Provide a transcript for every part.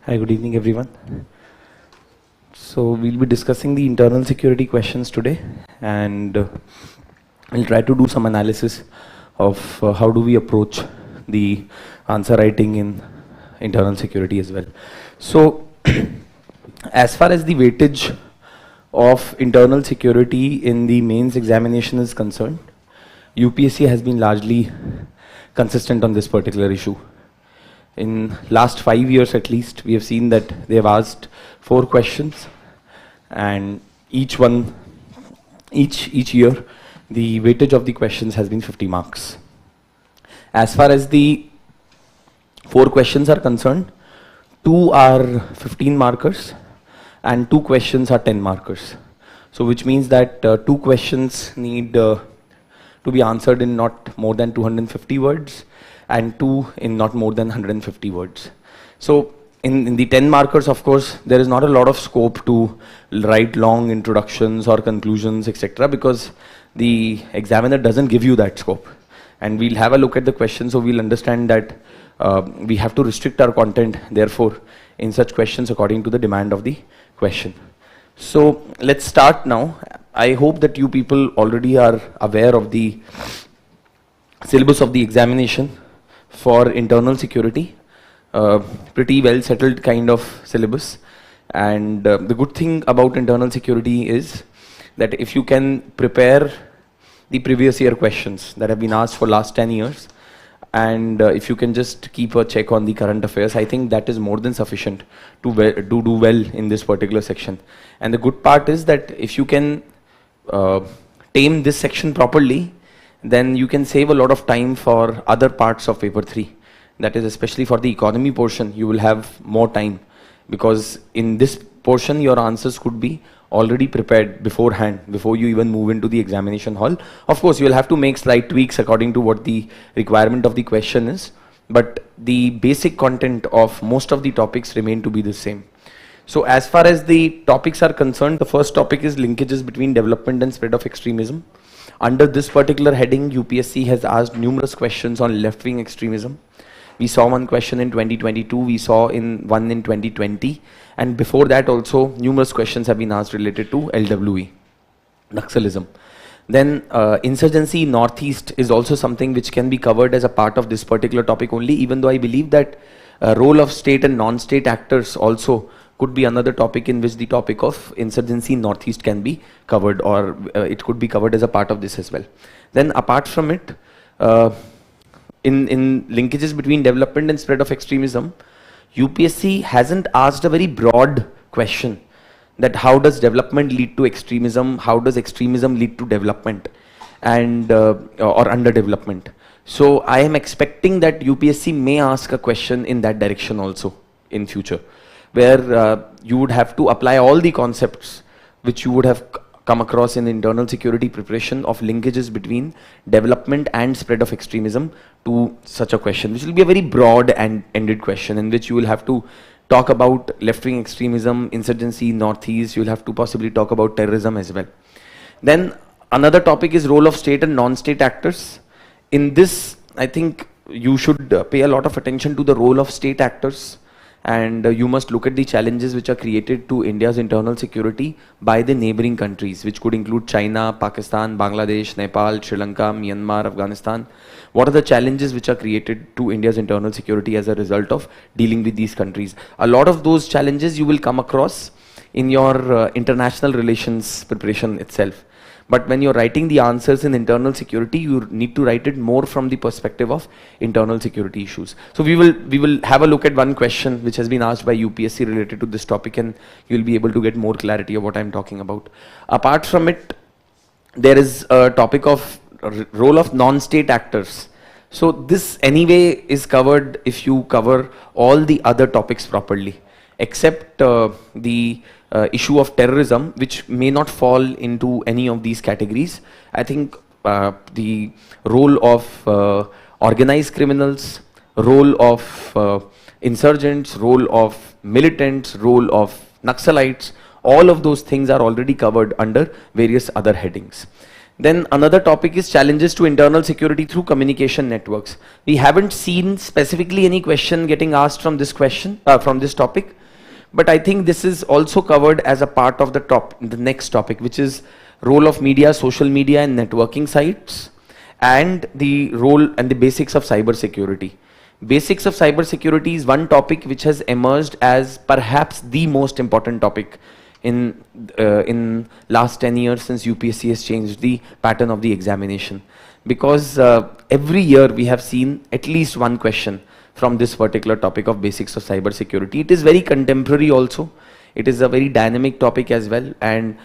Hi, good evening, everyone. So we'll be discussing the internal security questions today, and we'll try to do some analysis of how do we approach the answer writing in internal security as well. So as far as the weightage of internal security in the mains examination is concerned, UPSC has been largely consistent on this particular issue. In last 5 years at least, we have seen that they have asked 4 questions, and each year, the weightage of the questions has been 50 marks. As far as the 4 questions are concerned, 2 are 15 markers and 2 questions are 10 markers. So which means that 2 questions need to be answered in not more than 250 words and 2 in not more than 150 words. So in the 10 markers, of course, there is not a lot of scope to write long introductions or conclusions, etc., because the examiner doesn't give you that scope. And we'll have a look at the question, so we'll understand that we have to restrict our content, therefore, in such questions according to the demand of the question. So let's start now. I hope that you people already are aware of the syllabus of the examination for internal security. Pretty well settled kind of syllabus, and the good thing about internal security is that if you can prepare the previous year questions that have been asked for last 10 years, and if you can just keep a check on the current affairs, I think that is more than sufficient to do well in this particular section. And the good part is that if you can tame this section properly, then you can save a lot of time for other parts of paper 3. That is, especially for the economy portion, you will have more time, because in this portion your answers could be already prepared beforehand, before you even move into the examination hall. Of course, you will have to make slight tweaks according to what the requirement of the question is, but the basic content of most of the topics remain to be the same. So as far as the topics are concerned, the first topic is linkages between development and spread of extremism. Under this particular heading, UPSC has asked numerous questions on left-wing extremism. We saw one question in 2022, we saw one in 2020, and before that also numerous questions have been asked related to LWE, Naxalism. Then insurgency in Northeast is also something which can be covered as a part of this particular topic only, even though I believe that role of state and non-state actors also could be another topic in which the topic of insurgency in Northeast can be covered, or it could be covered as a part of this as well. Then apart from it, in linkages between development and spread of extremism, UPSC hasn't asked a very broad question that how does development lead to extremism, how does extremism lead to development, and or underdevelopment. So I am expecting that UPSC may ask a question in that direction also in future, where you would have to apply all the concepts which you would have come across in internal security preparation of linkages between development and spread of extremism to such a question, which will be a very broad and ended question, in which you will have to talk about left-wing extremism, insurgency, Northeast, you will have to possibly talk about terrorism as well. Then another topic is role of state and non-state actors. In this, I think you should pay a lot of attention to the role of state actors, and you must look at the challenges which are created to India's internal security by the neighboring countries, which could include China, Pakistan, Bangladesh, Nepal, Sri Lanka, Myanmar, Afghanistan. What are the challenges which are created to India's internal security as a result of dealing with these countries? A lot of those challenges you will come across in your international relations preparation itself. But when you're writing the answers in internal security, you need to write it more from the perspective of internal security issues. So we will have a look at one question which has been asked by UPSC related to this topic, and you'll be able to get more clarity of what I'm talking about. Apart from it, there is a topic of role of non-state actors. So this anyway is covered if you cover all the other topics properly, except the issue of terrorism, which may not fall into any of these categories. I think the role of organized criminals, role of insurgents, role of militants, role of Naxalites, all of those things are already covered under various other headings. Then another topic is challenges to internal security through communication networks. We haven't seen specifically any question getting asked from this from this topic, but I think this is also covered as a part of the next topic, which is role of media, social media and networking sites, and the role and the basics of cyber security. Basics of cyber security is one topic which has emerged as perhaps the most important topic in last 10 years since UPSC has changed the pattern of the examination, because every year we have seen at least one question from this particular topic of basics of cyber security. It is very contemporary also. It is a very dynamic topic as well, and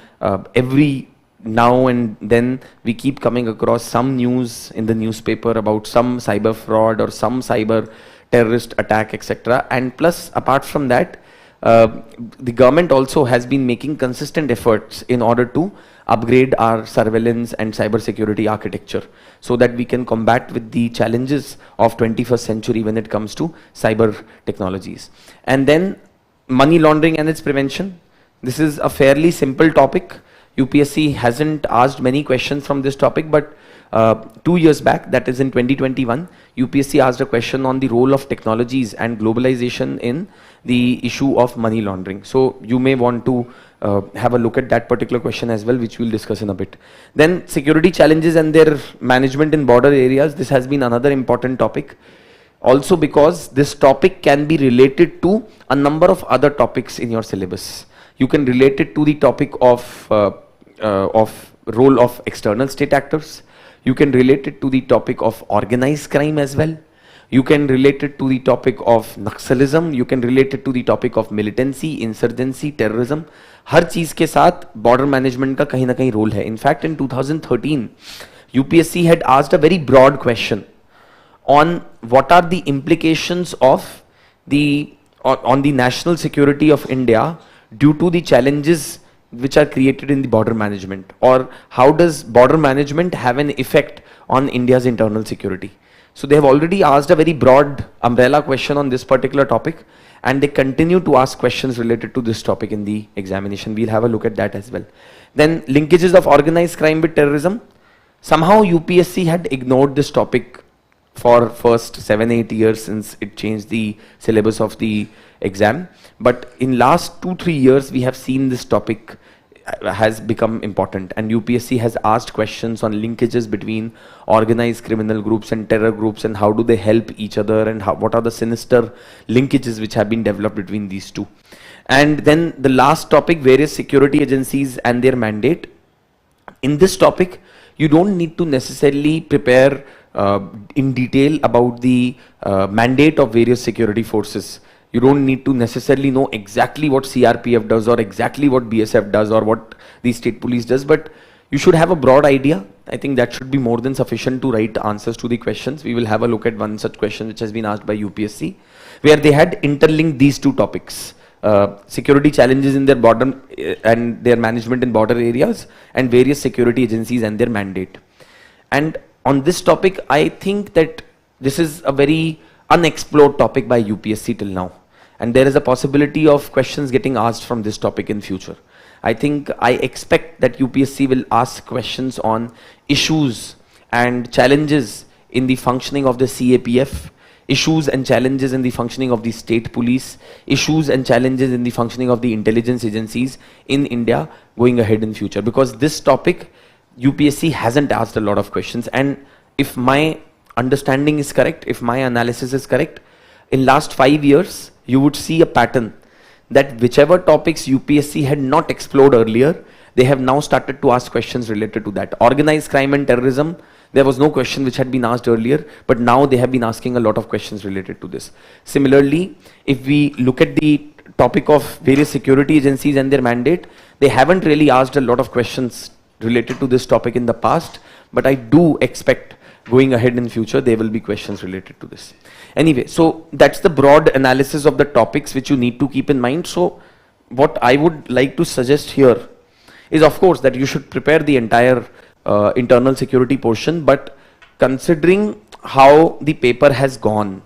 every now and then we keep coming across some news in the newspaper about some cyber fraud or some cyber terrorist attack, etc. And plus, apart from that, the government also has been making consistent efforts in order to upgrade our surveillance and cyber security architecture so that we can combat with the challenges of 21st century when it comes to cyber technologies. And then money laundering and its prevention. This is a fairly simple topic. UPSC hasn't asked many questions from this topic, but 2 years back, that is in 2021, UPSC asked a question on the role of technologies and globalization in the issue of money laundering. So you may want to have a look at that particular question as well, which we'll discuss in a bit. Then security challenges and their management in border areas. This has been another important topic. Also because this topic can be related to a number of other topics in your syllabus. You can relate it to the topic of role of external state actors. You can relate it to the topic of organized crime as well. You can relate it to the topic of Naxalism. You can relate it to the topic of militancy, insurgency, terrorism. हर चीज के साथ border management का कहीं ना कहीं role है. In fact, in 2013, UPSC had asked a very broad question on what are the implications of on the national security of India due to the challenges which are created in the border management, or how does border management have an effect on India's internal security. So they have already asked a very broad umbrella question on this particular topic, and they continue to ask questions related to this topic in the examination. We'll have a look at that as well. Then linkages of organized crime with terrorism. Somehow UPSC had ignored this topic for first 7-8 years since it changed the syllabus of the exam, but in last 2-3 years we have seen this topic has become important, and UPSC has asked questions on linkages between organized criminal groups and terror groups, and how do they help each other, and what are the sinister linkages which have been developed between these two. And then the last topic, various security agencies and their mandate. In this topic, you don't need to necessarily prepare in detail about the mandate of various security forces. You don't need to necessarily know exactly what CRPF does or exactly what BSF does or what the state police does, but you should have a broad idea. I think that should be more than sufficient to write answers to the questions. We will have a look at one such question which has been asked by UPSC, where they had interlinked these two topics. Security challenges in their border and their management in border areas, and various security agencies and their mandate. And on this topic, I think that this is a very unexplored topic by UPSC till now, and there is a possibility of questions getting asked from this topic in future. I expect that UPSC will ask questions on issues and challenges in the functioning of the CAPF, issues and challenges in the functioning of the state police, issues and challenges in the functioning of the intelligence agencies in India going ahead in future, because this topic UPSC hasn't asked a lot of questions. And if my understanding is correct, if my analysis is correct, in last 5 years you would see a pattern that whichever topics UPSC had not explored earlier, they have now started to ask questions related to that. Organized crime and terrorism, there was no question which had been asked earlier, but now they have been asking a lot of questions related to this. Similarly, if we look at the topic of various security agencies and their mandate, they haven't really asked a lot of questions related to this topic in the past, but I do expect going ahead in future there will be questions related to this. Anyway, so that's the broad analysis of the topics which you need to keep in mind. So what I would like to suggest here is, of course, that you should prepare the entire internal security portion, but considering how the paper has gone,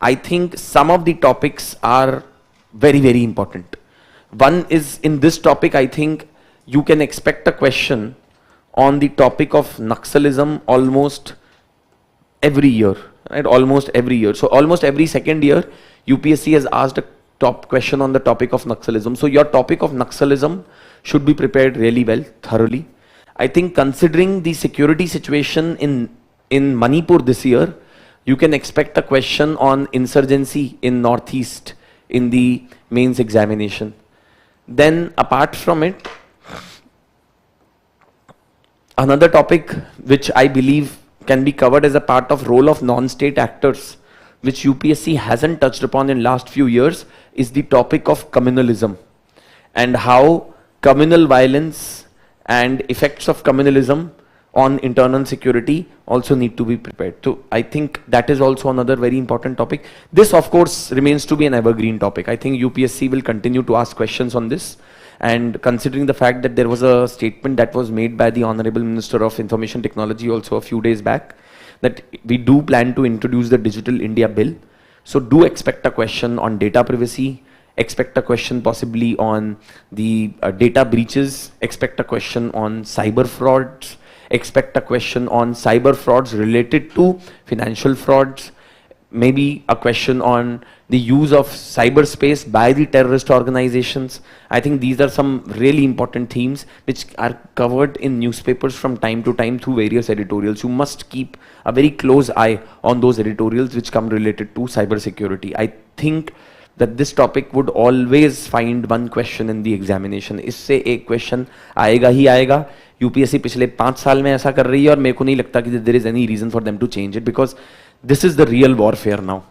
I think some of the topics are very, very important. One is, in this topic, I think you can expect a question on the topic of Naxalism almost every year, right? Almost every year. So almost every second year, UPSC has asked a top question on the topic of Naxalism. So your topic of Naxalism should be prepared really well, thoroughly. I think considering the security situation in Manipur this year, you can expect a question on insurgency in Northeast in the mains examination. Then apart from it, another topic which I believe can be covered as a part of role of non-state actors, which UPSC hasn't touched upon in last few years, is the topic of communalism and how communal violence and effects of communalism on internal security also need to be prepared. So I think that is also another very important topic. This of course remains to be an evergreen topic. I think UPSC will continue to ask questions on this, and considering the fact that there was a statement that was made by the Honorable Minister of Information Technology also a few days back, that we do plan to introduce the Digital India Bill. So do expect a question on data privacy, expect a question possibly on the data breaches, expect a question on cyber frauds, expect a question on cyber frauds related to financial frauds, maybe a question on the use of cyberspace by the terrorist organizations. I think these are some really important themes which are covered in newspapers from time to time through various editorials. You must keep a very close eye on those editorials which come related to cybersecurity. I think that this topic would always find one question in the examination. इससे एक question आएगा ही आएगा. UPSC पिछले 5 साल में ऐसा कर रही है और मेरे को नहीं लगता कि there is any reason for them to change it, because this is the real warfare now.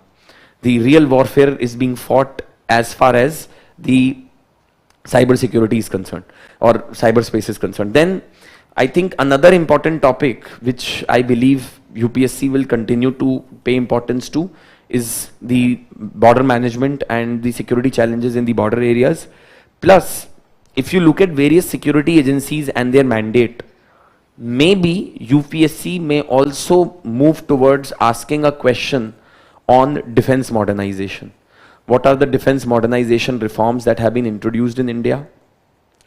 The real warfare is being fought as far as the cyber security is concerned or cyberspace is concerned. Then I think another important topic which I believe UPSC will continue to pay importance to is the border management and the security challenges in the border areas. Plus, if you look at various security agencies and their mandate, maybe UPSC may also move towards asking a question on defense modernization. What are the defense modernization reforms that have been introduced in India?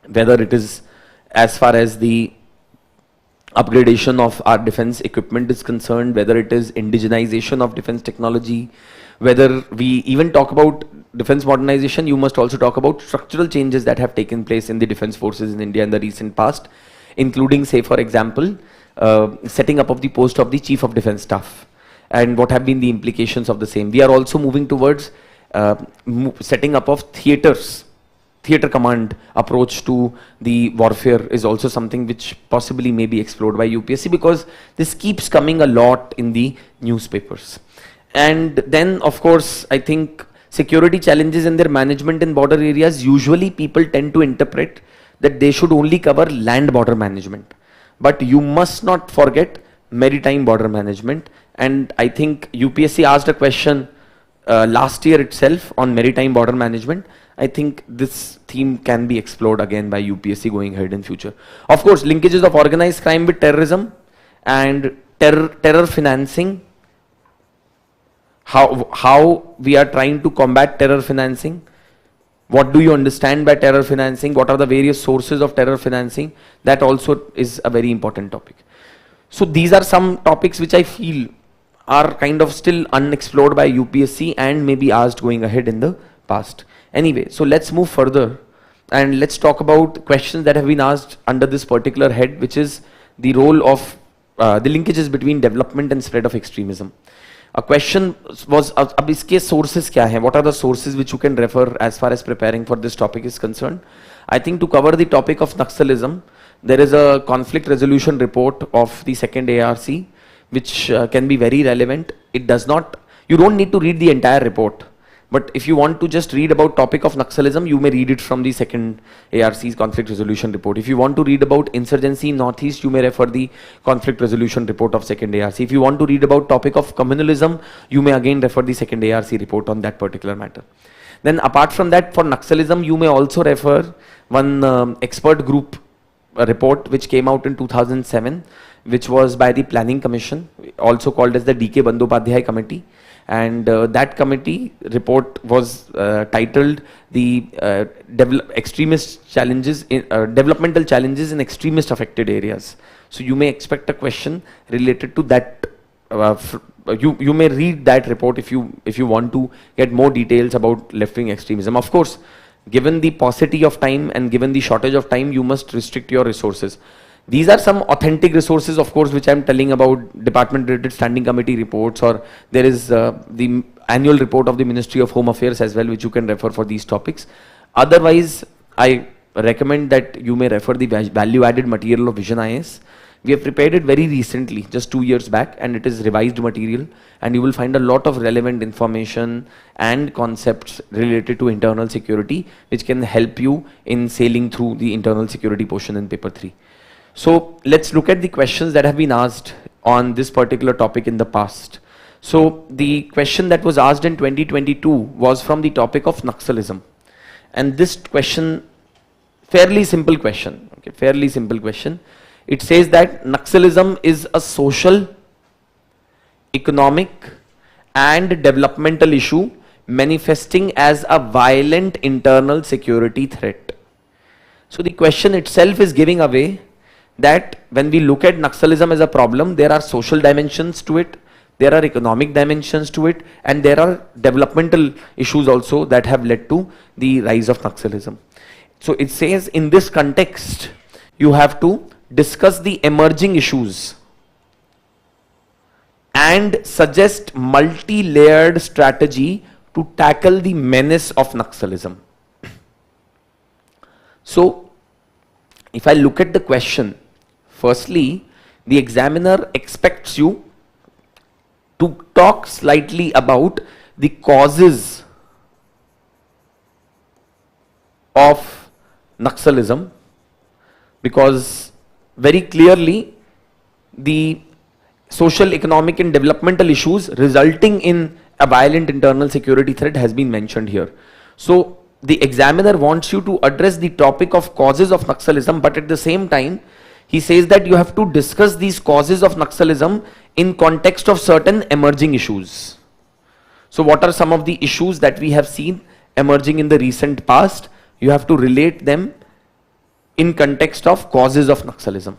Whether it is as far as the upgradation of our defense equipment is concerned, whether it is indigenization of defense technology, whether we even talk about defense modernization, you must also talk about structural changes that have taken place in the defense forces in India in the recent past, including, say, for example, setting up of the post of the Chief of Defense Staff and what have been the implications of the same. We are also moving towards setting up of theaters. Theater command approach to the warfare is also something which possibly may be explored by UPSC, because this keeps coming a lot in the newspapers. And then, of course, I think security challenges in their management in border areas, usually people tend to interpret that they should only cover land border management. But you must not forget maritime border management. And I think UPSC asked a question last year itself on maritime border management. I think this theme can be explored again by UPSC going ahead in future. Of course, linkages of organized crime with terrorism and terror financing. How we are trying to combat terror financing. What do you understand by terror financing? What are the various sources of terror financing? That also is a very important topic. So these are some topics which I feel are kind of still unexplored by UPSC and may be asked going ahead in the past. Anyway, so let's move further and let's talk about questions that have been asked under this particular head, which is the role of the linkages between development and spread of extremism. A question was, ab iske sources kya hai? What are the sources which you can refer as far as preparing for this topic is concerned? I think to cover the topic of Naxalism, there is a conflict resolution report of the second ARC, which can be very relevant. It does not, you don't need to read the entire report. But if you want to just read about topic of Naxalism, you may read it from the second ARC's conflict resolution report. If you want to read about insurgency in Northeast, you may refer the conflict resolution report of second ARC. If you want to read about topic of communalism, you may again refer the second ARC report on that particular matter. Then apart from that, for Naxalism, you may also refer one expert group report which came out in 2007, which was by the Planning Commission, also called as the D.K. Bandyopadhyay Committee. And that committee report was titled the extremist challenges, developmental challenges in extremist affected areas. So you may expect a question related to that. You may read that report if you want to get more details about left-wing extremism. Of course, given the paucity of time and given the shortage of time, you must restrict your resources. These are some authentic resources, of course, which I'm telling about, department-related standing committee reports, or there is the annual report of the Ministry of Home Affairs as well, which you can refer for these topics. Otherwise, I recommend that you may refer the value-added material of Vision IAS. We have prepared it very recently, just 2 years back, and it is revised material, and you will find a lot of relevant information and concepts related to internal security, which can help you in sailing through the internal security portion in paper 3. So let's look at the questions that have been asked on this particular topic in the past. So the question that was asked in 2022 was from the topic of Naxalism. And this question, fairly simple question, okay, fairly simple question. It says that Naxalism is a social, economic and developmental issue manifesting as a violent internal security threat. So the question itself is giving away that when we look at Naxalism as a problem, there are social dimensions to it, there are economic dimensions to it, and there are developmental issues also that have led to the rise of Naxalism. So it says in this context, you have to discuss the emerging issues and suggest multi-layered strategy to tackle the menace of Naxalism. So if I look at the question, firstly, the examiner expects you to talk slightly about the causes of Naxalism, because very clearly the social, economic and developmental issues resulting in a violent internal security threat has been mentioned here. So the examiner wants you to address the topic of causes of Naxalism, but at the same time he says that you have to discuss these causes of Naxalism in context of certain emerging issues. So what are some of the issues that we have seen emerging in the recent past? You have to relate them in context of causes of Naxalism.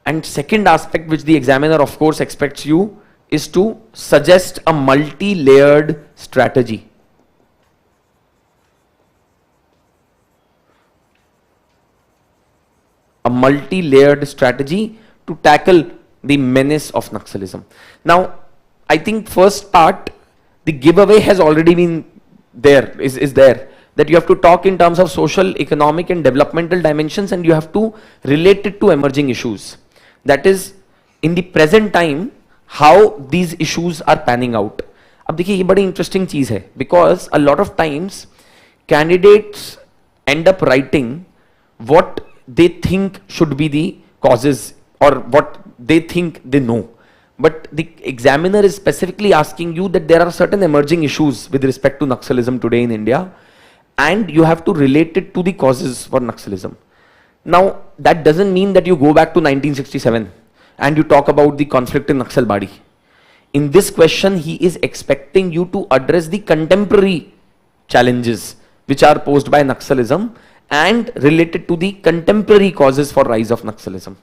And second aspect which the examiner of course expects you is to suggest a multi-layered strategy. A multi-layered strategy to tackle the menace of Naxalism. Now, I think first part, the giveaway has already been there, is there. That you have to talk in terms of social, economic and developmental dimensions, and you have to relate it to emerging issues. That is, in the present time, how these issues are panning out. अब देखिए ये बड़ी interesting चीज है, because a lot of times candidates end up writing what they think should be the causes or what they think they know. But the examiner is specifically asking you that there are certain emerging issues with respect to Naxalism today in India, and you have to relate it to the causes for Naxalism. Now, that doesn't mean that you go back to 1967 and you talk about the conflict in Naxalbari. In this question, he is expecting you to address the contemporary challenges which are posed by Naxalism and related to the contemporary causes for rise of Naxalism,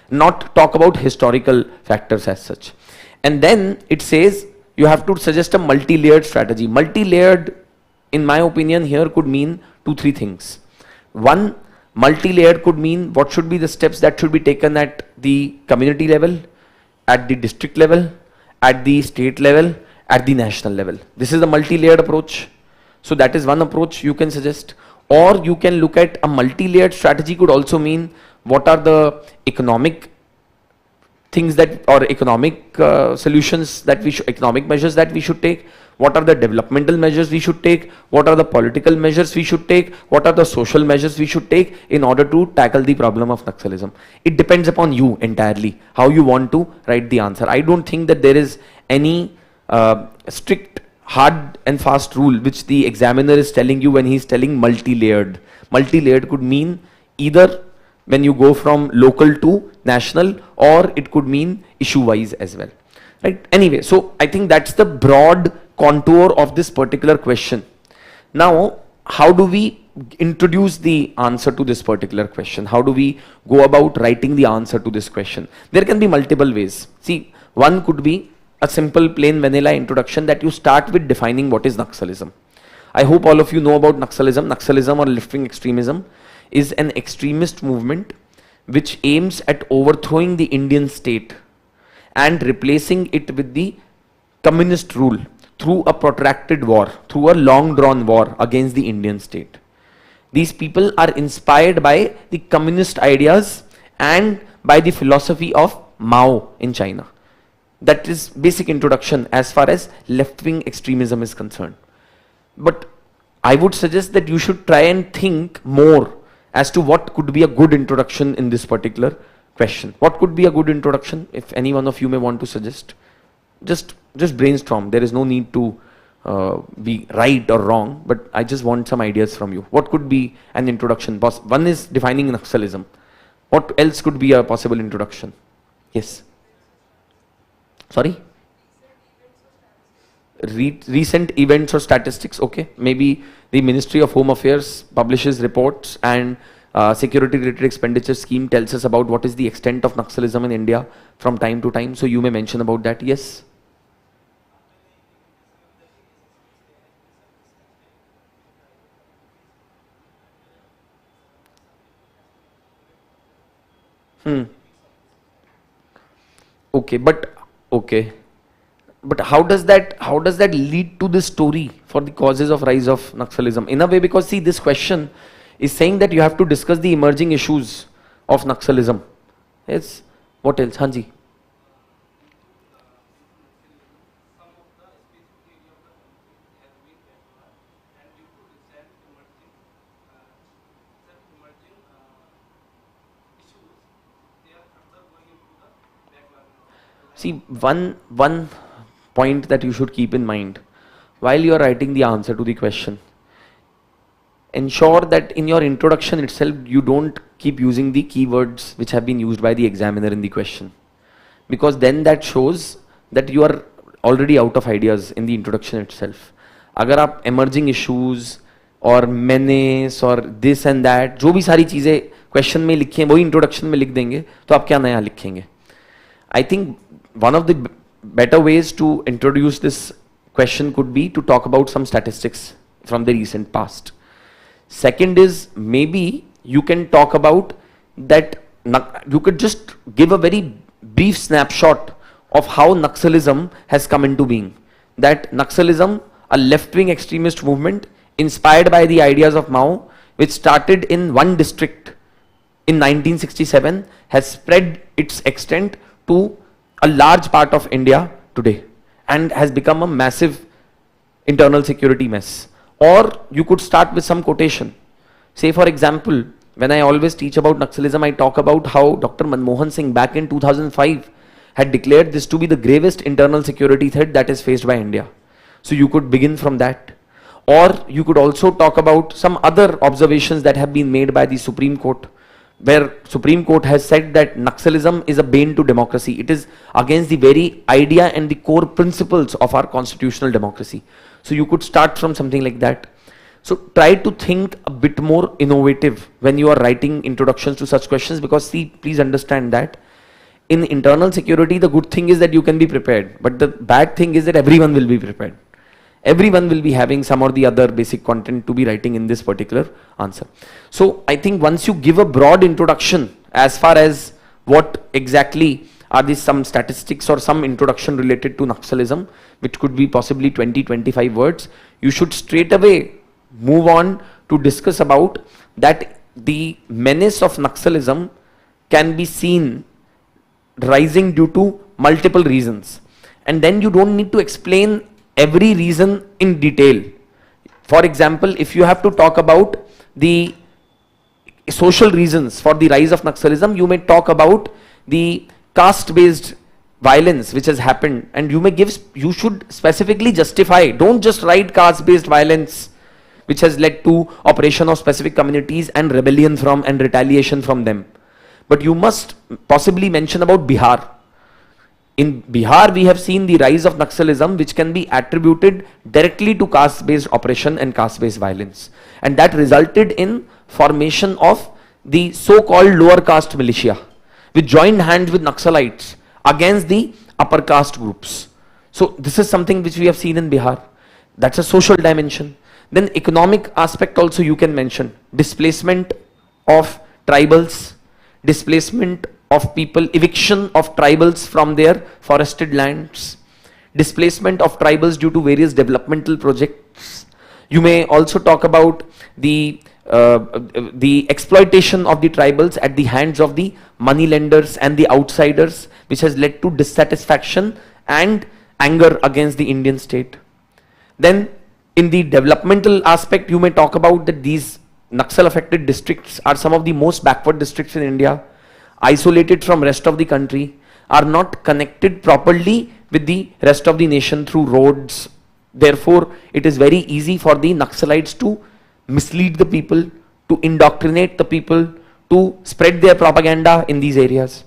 not talk about historical factors as such. And then it says you have to suggest a multi-layered strategy. Multi-layered, in my opinion, here could mean 2-3 things. One, multi-layered could mean what should be the steps that should be taken at the community level, at the district level, at the state level, at the national level. This is the multi-layered approach. So that is one approach you can suggest. Or you can look at a multi-layered strategy could also mean what are the economic things that, or economic solutions that we should, economic measures that we should take, what are the developmental measures we should take, what are the political measures we should take, what are the social measures we should take in order to tackle the problem of Naxalism. It depends upon you entirely, how you want to write the answer. I don't think that there is any strict, hard and fast rule which the examiner is telling you when he is telling multi-layered. Multi-layered could mean either when you go from local to national, or it could mean issue-wise as well. Right? Anyway, so I think that's the broad contour of this particular question. Now, how do we introduce the answer to this particular question? How do we go about writing the answer to this question? There can be multiple ways. See, one could be a simple plain vanilla introduction that you start with defining what is Naxalism. I hope all of you know about Naxalism. Naxalism or left-wing extremism is an extremist movement which aims at overthrowing the Indian state and replacing it with the communist rule through a protracted war, through a long drawn war against the Indian state. These people are inspired by the communist ideas and by the philosophy of Mao in China. That is basic introduction as far as left-wing extremism is concerned. But I would suggest that you should try and think more as to what could be a good introduction in this particular question. What could be a good introduction? If any one of you may want to suggest, just brainstorm. There is no need to be right or wrong, but I just want some ideas from you. What could be an introduction? One is defining Naxalism. What else could be a possible introduction? Yes. Sorry? Recent events or statistics. Okay, maybe the Ministry of Home Affairs publishes reports and security related expenditure scheme tells us about what is the extent of Naxalism in India from time to time. So you may mention about that. Yes. Okay, but how does that lead to this story for the causes of rise of Naxalism? In a way, because see, this question is saying that you have to discuss the emerging issues of Naxalism. Yes. What else? Hanji. See, one point that you should keep in mind while you are writing the answer to the question, ensure that in your introduction itself you don't keep using the keywords which have been used by the examiner in the question, because then that shows that you are already out of ideas in the introduction itself. अगर आप emerging issues और menace और this and that जो भी सारी चीजें question में लिखी हैं वही इंट्रोडक्शन में लिख देंगे तो आप क्या नया लिखेंगे? I think one of the better ways to introduce this question could be to talk about some statistics from the recent past. Second is, maybe you can talk about that, you could just give a very brief snapshot of how Naxalism has come into being. That Naxalism, a left-wing extremist movement inspired by the ideas of Mao, which started in one district in 1967, has spread its extent to a large part of India today and has become a massive internal security mess. Or you could start with some quotation. Say for example, when I always teach about Naxalism, I talk about how Dr. Manmohan Singh back in 2005 had declared this to be the gravest internal security threat that is faced by India. So you could begin from that. Or you could also talk about some other observations that have been made by the Supreme Court, where Supreme Court has said that Naxalism is a bane to democracy. It is against the very idea and the core principles of our constitutional democracy. So you could start from something like that. So try to think a bit more innovative when you are writing introductions to such questions, because see, please understand that in internal security, the good thing is that you can be prepared, but the bad thing is that everyone will be prepared. Everyone will be having some or the other basic content to be writing in this particular answer. So I think once you give a broad introduction as far as what exactly are these some statistics or some introduction related to Naxalism, which could be possibly 20-25 words, you should straight away move on to discuss about that the menace of Naxalism can be seen rising due to multiple reasons. And then you don't need to explain every reason in detail. For example, if you have to talk about the social reasons for the rise of Naxalism, you may talk about the caste-based violence which has happened, and you should specifically justify. Don't just write caste-based violence which has led to oppression of specific communities and rebellion from and retaliation from them. But you must possibly mention about Bihar. In Bihar, we have seen the rise of Naxalism, which can be attributed directly to caste-based oppression and caste-based violence. And that resulted in formation of the so-called lower caste militia, which joined hands with Naxalites against the upper caste groups. So this is something which we have seen in Bihar. That's a social dimension. Then economic aspect also you can mention. Displacement of tribals, displacement of people, eviction of tribals from their forested lands, displacement of tribals due to various developmental projects. You may also talk about the exploitation of the tribals at the hands of the money lenders and the outsiders, which has led to dissatisfaction and anger against the Indian state. Then in the developmental aspect, you may talk about that these Naxal affected districts are some of the most backward districts in India, isolated from rest of the country, are not connected properly with the rest of the nation through roads. Therefore, it is very easy for the Naxalites to mislead the people, to indoctrinate the people, to spread their propaganda in these areas.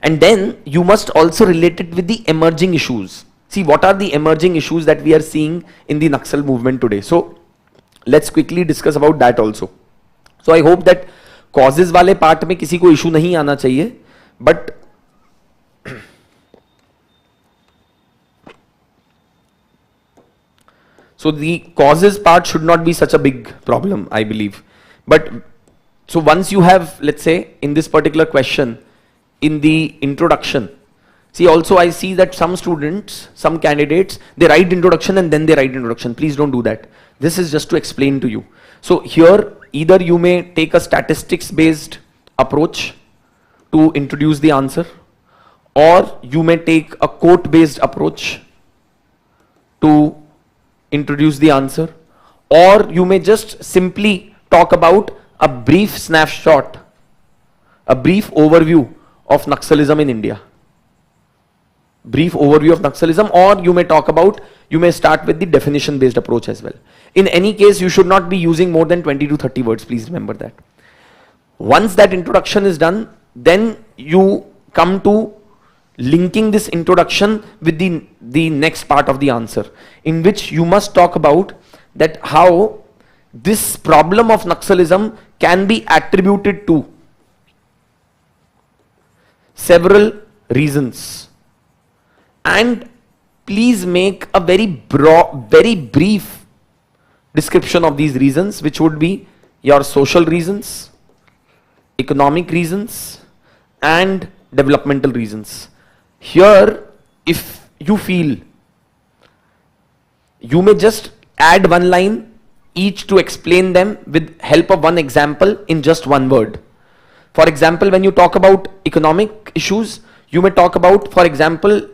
And then you must also relate it with the emerging issues. See, what are the emerging issues that we are seeing in the Naxal movement today? So let's quickly discuss about that also. So I hope that causes वाले part में किसी को issue नहीं आना चाहिए, but so the causes part should not be such a big problem, I believe. But so once you have, let's say, in this particular question, in the introduction, see, also I see that some students, some candidates, they write introduction and then they write introduction. Please don't do that. This is just to explain to you. So here, either you may take a statistics based approach to introduce the answer, or you may take a quote based approach to introduce the answer, or you may just simply talk about a brief snapshot, a brief overview of Naxalism in India. Brief overview of Naxalism, or you may talk about, you may start with the definition based approach as well. In any case, you should not be using more than 20 to 30 words, please remember that. Once that introduction is done, then you come to linking this introduction with the next part of the answer, in which you must talk about that how this problem of Naxalism can be attributed to several reasons. And please make a very broad, very brief description of these reasons, which would be your social reasons, economic reasons, and developmental reasons. Here, if you feel, you may just add one line each to explain them with help of one example in just one word. For example, when you talk about economic issues, you may talk about, for example,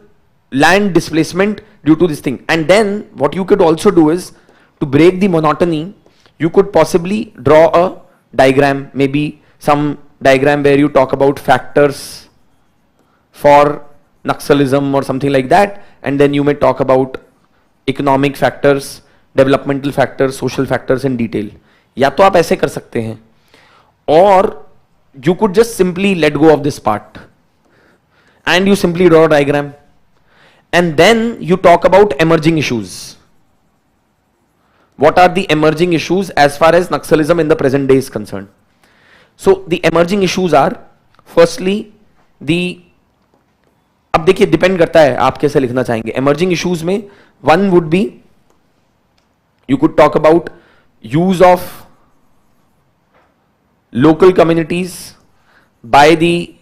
land displacement due to this thing. And then what you could also do is, to break the monotony, you could possibly draw a diagram, maybe some diagram where you talk about factors for Naxalism or something like that, and then you may talk about economic factors, developmental factors, social factors in detail. या तो आप ऐसे कर सकते हैं, or you could just simply let go of this part and you simply draw a diagram, and then you talk about emerging issues. What are the emerging issues as far as Naxalism in the present day is concerned? So the emerging issues are, firstly, the, अब देखिए depend करता है आप कैसे लिखना चाहेंगे. Emerging issues में one would be, you could talk about use of local communities by the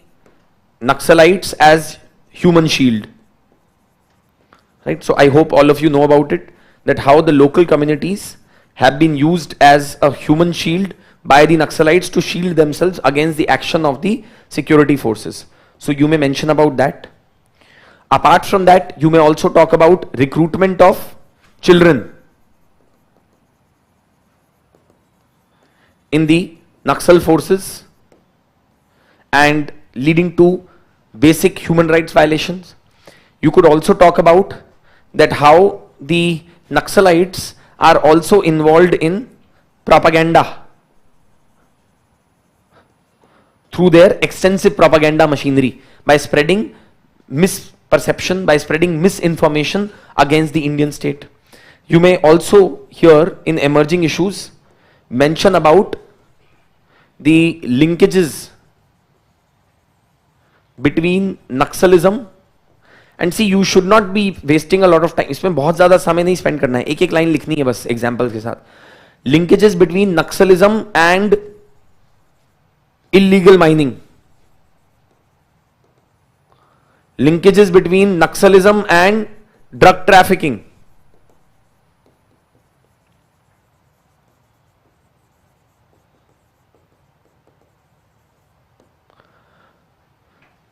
Naxalites as human shield. Right? So I hope all of you know about it, that how the local communities have been used as a human shield by the Naxalites to shield themselves against the action of the security forces. So you may mention about that. Apart from that, you may also talk about recruitment of children in the Naxal forces and leading to basic human rights violations. You could also talk about that how the Naxalites are also involved in propaganda through their extensive propaganda machinery by spreading perception by spreading misinformation against the Indian state. You may also here in emerging issues mention about the linkages between Naxalism and see you should not be wasting a lot of time. इसमें बहुत ज़्यादा समय नहीं spend करना है, एक एक line लिखनी है बस examples के साथ. Linkages between Naxalism and illegal mining. Linkages between Naxalism and drug trafficking.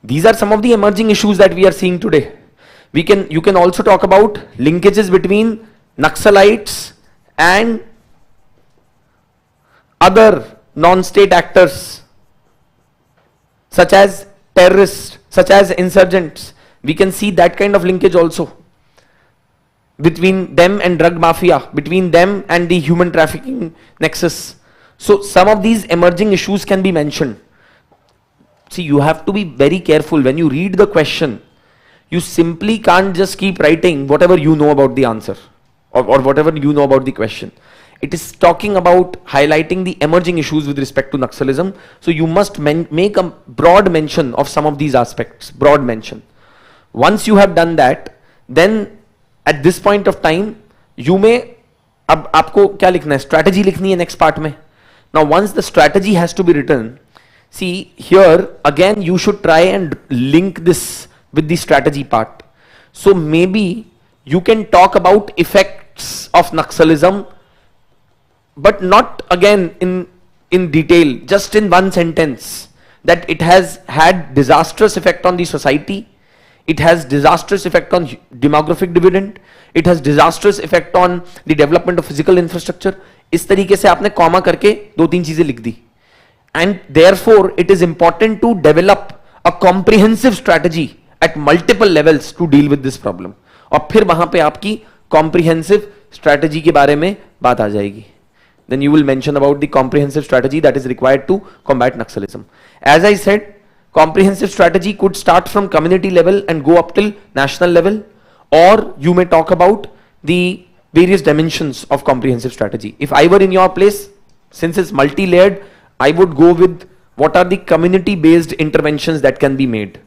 These are some of the emerging issues that we are seeing today. You can also talk about linkages between Naxalites and other non-state actors such as terrorists, such as insurgents. We can see that kind of linkage also between them and drug mafia, between them and the human trafficking nexus. So some of these emerging issues can be mentioned. See, you have to be very careful when you read the question. You simply can't just keep writing whatever you know about the answer or whatever you know about the question. It is talking about highlighting the emerging issues with respect to Naxalism. So you must make a broad mention of some of these aspects, broad mention. Once you have done that, then at this point of time, you may, अब आपको क्या लिखना है? Strategy लिखनी है next part में. Now once the strategy has to be written, see here again you should try and link this with the strategy part. So maybe you can talk about effects of Naxalism, but not again in detail, just in one sentence, that it has had disastrous effect on the society, it has disastrous effect on demographic dividend, it has disastrous effect on the development of physical infrastructure. इस तरीके से आपने comma करके दो तीन चीजें लिख दी. And therefore it is important to develop a comprehensive strategy at multiple levels to deal with this problem. और फिर वहां पे आपकी comprehensive strategy के बारे में बात आ जाएगी. Then you will mention about the comprehensive strategy that is required to combat Naxalism. As I said, comprehensive strategy could start from community level and go up till national level, or you may talk about the various dimensions of comprehensive strategy. If I were in your place, since it's multi-layered, I would go with what are the community-based interventions that can be made.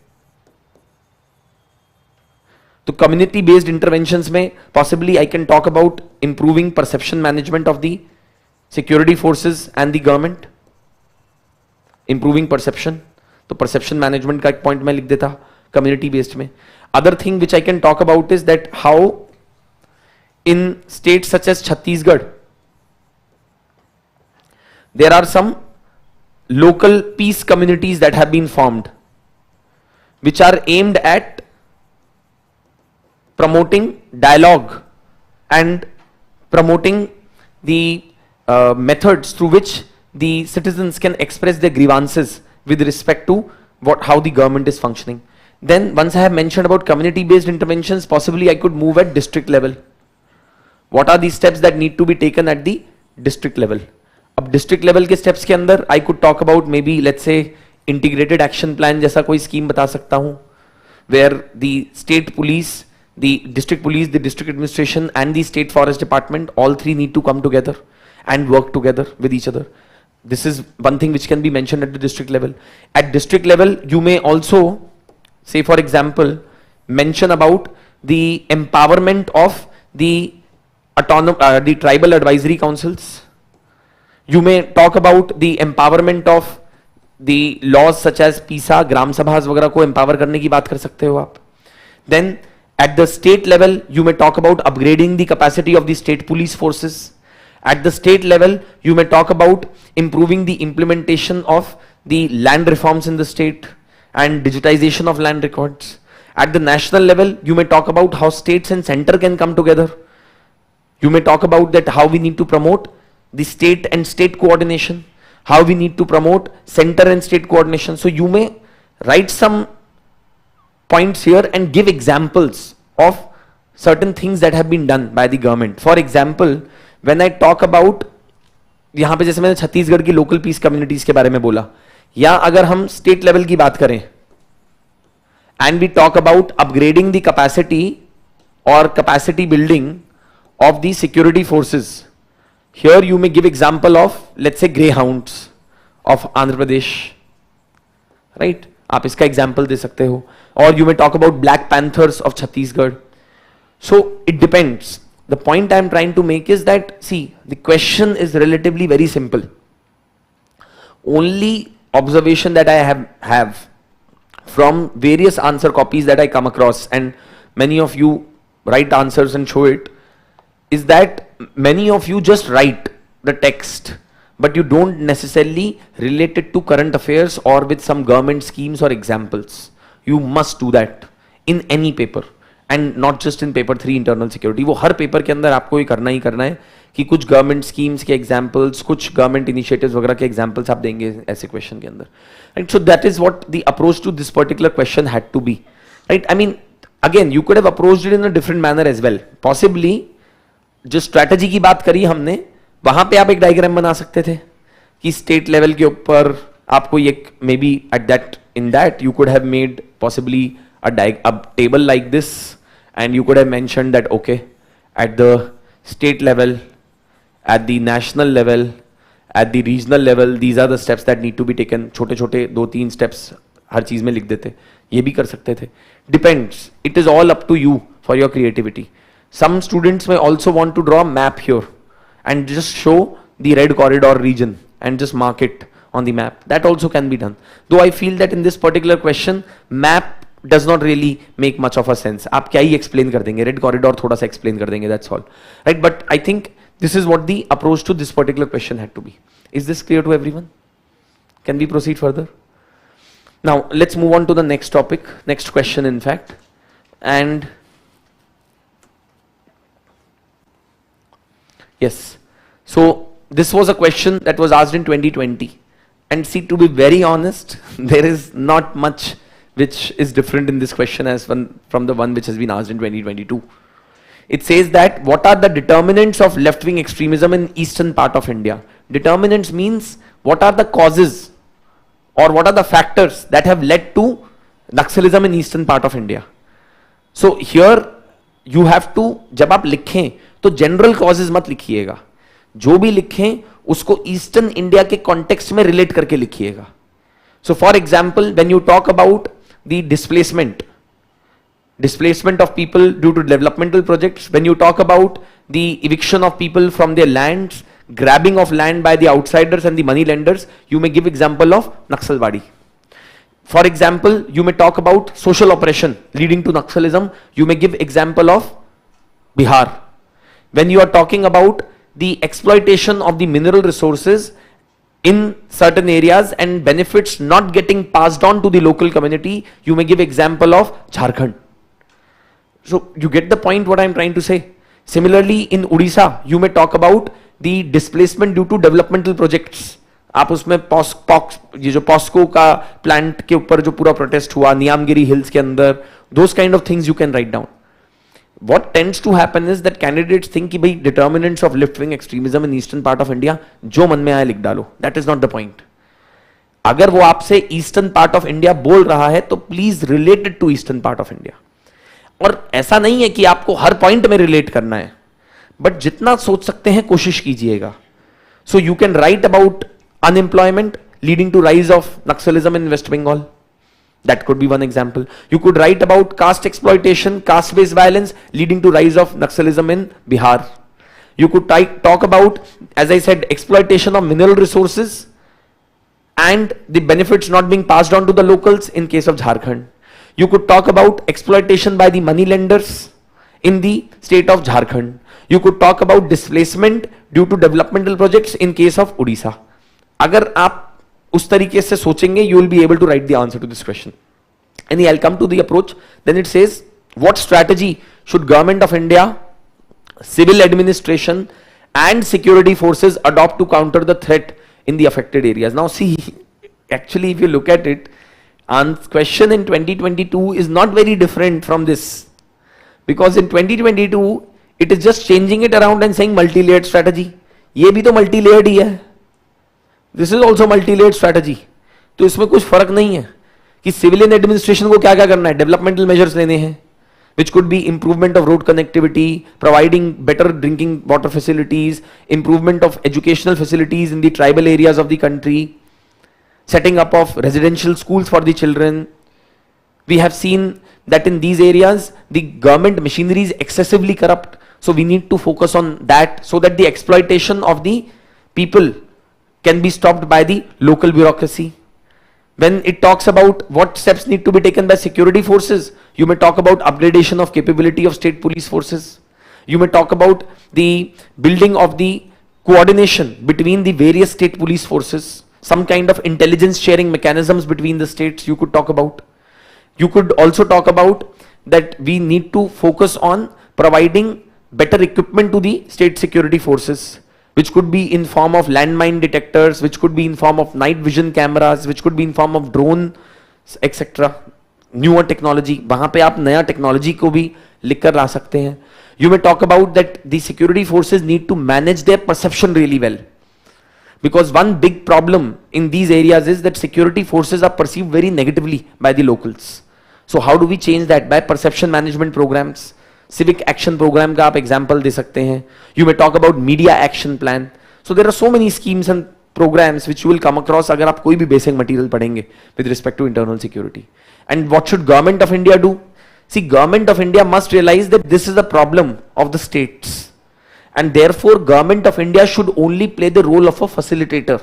तो community-based interventions में possibly I can talk about improving perception management of the security forces and the government, improving perception. तो perception management का एक point मैं लिख देता community based में. Other thing which I can talk about is that how in states such as Chhattisgarh there are some local peace communities that have been formed which are aimed at promoting dialogue and promoting the methods through which the citizens can express their grievances with respect to how the government is functioning. Then once I have mentioned about community based interventions, possibly I could move at district level. What are the steps that need to be taken at the district level? अब district level के steps के अंदर I could talk about maybe let's say integrated action plan जैसा कोई scheme बता सकता हूँ, where the state police, the district administration and the state forest department, all three need to come together and work together with each other. This is one thing which can be mentioned at the district level. At district level, you may also say, for example, mention about the empowerment of the the tribal advisory councils. You may talk about the empowerment of the laws such as PISA, Gram Sabhas वगैरह को empower करने की बात कर सकते हो आप. Then at the state level, you may talk about upgrading the capacity of the state police forces. At the state level, you may talk about improving the implementation of the land reforms in the state and digitization of land records. At the national level, you may talk about how states and center can come together. You may talk about that how we need to promote the state and state coordination, how we need to promote center and state coordination. So you may write some points here and give examples of certain things that have been done by the government. For example, when I talk about, यहाँ पे जैसे मैंने छत्तीसगढ़ की local piece communities के बारे में बोला, या अगर हम स्टेट लेवल की बात करें, and we talk about upgrading the capacity or capacity building of the security forces. Here you may give example of, let's say, greyhounds of Andhra Pradesh, right? आप इसका example दे सकते हो. Or you may talk about Black Panthers of Chhattisgarh. So it depends. The point I am trying to make is that, see, the question is relatively very simple. Only observation that I have from various answer copies that I come across, and many of you write answers and show it, is that many of you just write the text, but you don't necessarily relate it to current affairs or with some government schemes or examples. You must do that in any paper, and not just in paper 3 internal security. वो हर paper के अंदर आपको ये करना ही करना है कि कुछ गवर्नमेंट स्कीम्स के एग्जांपल्स, कुछ गवर्नमेंट इनिशिएटिव्स वगैरह के एग्जांपल्स आप देंगे ऐसे क्वेश्चन के अंदर. Right, so that is what the approach to this particular question had to be. Right, I mean again you could have approached it in a different manner as well. Possibly जो strategy की बात करी हमने, वहां पे आप एक diagram बना सकते थे कि स्टेट लेवल के ऊपर आपको ये, may be at that, in that you could have made possibly a table like this, and you could have mentioned that, okay, at the state level, at the national level, at the regional level, these are the steps that need to be taken. छोटे छोटे 2-3 steps हर चीज में लिख देते, ये भी कर सकते थे. Depends. It is all up to you for your creativity. Some students may also want to draw a map here and just show the red corridor region and just mark it on the map. That also can be done. Though I feel that in this particular question, map does not really make much of a sense. आप क्या ही explain कर देंगे, red corridor थोड़ा सा explain कर देंगे, that's all. Right, but I think this is what the approach to this particular question had to be. Is this clear to everyone? Can we proceed further? Now let's move on to the next topic, next question in fact. And yes, so this was a question that was asked in 2020, and see, to be very honest, there is not much which is different in this question as from the one which has been asked in 2022. It says that what are the determinants of left-wing extremism in eastern part of India? Determinants means what are the causes or what are the factors that have led to Naxalism in eastern part of India. So here you have to, जब आप लिखें तो general causes मत लिखिएगा, जो भी लिखें उसको ईस्टर्न इंडिया के कॉन्टेक्स्ट में रिलेट करके लिखिएगा. So for example, when you talk about the displacement of people due to developmental projects, when you talk about the eviction of people from their lands, grabbing of land by the outsiders and the money lenders, you may give example of Naxalbari. For example, you may talk about social oppression leading to Naxalism, you may give example of Bihar. When you are talking about the exploitation of the mineral resources in certain areas and benefits not getting passed on to the local community, you may give example of Jharkhand. So you get the point what I am trying to say. Similarly, in Odisha, you may talk about the displacement due to developmental projects. आप उसमें ये जो POCSO का plant के ऊपर जो पूरा protest हुआ नियामगिरी हिल्स के अंदर, those kind of things you can write down. What tends to happen is that candidates think कि भाई determinants of left-wing extremism in eastern part of India, जो मन में आए लिख डालो. That is not the point. अगर वो आपसे ईस्टर्न पार्ट ऑफ इंडिया बोल रहा है तो please related to eastern part of India. और ऐसा नहीं है कि आपको हर पॉइंट में रिलेट करना है, बट जितना सोच सकते हैं कोशिश कीजिएगा. So you can write about unemployment leading to rise of Naxalism in West Bengal. That could be one example. You could write about caste exploitation, caste-based violence leading to rise of Naxalism in Bihar. You could talk about, as I said, exploitation of mineral resources and the benefits not being passed on to the locals in case of Jharkhand. You could talk about exploitation by the money lenders in the state of Jharkhand. You could talk about displacement due to developmental projects in case of Odisha. अगर आप उस तरीके से सोचेंगे, you will be able to write the answer to this question. And I'll come to the approach. Then it says, what strategy should government of India, civil administration and security forces adopt to counter the threat in the affected areas? Now see, actually if you look at it, question in 2022 is not very different from this, because in 2022 it is just changing it around and saying multi-layered strategy. ये भी तो multi-layered ही है. This is also multi-layered strategy. तो इसमें कुछ फर्क नहीं है. कि सिविलियन एडमिनिस्ट्रेशन को क्या क्या करना है, डेवलपमेंटल मेजर्स लेने हैं, which could be improvement of road connectivity, providing better drinking water facilities, improvement of educational facilities in the tribal areas of the country, setting up of residential schools for the children. We have seen that in these areas the government machinery is excessively corrupt, so we need to focus on that so that the exploitation of the people can be stopped by the local bureaucracy. When it talks about what steps need to be taken by security forces, you may talk about upgradation of capability of state police forces. You may talk about the building of the coordination between the various state police forces, some kind of intelligence sharing mechanisms between the states you could talk about. You could also talk about that we need to focus on providing better equipment to the state security forces, which could be in form of landmine detectors, which could be in form of night vision cameras, which could be in form of drone, etc. Newer technology, वहां पे आप नया technology को भी लिख कर ला सकते हैं. You may talk about that the security forces need to manage their perception really well, because one big problem in these areas is that security forces are perceived very negatively by the locals. So how do we change that? By perception management programs. Civic action program का आप example दे सकते हैं. You may talk about media action plan. So there are so many schemes and programs which you will come across अगर आप कोई भी basic material पढ़ेंगे with respect to internal security. And what should government of India do? See, government of India must realize that this is a problem of the states, and therefore government of India should only play the role of a facilitator.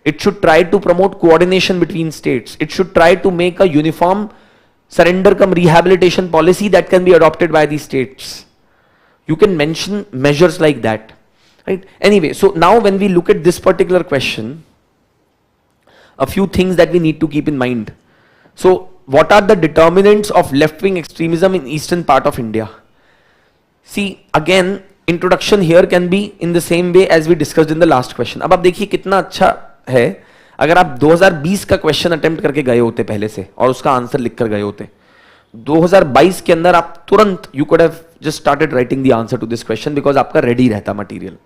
It should try to promote coordination between states. It should try to make a uniform surrender cum rehabilitation policy that can be adopted by the states. You can mention measures like that, right? Anyway, so now when we look at this particular question, a few things that we need to keep in mind. So what are the determinants of left-wing extremism in eastern part of India? See, again, introduction here can be in the same way as we discussed in the last question. अब आप देखिए कितना अच्छा है अगर आप 2020 का question attempt करके गए होते पहले से और उसका आंसर लिख कर गए होते. 2022 के अंदर आप तुरंत you could have just started writing the answer to this question because आपका रेडी रहता material.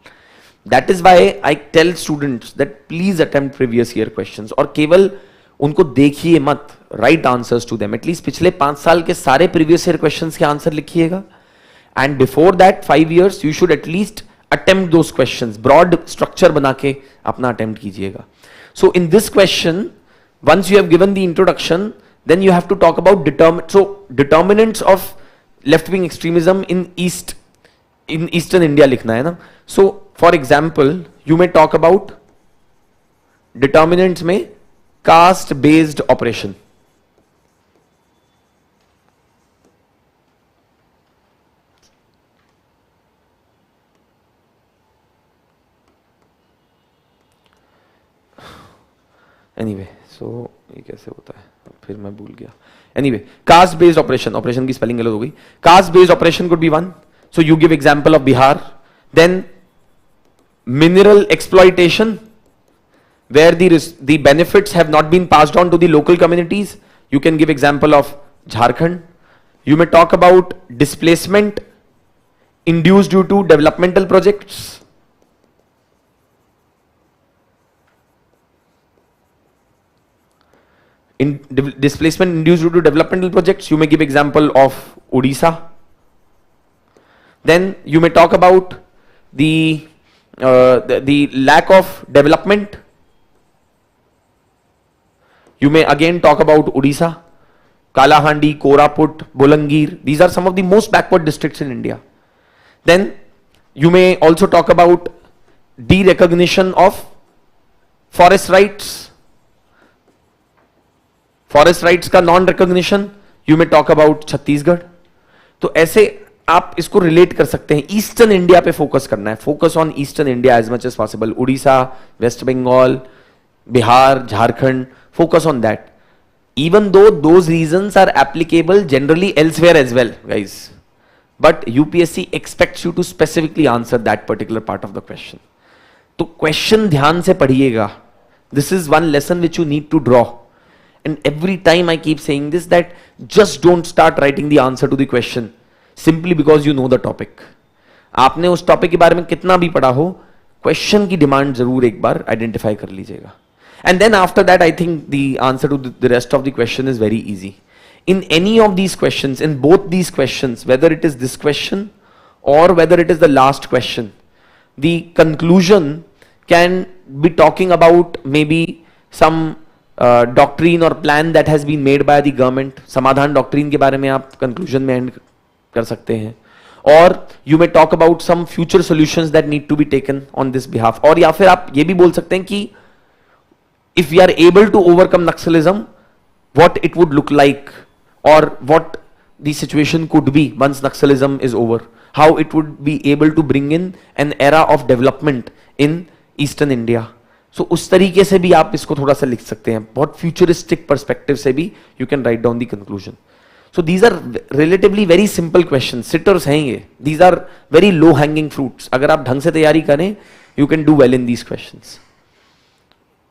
That is why I tell students that please attempt previous year questions, और केवल उनको देखिए मत, write answers to them. At least पिछले 5 साल के सारे प्रीवियस ईयर क्वेश्चंस के आंसर लिखिएगा, and before that 5 years you should at least attempt those questions. Broad structure बना के अपना अटेम्प्ट कीजिएगा. So in this question, once you have given the introduction, then you have to talk about determinants of left-wing extremism in eastern India लिखना है ना. So for example, you may talk about determinants में caste-based oppression. Anyway, so ये कैसे होता है फिर मैं भूल गया. Anyway, caste based operation की स्पेलिंग गलत हो गई. Caste based operation could be one. So you give example of Bihar. Then mineral exploitation where the benefits have not been passed on to the local communities. You can give example of Jharkhand. You may talk about displacement induced due to developmental projects. In displacement induced due to developmental projects, you may give example of Odisha. Then you may talk about the lack of development. You may again talk about Odisha, Kalahandi, Koraput, Bolangir. These are some of the most backward districts in India. Then you may also talk about derecognition of forest rights. Forest rights का non recognition, you में talk about Chhattisgarh. तो ऐसे आप इसको relate कर सकते हैं. Eastern India पे फोकस करना है, focus on eastern India as much as possible. Orissa, West Bengal, Bihar, Jharkhand, focus on that. Even though those regions are applicable generally elsewhere as well guys, but UPSC expects you to specifically answer that particular part of the question. तो question ध्यान से पढ़िएगा. This is one lesson which you need to draw. And every time I keep saying this, that just don't start writing the answer to the question simply because you know the topic. आपने उस topic के बारे में कितना भी पढ़ा हो, question की डिमांड जरूर एक बार आइडेंटिफाई कर लीजिएगा. And then after that, I think the answer to the rest of the question is very easy. In any of these questions, in both these questions, whether it is this question or whether it is the last question, the conclusion can be talking about maybe some doctrine or plan that has been made by the government. समाधान doctrine के बारे में आप conclusion में end कर सकते हैं. Or you may talk about some future solutions that need to be taken on this behalf. और या फिर आप ये भी बोल सकते हैं कि if we are able to overcome Naxalism, what it would look like, or what the situation could be once Naxalism is over, how it would be able to bring in an era of development in Eastern India. So उस तरीके से भी आप इसको थोड़ा सा लिख सकते हैं. बहुत futuristic perspective से भी you can write down the conclusion. So these are relatively very simple questions. Sitters हैं ये. These are very low hanging fruits. अगर आप ढंग से तैयारी करें, you can do well in these questions.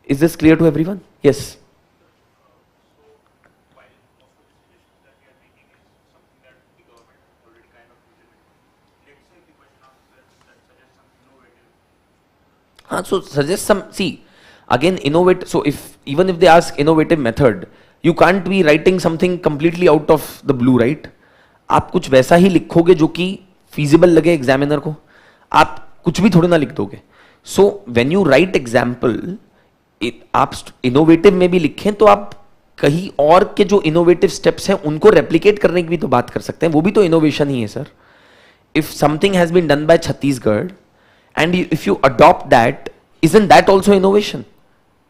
Is this clear to everyone? Yes. So suggest some, see, again innovate. So if even if they ask innovative method, you can't be writing something completely out of the blue, right? आप कुछ वैसा ही लिखोगे जो कि feasible लगे examiner को. आप कुछ भी थोड़ी ना लिख दोगे. So when you write example, आप इनोवेटिव में भी लिखें तो आप कहीं और के जो इनोवेटिव स्टेप्स हैं उनको रेप्लिकेट करने की भी तो बात कर सकते हैं. वो भी तो इनोवेशन ही है sir. If something has been done by Chhattisgarh and if you adopt that, isn't that also innovation?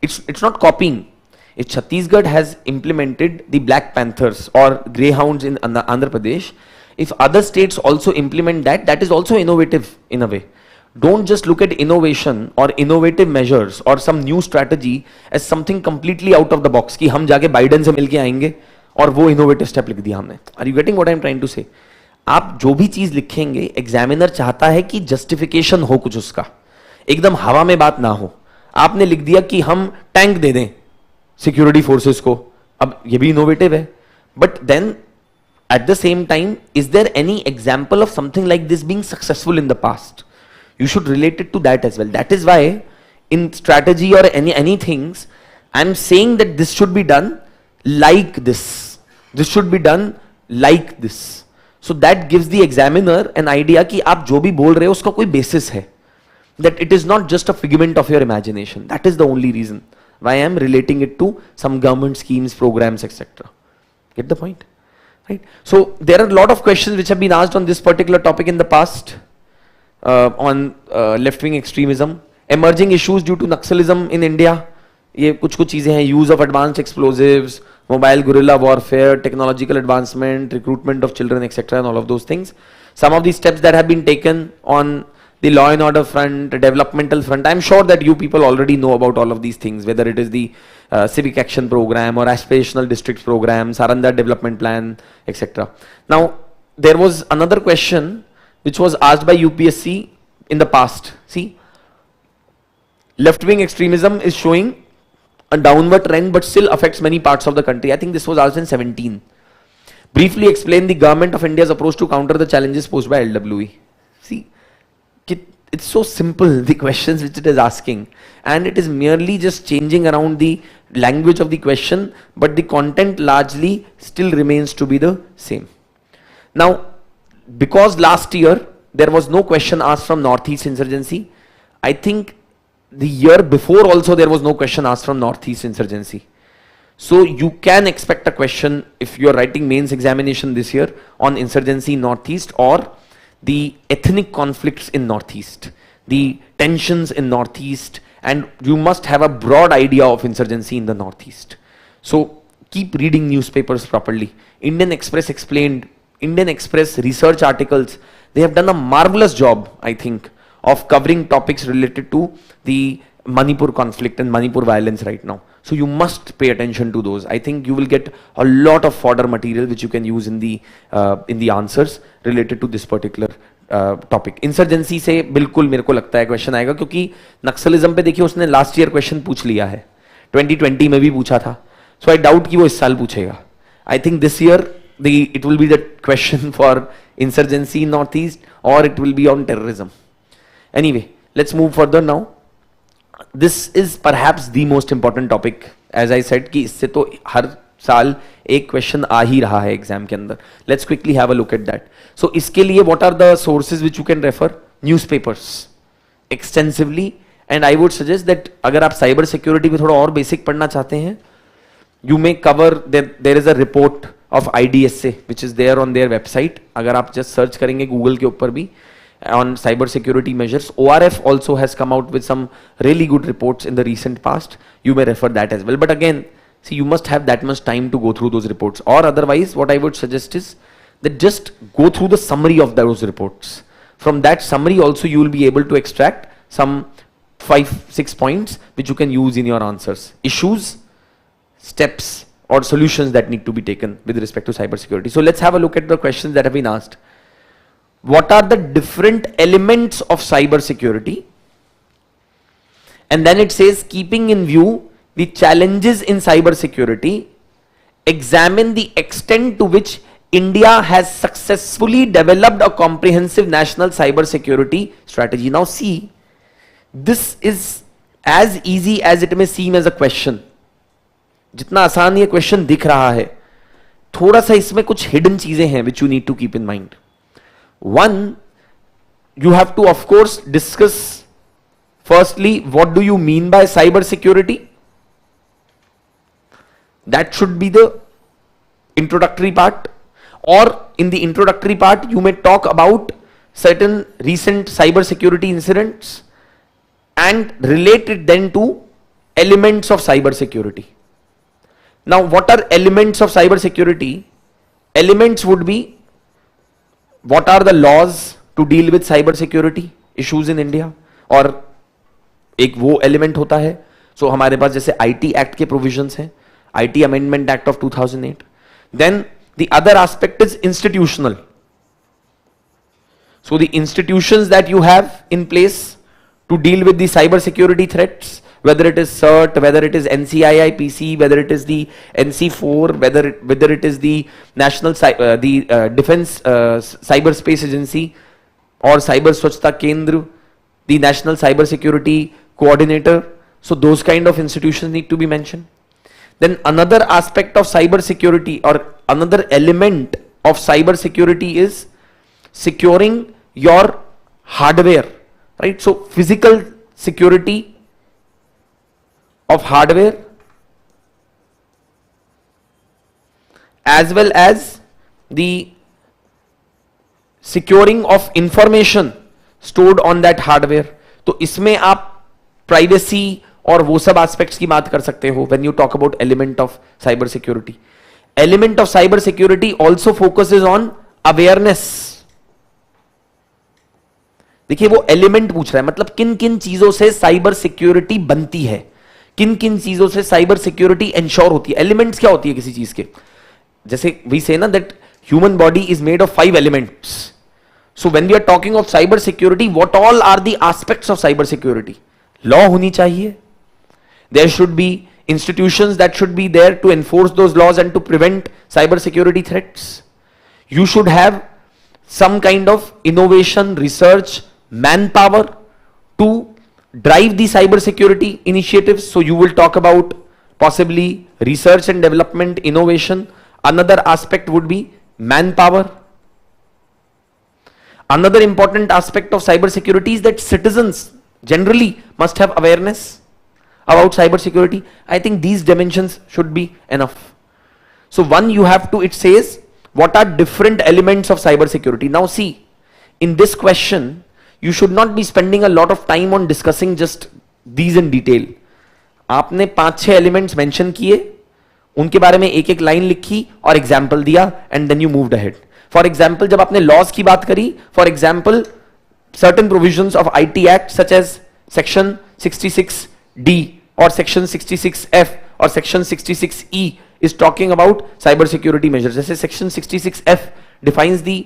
It's not copying. If Chhattisgarh has implemented the Black Panthers or Greyhounds in Andhra Pradesh, if other states also implement that, that is also innovative in a way. Don't just look at innovation or innovative measures or some new strategy as something completely out of the box कि हम जाके Biden से मिलके आएंगे और वो innovative step लिख दिया हमने. Are you getting what I'm trying to say? आप जो भी चीज लिखेंगे, एग्जामिनर चाहता है कि जस्टिफिकेशन हो कुछ उसका, एकदम हवा में बात ना हो. आपने लिख दिया कि हम टैंक दे दें सिक्योरिटी फोर्सेस को, अब ये भी इनोवेटिव है. But then at the same time, is there any example of something like this being successful in the past? You should relate it to that as well. That is why in strategy or any things, I'm saying that this should be done like this. This should be done like this. So that gives the examiner an idea कि आप जो भी बोल रहे हो उसका कोई basis है. That it is not just a figment of your imagination. That is the only reason why I am relating it to some government schemes, programs, etc. Get the point? Right? So there are a lot of questions which have been asked on this particular topic in the past. On left-wing extremism, emerging issues due to Naxalism in India. ये कुछ चीजें हैं. Use of advanced explosives, mobile guerrilla warfare, technological advancement, recruitment of children, etc. and all of those things. Some of the steps that have been taken on the law and order front, developmental front. I'm sure that you people already know about all of these things, whether it is the civic action program or aspirational districts program, Saranda development plan, etc. Now, there was another question which was asked by UPSC in the past. See, left-wing extremism is showing a downward trend but still affects many parts of the country. I think this was asked in 17. Briefly explain the government of India's approach to counter the challenges posed by LWE. See, it's so simple, the questions which it is asking, and it is merely just changing around the language of the question, but the content largely still remains to be the same. Now, because last year there was no question asked from Northeast insurgency, I think the year before also there was no question asked from Northeast insurgency. So you can expect a question if you are writing mains examination this year on insurgency in Northeast or the ethnic conflicts in Northeast, the tensions in Northeast, and you must have a broad idea of insurgency in the Northeast. So keep reading newspapers properly. Indian Express explained, Indian Express research articles, they have done a marvelous job, I think, of covering topics related to the Manipur conflict and Manipur violence right now. So you must pay attention to those. I think you will get a lot of fodder material which you can use in the answers related to this particular topic. Insurgency से बिल्कुल मेरे को लगता है question आएगा, क्योंकि नक्सलिज्म पे देखिए उसने last year question पूछ लिया है, 2020 में भी पूछा था. So I doubt कि वो इस साल पूछेगा. I think this year it will be the question for insurgency in Northeast, or it will be on terrorism. Anyway, let's move further now. this is perhaps the most important topic, as I said कि इससे तो हर साल एक question आ ही रहा है exam के अंदर. Let's quickly have a look at that. So इसके लिए what are the sources which you can refer? Newspapers extensively. And I would suggest that अगर आप साइबर सिक्योरिटी पे थोड़ा और बेसिक पढ़ना चाहते हैं, you may cover, there is a report of IDSA which is there on their website. अगर आप जस्ट सर्च करेंगे गूगल के ऊपर भी on cyber security measures, ORF also has come out with some really good reports in the recent past. You may refer that as well. But again, see, you must have that much time to go through those reports. Or otherwise, what I would suggest is that just go through the summary of those reports. From that summary also, you will be able to extract some 5-6 points which you can use in your answers. Issues, steps, or solutions that need to be taken with respect to cybersecurity. So let's have a look at the questions that have been asked. What are the different elements of cybersecurity? And then it says, keeping in view the challenges in cybersecurity, examine the extent to which India has successfully developed a comprehensive national cybersecurity strategy. Now see, this is as easy as it may seem as a question. जितना आसान ये question दिख रहा है, थोड़ा सा इसमें कुछ हिडन चीजें हैं which you need to keep in mind. One, you have to of course discuss firstly what do you mean by cyber security. That should be the introductory part, or in the introductory part you may talk about certain recent cyber security incidents and relate it then to elements of cyber security. Now what are elements of cyber security? Elements would be what are the laws to deal with cyber security issues in India, और एक वो element होता है. So हमारे पास जैसे IT Act के provisions हैं, IT Amendment Act of 2008. Then the other aspect is institutional. So the institutions that you have in place to deal with the cyber security threats, whether it is CERT, whether it is NCIIPC, whether it is the NC4, whether it is the National Defense Cyberspace Agency or Cyber Swachhta Kendra, the National Cyber Security Coordinator. So those kind of institutions need to be mentioned. Then another aspect of cyber security or another element of cyber security is securing your hardware, right? So physical security of hardware as well as the securing of information stored on that hardware. तो इसमें आप privacy और वो सब aspects की बात कर सकते हो when you talk about element of cyber security. Element of cyber security also focuses on awareness. देखिए वो element पूछ रहा है, मतलब किन किन चीजों से cyber security बनती है, किन किन चीजों से साइबर सिक्योरिटी इंश्योर होती है. एलिमेंट्स क्या होती है किसी चीज के? जैसे वी से ना that human body is made of 5 elements. So when we are talking of cyber security, what all are the aspects of cyber security? Law होनी चाहिए, there should be institutions that should be there to enforce those laws and to prevent cyber security threats. You should have some kind of innovation, research, manpower to drive the cyber security initiatives. So you will talk about possibly research and development, innovation. Another aspect would be manpower. Another important aspect of cyber security is that citizens generally must have awareness about cyber security. I think these dimensions should be enough. So one, you have to, it says what are different elements of cyber security. Now see, in this question you should not be spending a lot of time on discussing just these in detail. आपने 5-6 elements mention किए, उनके बारे में एक एक line लिखी और example दिया, and then you moved ahead. For example जब आपने लॉज की बात करी, for example certain provisions of IT Act such as section 66D or section 66F or section 66E is talking about cyber security measures. जैसे section 66F defines the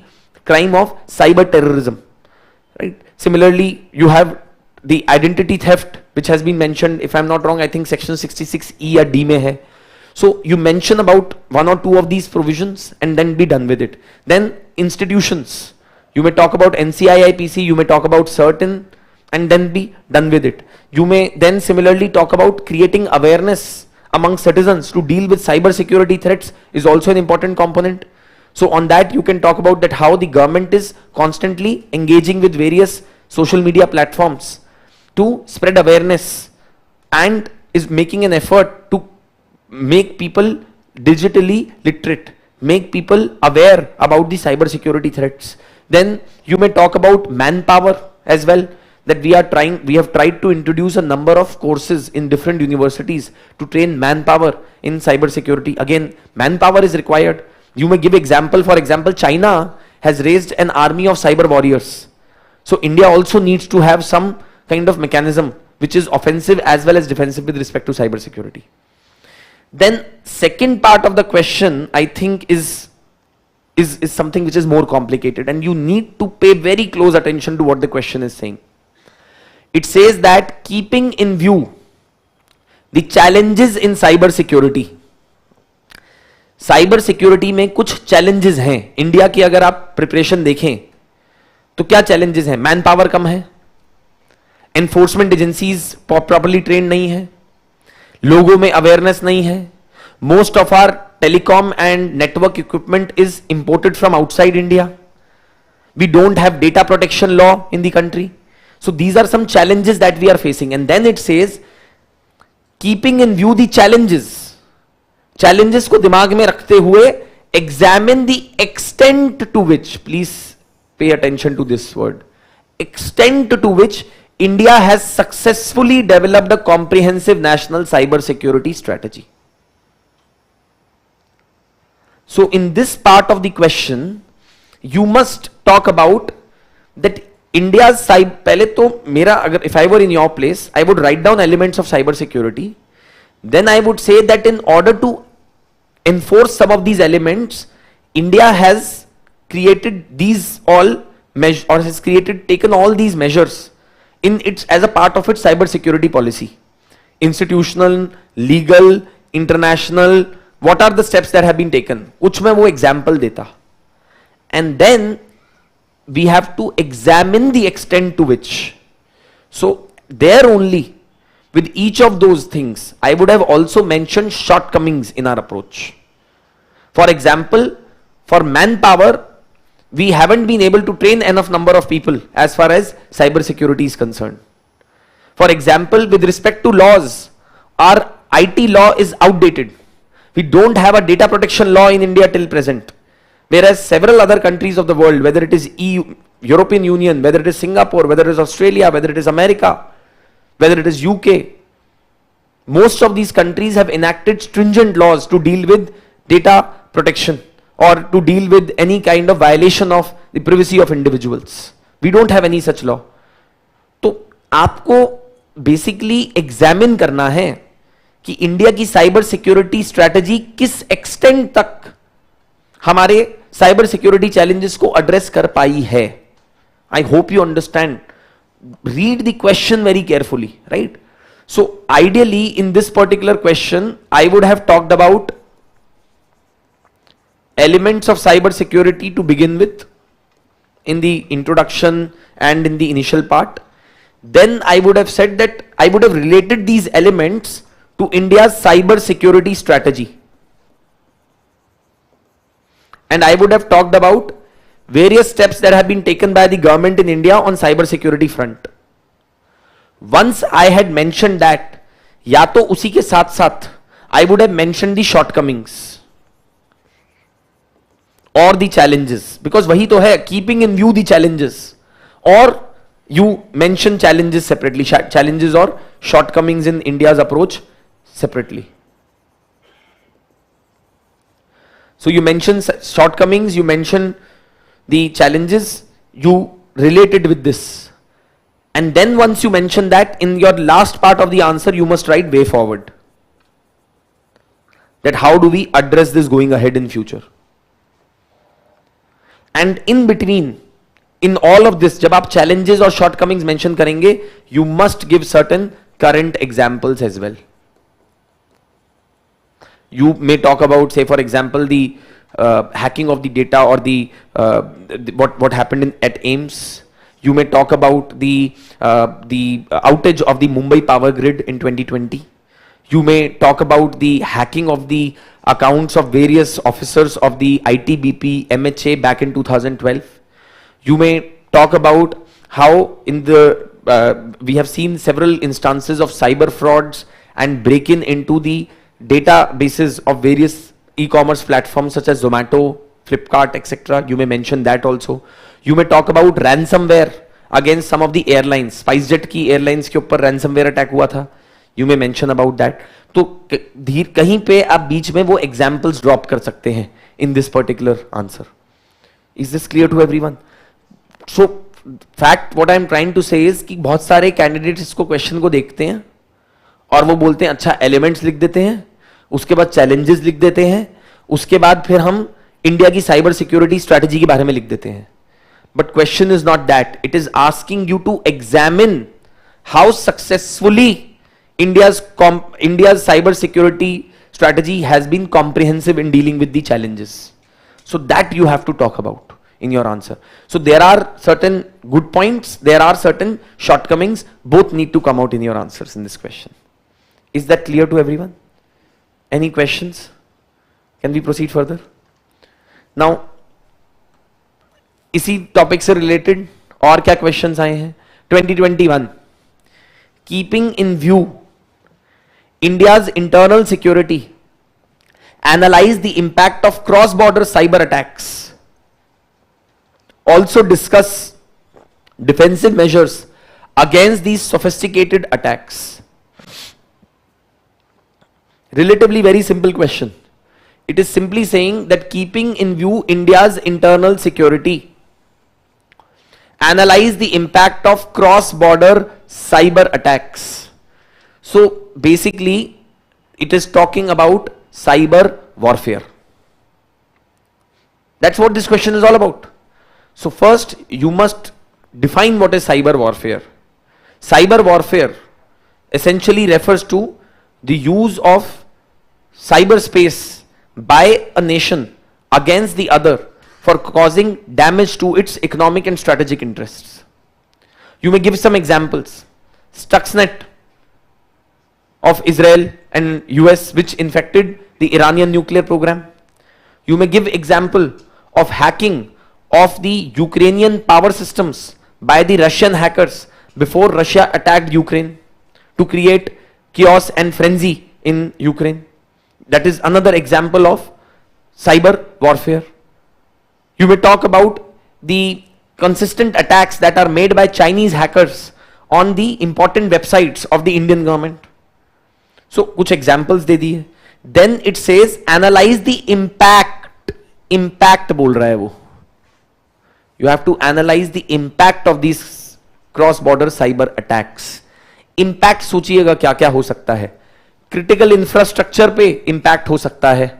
crime of cyber terrorism, right? Similarly, you have the identity theft which has been mentioned, if I'm not wrong, I think section 66E या D में है. So you mention about 1 or 2 of these provisions and then be done with it. Then institutions, you may talk about NCIIPC, you may talk about certain, and then be done with it. You may then similarly talk about creating awareness among citizens to deal with cyber security threats is also an important component. So on that you can talk about that how the government is constantly engaging with various social media platforms to spread awareness and is making an effort to make people digitally literate, make people aware about the cyber security threats. Then you may talk about manpower as well, that we have tried to introduce a number of courses in different universities to train manpower in cyber security. Again, manpower is required. You may give example, for example, China has raised an army of cyber warriors. So India also needs to have some kind of mechanism which is offensive as well as defensive with respect to cyber security. Then second part of the question I think is something which is more complicated, and you need to pay very close attention to what the question is saying. It says that keeping in view the challenges in cyber security, cyber security में कुछ challenges हैं India की, अगर आप preparation देखें तो क्या challenges हैं? मैन पावर कम है, एनफोर्समेंट एजेंसीज प्रॉपर्ली ट्रेन नहीं है, लोगों में अवेयरनेस नहीं है, most of our telecom and network equipment is imported from outside India, we don't have data protection law in the country. So these are some challenges that we are facing. And then it says keeping in view the challenges को दिमाग में रखते हुए examine the extent to which, please pay attention to this word, extent to which India has successfully developed a comprehensive national cyber security strategy. So in this part of the question you must talk about that India's cyber, पहले तो मेरा अगर if I were in your place I would write down elements of cyber security, then I would say that in order to enforce some of these elements India has created these all measures, or has taken all these measures in its as a part of its cyber security policy, institutional, legal, international. What are the steps that have been taken? कुछ में वो example देता. And then we have to examine the extent to which. So there only with each of those things I would have also mentioned shortcomings in our approach. For example, for manpower we haven't been able to train enough number of people as far as cyber security is concerned. For example, with respect to laws, our IT law is outdated. We don't have a data protection law in India till present. Whereas several other countries of the world, whether it is EU, European Union, whether it is Singapore, whether it is Australia, whether it is America, whether it is UK, most of these countries have enacted stringent laws to deal with data protection or to deal with any kind of violation of the privacy of individuals. We don't have any such law. तो आपको basically examine करना है कि India की cyber security strategy किस extent तक हमारे cyber security challenges को एड्रेस कर पाई है. I hope you understand. Read the question very carefully, right? So ideally in this particular question I would have talked about elements of cyber security to begin with in the introduction and in the initial part. Then I would have said that I would have related these elements to India's cyber security strategy. And I would have talked about various steps that have been taken by the government in India on cyber security front. Once I had mentioned that, या तो उसी के साथ साथ I would have mentioned the shortcomings or the challenges, because वही तो है keeping in view the challenges, or you mention challenges separately, challenges or shortcomings in India's approach separately. So you mention shortcomings, you mention the challenges, you relate it with this, and then once you mention that, in your last part of the answer you must write way forward, that how do we address this going ahead in future. And in between, in all of this, जब आप challenges और shortcomings mention करेंगे, you must give certain current examples as well. You may talk about, say for example, the hacking of the data or the what happened at AIIMS. You may talk about the outage of the Mumbai power grid in 2020. You may talk about the hacking of the accounts of various officers of the ITBP, MHA back in 2012. You may talk about how in the we have seen several instances of cyber frauds and break-in into the databases of various e-commerce platforms such as Zomato, Flipkart, etc. You may mention that also. You may talk about ransomware against some of the airlines. SpiceJet की airlines के ऊपर ransomware attack हुआ था. You may mention about that. तो कहीं पे आप बीच में वो examples drop कर सकते हैं in this particular answer. Is this clear to everyone? So fact what I am trying to say is कि बहुत सारे candidates इसको question को देखते हैं और वो बोलते हैं अच्छा elements लिख देते हैं, उसके बाद challenges लिख देते हैं, उसके बाद फिर हम इंडिया की साइबर सिक्योरिटी स्ट्रैटेजी के बारे में लिख देते हैं. But question is not that. It is asking you to examine how successfully India's cyber security strategy has been comprehensive in dealing with the challenges. So that you have to talk about in your answer. So there are certain good points, there are certain shortcomings, both need to come out in your answers in this question. Is that clear to everyone? Any questions? Can we proceed further? Now, इसी topic से related और क्या questions आए हैं? 2021 keeping in view India's internal security, analyze the impact of cross-border cyber attacks, also discuss defensive measures against these sophisticated attacks. Relatively very simple question. It is simply saying that keeping in view India's internal security, analyze the impact of cross-border cyber attacks. So basically it is talking about cyber warfare. That's what this question is all about. So first you must define what is cyber warfare. Cyber warfare essentially refers to the use of cyberspace by a nation against the other for causing damage to its economic and strategic interests. You may give some examples. Stuxnet of Israel and US, which infected the Iranian nuclear program. You may give example of hacking of the Ukrainian power systems by the Russian hackers before Russia attacked Ukraine to create chaos and frenzy in Ukraine. That is another example of cyber warfare. You may talk about the consistent attacks that are made by Chinese hackers on the important websites of the Indian government. So कुछ examples दे दिए. Then it says analyze the impact बोल रहा है वो. You have to analyze the impact of these cross-border cyber attacks. Impact सोचिएगा क्या क्या हो सकता है. Critical infrastructure पे impact हो सकता है,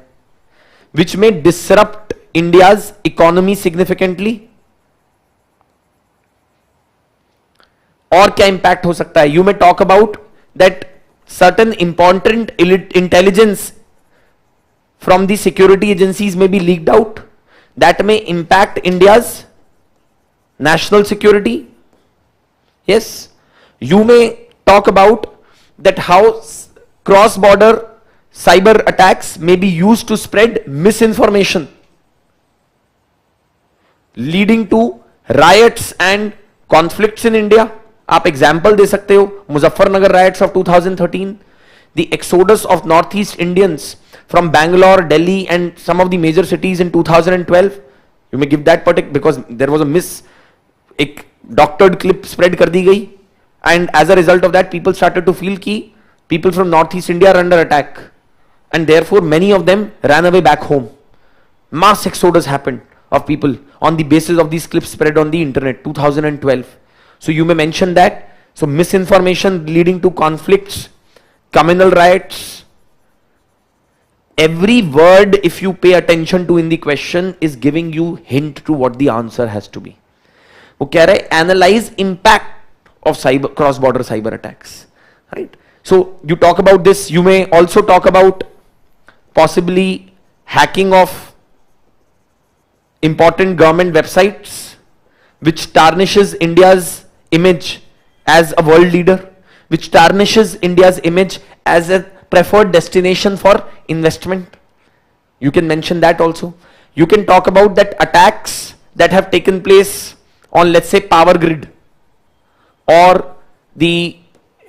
which may disrupt India's economy significantly. और क्या impact हो सकता है? You may talk about that certain important intelligence from the security agencies may be leaked out that may impact India's national security. Yes, you may talk about that how cross-border cyber attacks may be used to spread misinformation leading to riots and conflicts in India. आप example दे सकते हो. Muzaffarnagar riots of 2013, the exodus of north east Indians from Bangalore, Delhi and some of the major cities in 2012. You may give that particular because there was a miss, एक doctored clip spread कर दी गई and as a result of that people started to feel की people from north east India are under attack and therefore many of them ran away back home. Mass exodus happened of people on the basis of these clips spread on the internet 2012. So you may mention that. So misinformation leading to conflicts, communal riots. Every word, if you pay attention to in the question, is giving you hint to what the answer has to be. वो कह रहे analyze impact of cyber cross-border cyber attacks, right? So you talk about this. You may also talk about possibly hacking of important government websites which tarnishes India's image as a world leader, which tarnishes India's image as a preferred destination for investment. You can mention that also. You can talk about that attacks that have taken place on, let's say, power grid or the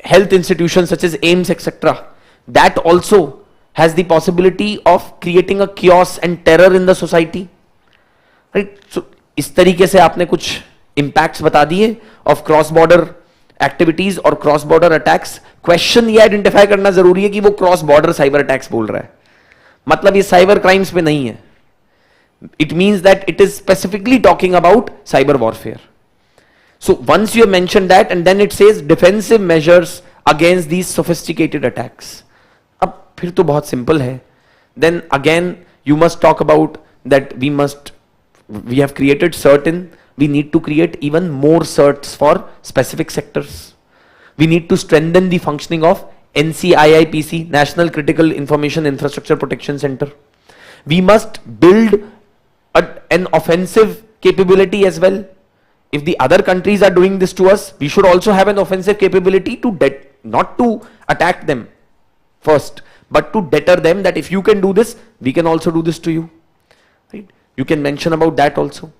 health institutions such as AIMS, etc. That also has the possibility of creating a chaos and terror in the society. Right? So, इस तरीके से आपने कुछ impacts बता दिए of cross border activities और cross border attacks. Question ये identify करना जरूरी है कि वो cross border cyber attacks बोल रहा है, मतलब ये cyber crimes पे नहीं है. It means that it is specifically talking about cyber warfare. So once you have mentioned that, and then it says defensive measures against these sophisticated attacks. अब फिर तो बहुत simple है. Then again you must talk about that we have created certain, we need to create even more certs for specific sectors. We need to strengthen the functioning of NCIIPC, National Critical Information Infrastructure Protection Center. We must build an offensive capability as well. If the other countries are doing this to us, we should also have an offensive capability to not to attack them first, but to deter them, that if you can do this, we can also do this to you. Right? You can mention about that also.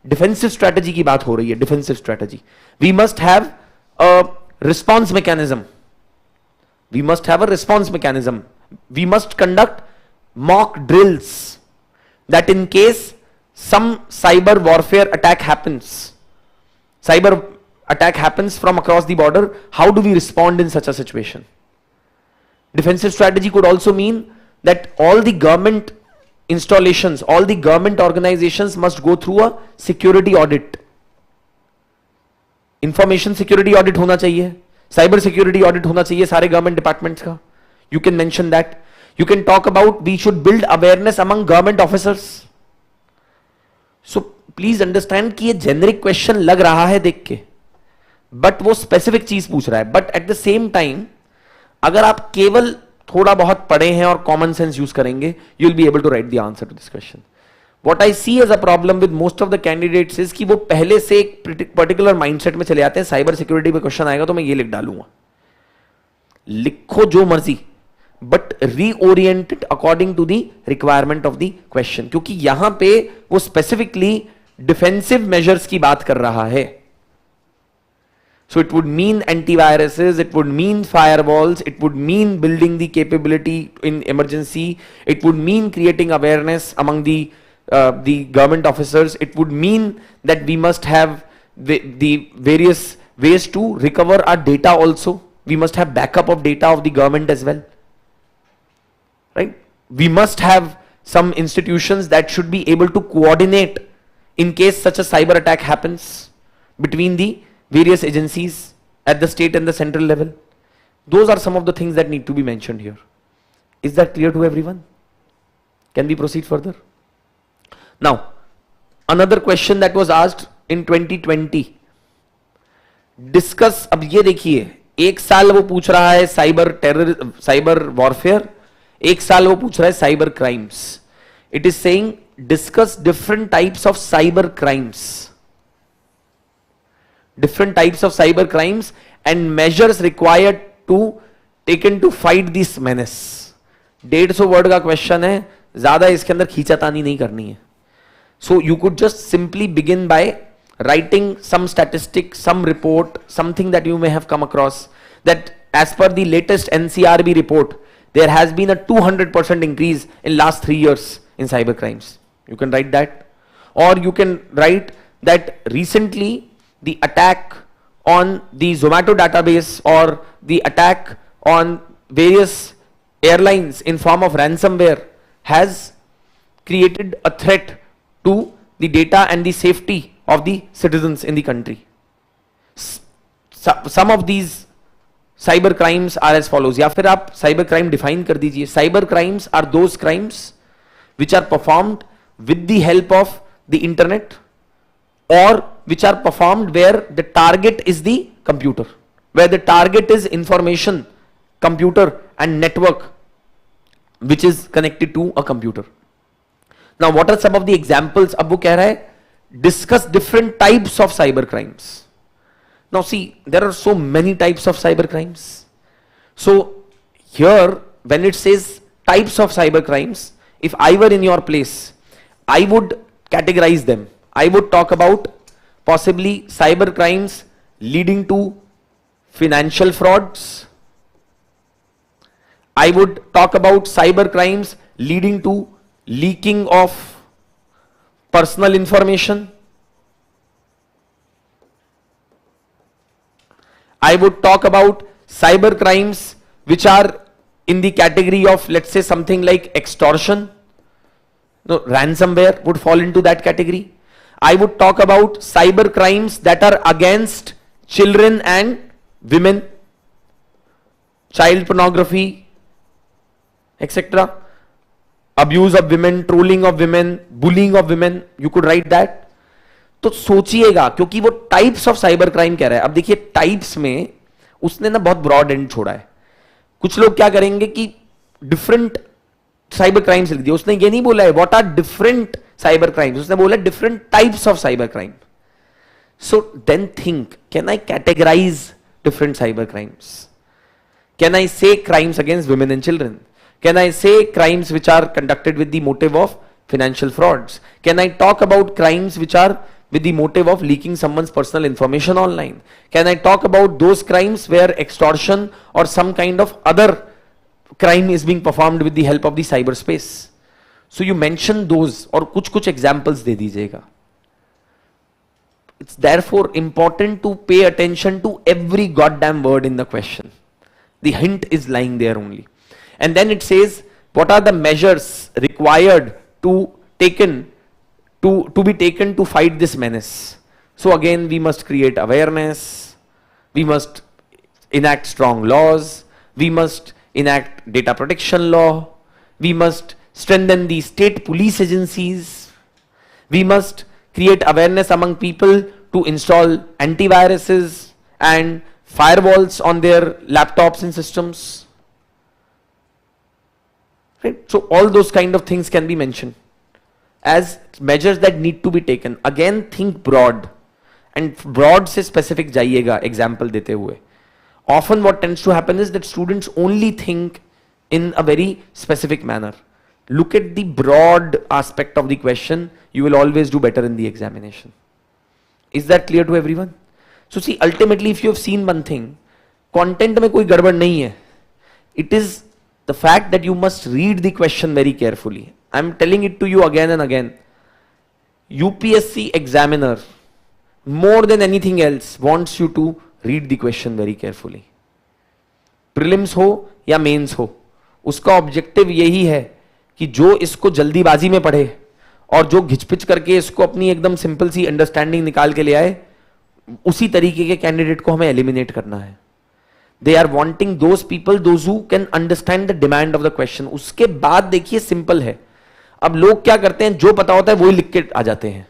Defensive strategy की बात हो रही है. Defensive strategy. We must have a response mechanism. We must have a response mechanism. We must conduct mock drills, that in case some cyber warfare attack happens, from across the border, how do we respond in such a situation? Defensive strategy could also mean that all the government installations, all the government organizations must go through a security audit. Information security audit होना चाहिए, cyber security audit होना चाहिए सारे government departments का. You can mention that. You can talk about we should build awareness among government officers. So please understand कि ये generic question लग रहा है देख के, but वो specific चीज पूछ रहा है. But at the same time, अगर आप केवल थोड़ा बहुत पढ़े हैं और common sense use करेंगे, you will be able to write the answer to this question. What I see as a problem with most of the candidates is कि वो पहले से एक particular mindset में चले जाते हैं, cyber security पे question आएगा तो मैं ये लिख डालूंगा. लिखो जो मर्जी, but reorient it according to the requirement of the question, क्योंकि यहां पे वो specifically defensive measures की बात कर रहा है. So it would mean antiviruses, it would mean firewalls, it would mean building the capability in emergency, it would mean creating awareness among the government officers, it would mean that we must have the various ways to recover our data also. We must have backup of data of the government as well. Right? We must have some institutions that should be able to coordinate in case such a cyber attack happens between the various agencies at the state and the central level. Those are some of the things that need to be mentioned here. Is that clear to everyone? Can we proceed further? Now, another question that was asked in 2020. Discuss, अब ये देखिए, एक साल वो पूछ रहा है cyber warfare, एक साल वो पूछ रहा है cyber crimes. It is saying discuss different types of cyber crimes. Different types of cyber crimes and measures required to taken to fight this menace. 150 word का क्वेश्चन है, ज्यादा इसके अंदर खींचातानी नहीं करनी है. So you could just simply begin by writing some statistics, some report, something that you may have come across, that as per the latest NCRB report, there has been a 200% increase in last 3 years in cyber crimes. You can write that, or you can write that recently the attack on the Zomato database or the attack on various airlines in form of ransomware has created a threat to the data and the safety of the citizens in the country. Some of these cyber crimes are as follows. या फिर आप cyber crime define कर दीजिए. Cyber crimes are those crimes which are performed with the help of the internet, or which are performed where the target is the computer, where the target is information, computer and network which is connected to a computer. Now what are some of the examples? अब वो कह रहा है discuss different types of cyber crimes. Now see, there are so many types of cyber crimes. So here, when it says types of cyber crimes, if I were in your place, I would categorize them. I would talk about possibly cyber crimes leading to financial frauds. I would talk about cyber crimes leading to leaking of personal information. I would talk about cyber crimes which are in the category of, let's say, something like extortion. No, ransomware would fall into that category. I would talk about cyber crimes that are against children and women, child pornography, etc. Abuse of women, trolling of women, bullying of women, you could write that. तो सोचिएगा, क्योंकि वो types of cyber crime कह रहा है. अब देखिए types में उसने ना बहुत ब्रॉड एंड छोड़ा है. कुछ लोग क्या करेंगे कि डिफरेंट साइबर क्राइम्स लिख दिया. उसने ये नहीं बोला है what are different cyber crimes, उसने बोला different types of cyber crime. So then think, can I categorize different cyber crimes? Can I say crimes against women and children? Can I say crimes which are conducted with the motive of financial frauds? Can I talk about crimes which are with the motive of leaking someone's personal information online? Can I talk about those crimes where extortion or some kind of other crime is being performed with the help of the cyberspace? So you mention those और कुछ examples दे दीजिएगा. It's therefore important to pay attention to every goddamn word in the question. The hint is lying there only. And then it says, what are the measures required to be taken to fight this menace? So again, we must create awareness, we must enact strong laws, we must enact data protection law, we must strengthen the state police agencies, we must create awareness among people to install antiviruses and firewalls on their laptops and systems. Right? So all those kind of things can be mentioned as measures that need to be taken. Again, think broad, and broad से specific जाइएगा example देते हुए. Often what tends to happen is that students only think in a very specific manner. Look at the broad aspect of the question, you will always do better in the examination. Is that clear to everyone? So see, ultimately if you have seen one thing, content में कोई गड़बड़ नहीं है. It is the fact that you must read the question very carefully. I am telling it to you again and again. UPSC examiner, more than anything else, wants you to read the question very carefully. Prelims हो या mains हो, उसका objective यही है कि जो इसको जल्दीबाजी में पढ़े और जो घिचपिच करके इसको अपनी एकदम सिंपल सी अंडरस्टैंडिंग निकाल के ले आए, उसी तरीके के कैंडिडेट को हमें एलिमिनेट करना है. They are wanting those people, those who can understand the demand of the question. उसके बाद देखिए सिंपल है. अब लोग क्या करते हैं, जो पता होता है वही लिख के आ जाते हैं.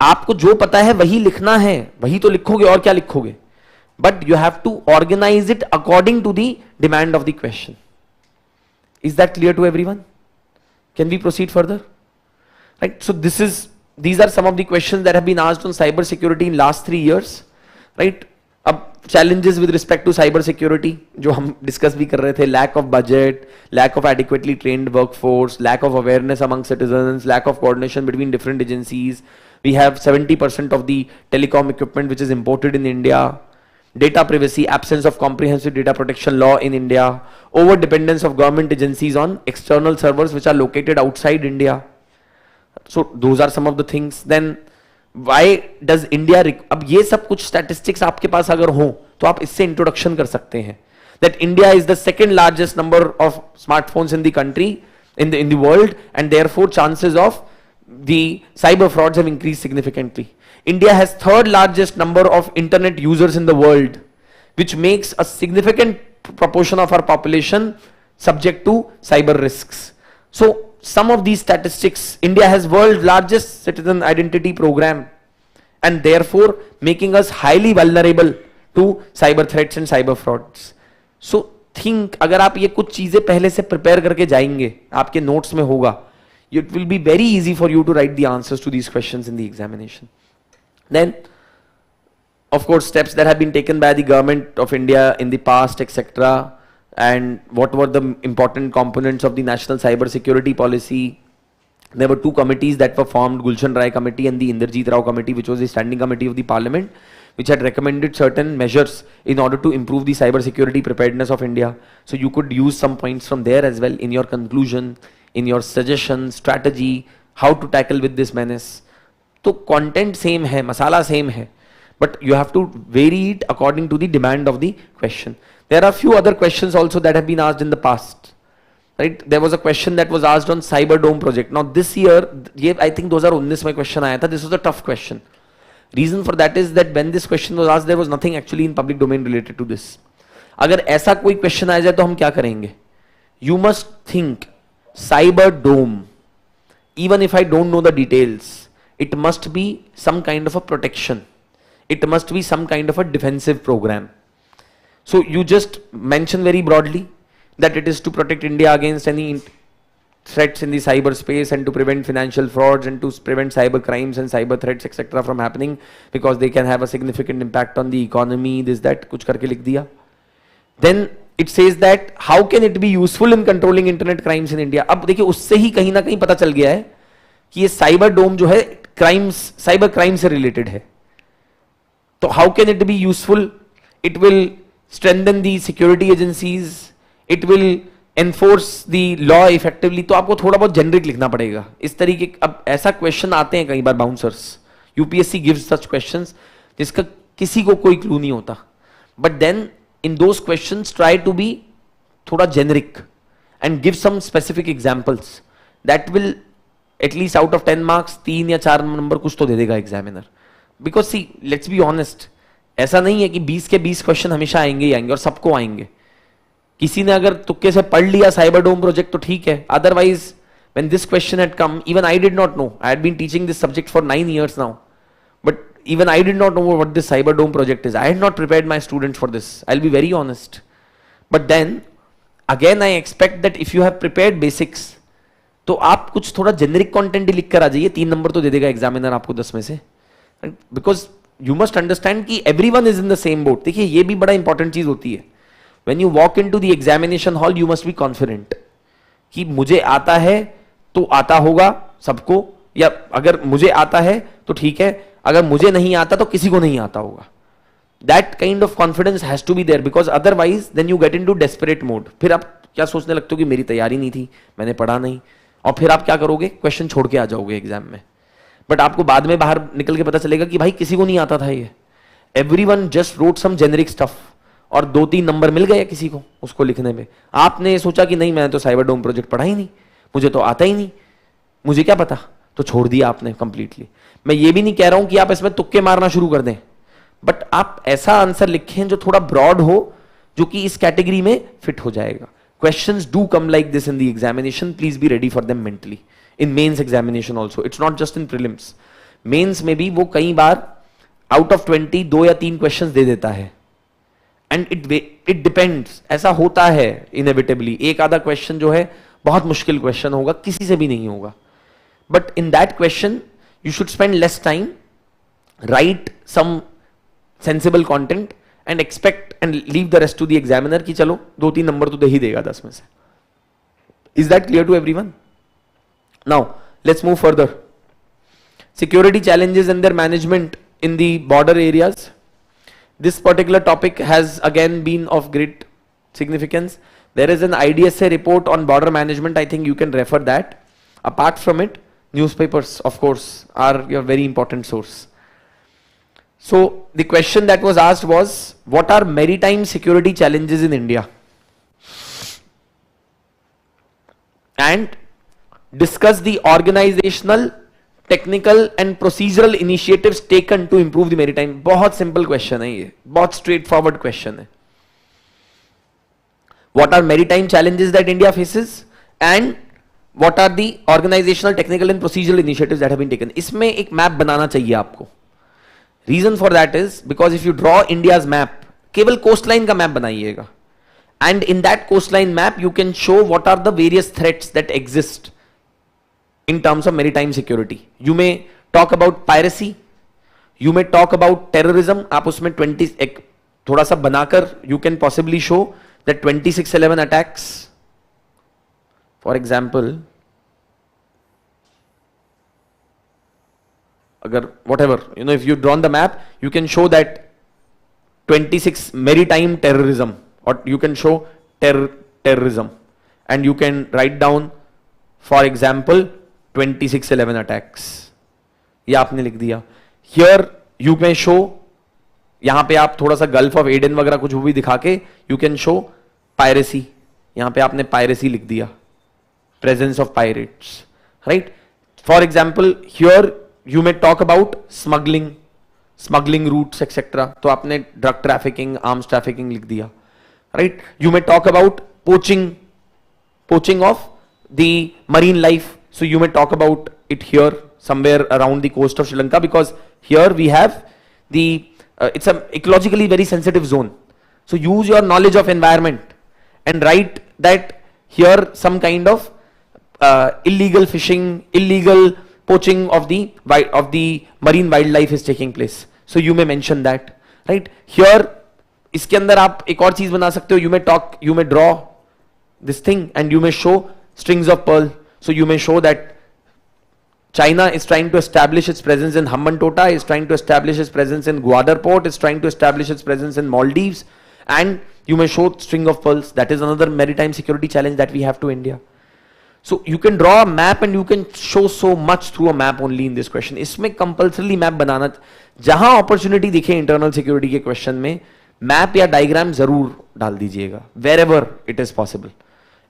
आपको जो पता है वही लिखना है, वही तो लिखोगे और क्या लिखोगे. But you have to organize it according to the demand of the question. Is that clear to everyone? Can we proceed further? Right. So these are some of the questions that have been asked on cyber security in last 3 years. Right. अब challenges with respect to cyber security जो हम discuss भी कर रहे थे, lack of budget, lack of adequately trained workforce, lack of awareness among citizens, lack of coordination between different agencies. We have 70% of the telecom equipment which is imported in India. Data privacy, absence of comprehensive data protection law in India, over dependence of government agencies on external servers which are located outside India. So those are some of the things. Then Why does India अब ये सब कुछ statistics आपके पास अगर हो तो आप इससे इंट्रोडक्शन कर सकते हैं that India is the second largest number of smartphones in the country in the world, and therefore chances of the cyber frauds have increased significantly. India has third largest number of internet users in the world, which makes a significant proportion of our population subject to cyber risks. So some of these statistics, India has world's largest citizen identity program, and therefore making us highly vulnerable to cyber threats and cyber frauds. So think, अगर आप ये कुछ चीजें पहले से prepare करके जाएंगे, आपके नोट्स में होगा, it will be very easy for you to write the answers to these questions in the examination. Then, of course, steps that have been taken by the government of India in the past, etc. And what were the important components of the national cyber security policy. There were two committees that were formed, Gulshan Rai committee and the Inderjit Rao committee, which was the standing committee of the parliament, which had recommended certain measures in order to improve the cyber security preparedness of India. So you could use some points from there as well in your conclusion, in your suggestion, strategy, how to tackle with this menace. So content same hai, masala same hai, but you have to vary it according to the demand of the question. There are a few other questions also that have been asked in the past. Right? There was a question that was asked on Cyber Dome project. Now this year, I think 2019 mein question aaya tha. This was a tough question. Reason for that is that when this question was asked, there was nothing actually in public domain related to this. अगर ऐसा कोई question आ जाए तो हम क्या करेंगे? You must think Cyber Dome. Even if I don't know the details, it must be some kind of a protection. It must be some kind of a defensive program. So you just mention very broadly that it is to protect India against any threats in the cyberspace and to prevent financial frauds and to prevent cyber crimes and cyber threats etc. from happening because they can have a significant impact on the economy, this, that, kuch karke likh diya. Then it says that how can it be useful in controlling internet crimes in India. अब देखिए उससे ही कहीं ना कहीं पता चल गया है कि ये साइबर डोम जो है क्राइम्स, साइबर क्राइम से रिलेटेड है. तो how can it be useful? It will strengthen the security agencies, it will enforce the law effectively. तो आपको थोड़ा बहुत जेनरिक लिखना पड़ेगा इस तरीके. अब ऐसा क्वेश्चन आते हैं कई बार bouncers, UPSC gives such questions जिसका किसी को कोई क्लू नहीं होता. But then in those questions try to be thoda generic and give some specific examples that will at least out of 10 marks 3 या 4 नंबर कुछ तो दे देगा examiner. Because see let's be honest, ऐसा नहीं है कि 20 के 20 क्वेश्चन हमेशा आएंगे ही आएंगे और सबको आएंगे. किसी ने अगर तुक्के से पढ़ लिया साइबर डोम प्रोजेक्ट तो ठीक है, otherwise when this question had come, even I did not know. I had been teaching this subject for 9 years now, but even I did not know what this cyber dome project is. I had not prepared my students for this, I'll be very honest. But then again I expect that if you have prepared basics, तो आप कुछ थोड़ा generic content ही लिख कर आ जाइए, 3 number तो दे देगा examiner आपको 10 में से. बिकॉज यू मस्ट अंडरस्टैंड कि everyone is in the same boat. देखिए ये भी बड़ा इंपॉर्टेंट चीज होती है. When you walk into the examination hall you must be confident कि मुझे आता है तो आता होगा सबको, या अगर मुझे आता है तो ठीक है, अगर मुझे नहीं आता तो किसी को नहीं आता होगा. That kind of confidence has to be there, because otherwise then you get into desperate mode. फिर आप क्या सोचने लगते हो कि मेरी तैयारी नहीं थी, मैंने पढ़ा नहीं, और फिर आप क्या करोगे, क्वेश्चन छोड़ के आ जाओगे एग्जाम में. बट आपको बाद में बाहर निकल के पता चलेगा कि भाई किसी को नहीं आता था ये, everyone just rote some generic stuff और 2-3 नंबर मिल गए किसी को उसको लिखने में. आपने सोचा कि नहीं मैंने तो साइबर डोम प्रोजेक्ट पढ़ा ही नहीं, मुझे तो आता ही नहीं, मुझे क्या पता, तो छोड़ दिया आपने कंप्लीटली. मैं ये भी नहीं कह रहा हूं कि आप इसमें तुक्के मारना शुरू कर दें, बट आप ऐसा आंसर लिखें जो थोड़ा ब्रॉड हो, जो कि इस कैटेगरी में फिट हो जाएगा. Questions do come like this in the examination. Please be ready for them mentally. In mains examination also. It's not just in prelims. Mains में भी वो कई बार out of 20 2 या 3 questions दे देता है. And it depends. ऐसा होता है inevitably. एक आधा question जो है बहुत मुश्किल question होगा, किसी से भी नहीं होगा. But in that question, you should spend less time, write some sensible content, and expect and leave the rest to the examiner कि चलो 2-3 नंबर तो दे ही देगा 10 में से. Is that clear to everyone? Now let's move further. Security challenges and their management in the border areas. This particular topic has again been of great significance. There is an IDSA report on border management. I think you can refer that. Apart from it, newspapers of course are your very important source. So the question that was asked was, what are maritime security challenges in India? And discuss the organizational, technical and procedural initiatives taken to improve the maritime. बहुत simple question है ये, बहुत straightforward question है. What are maritime challenges that India faces? And what are the organizational, technical and procedural initiatives that have been taken? इसमें एक map बनाना चाहिए आपको. Reason for that is because if you draw India's map, केवल coastline का map बनाइएगा, and in that coastline map you can show what are the various threats that exist in terms of maritime security. You may talk about piracy, you may talk about terrorism. आप उसमें 20 एक थोड़ा सा बनाकर you can possibly show that 26/11 attacks, for example, अगर whatever, you know, if you drawn the map, you can show that 26 maritime terrorism, or you can show terrorism, and you can write down, for example, 26/11 attacks. ये आपने लिख दिया. Here you may show, यहां पे आप थोड़ा सा gulf of Aden वगैरह कुछ भी दिखा के you can show piracy. यहां पे आपने piracy लिख दिया, presence of pirates, right? For example, here you may talk about smuggling routes, etc. तो आपने drug trafficking, arms trafficking लिख दिया, right? You may talk about poaching of the marine life. So you may talk about it here somewhere around the coast of Sri Lanka, because here we have the it's a ecologically very sensitive zone. So use your knowledge of environment and write that here some kind of illegal fishing, illegal poaching of the marine wildlife is taking place. So you may mention that, right? Here इसके अंदर आप एक और चीज बना सकते हो. You may draw this thing and you may show strings of pearl. So you may show that China is trying to establish its presence in Hambantota, is trying to establish its presence in Gwadar port, is trying to establish its presence in Maldives, and you may show string of pearls. That is another maritime security challenge that we have to India. So you can draw a map and you can show so much through a map only in this question. इसमें compulsorily map बनाना, जहां opportunity दिखे internal security के question में, map या diagram जरूर डाल दीजिएगा, wherever it is possible.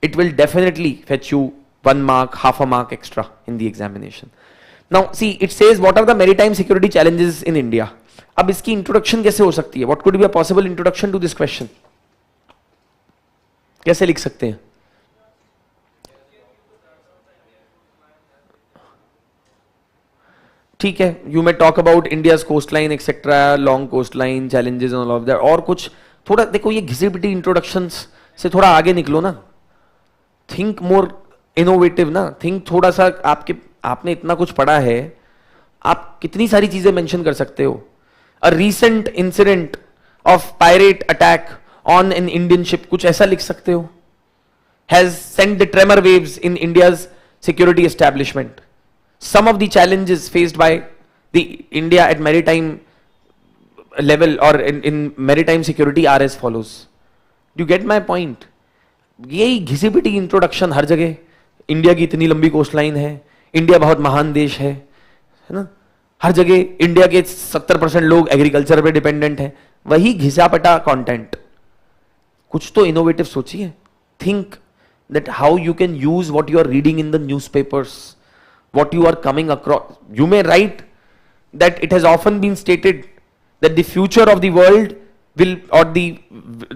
It will definitely fetch you 1 mark, half a mark extra in the examination. Now see, it says what are the maritime security challenges in India. अब इसकी introduction कैसे हो सकती है? What could be a possible introduction to this question? कैसे लिख सकते हैं? ठीक है, you may talk about India's coastline etc, long coastline challenges and all of that. और कुछ थोड़ा देखो, ये घिसी पिटी introductions से थोड़ा आगे निकलो ना. Think more इनोवेटिव ना, थिंक थोड़ा सा. आपने इतना कुछ पढ़ा है, आप कितनी सारी चीजें मेंशन कर सकते हो. A recent incident of pirate attack on an Indian ship, कुछ ऐसा लिख सकते हो. Has sent the tremor waves in India's security establishment. Some of the challenges faced by the India at maritime level और in maritime security are as follows. Do get my point? यही घिसी पिटी introduction हर जगह. India की इतनी लंबी coast line है, India बहुत महान देश है ना. हर जगह इंडिया के 70% लोग एग्रीकल्चर पे डिपेंडेंट हैं. वही घिसापटा कंटेंट. कुछ तो इनोवेटिव सोचिए. Think that how you can use what you are reading in the newspapers, what you are coming across. You may write that it has often been stated that the future of the world will, or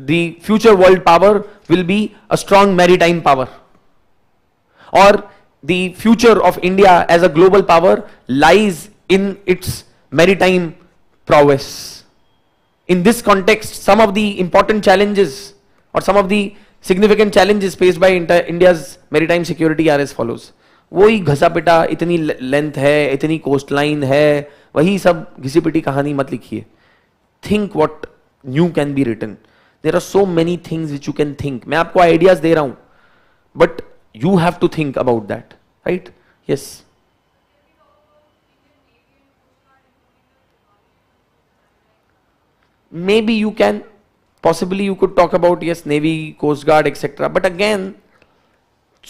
the future world power will be a strong maritime power, or the future of India as a global power lies in its maritime prowess. In this context, some of the important challenges or some of the significant challenges faced by India's maritime security are as follows. वही घसा पिटा, इतनी length है, इतनी coast line है, वही सब घिसी पिटी कहानी मत लिखिए. Think what new can be written. There are so many things which you can think. मैं आपको ideas दे रहा हूं, but you have to think about that, right? Yes. Maybe you can, possibly you could talk about, yes, Navy, Coast Guard, etc. But again,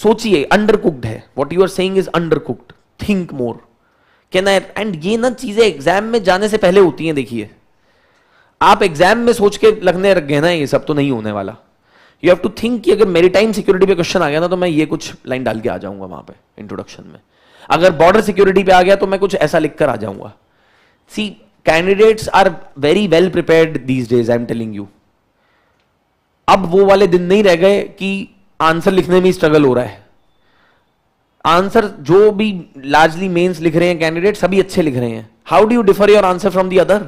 सोचिए, undercooked है. What you are saying is undercooked. Think more. Can I? And ये ना चीजें exam में जाने से पहले होती हैं. देखिए, आप एग्जाम में सोच के लगने रख गए ना, ये सब तो नहीं होने वाला. यू हैव टू थिंक कि अगर मैरीटाइम सिक्योरिटी पे क्वेश्चन आ गया ना, तो मैं ये कुछ लाइन डाल के आ जाऊंगा वहां पे इंट्रोडक्शन में. अगर बॉर्डर सिक्योरिटी पे आ गया तो मैं कुछ ऐसा लिखकर आ जाऊंगा. See, candidates are very well prepared these days, I am telling you. अब वो वाले दिन नहीं रह गए कि आंसर लिखने में स्ट्रगल हो रहा है. आंसर जो भी लार्जली मेंस लिख रहे हैं कैंडिडेट, सभी अच्छे लिख रहे हैं. How do you differ your answer from the other?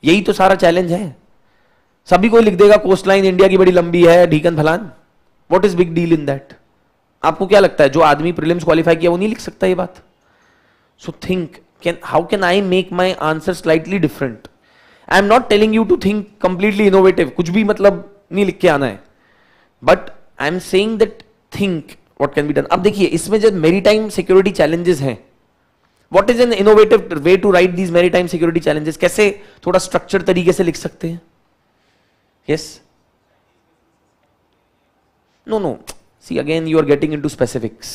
यही तो सारा चैलेंज है. सभी कोई लिख देगा कोस्ट लाइन इंडिया की बड़ी लंबी है, ढीकन फलान. What is big deal in that? आपको क्या लगता है जो आदमी प्रीलिम्स क्वालिफाई किया वो नहीं लिख सकता ये बात? So think, how can I make my answer slightly different? I am not telling you to think completely innovative, कुछ भी मतलब नहीं लिख के आना है, but I am saying that think what can be done. अब देखिए इसमें जब मेरीटाइम सिक्योरिटी चैलेंजेस हैं, what is an innovative way to write these maritime security challenges? कैसे थोड़ा स्ट्रक्चर तरीके से लिख सकते हैं? Yes, no, see again you are getting into specifics.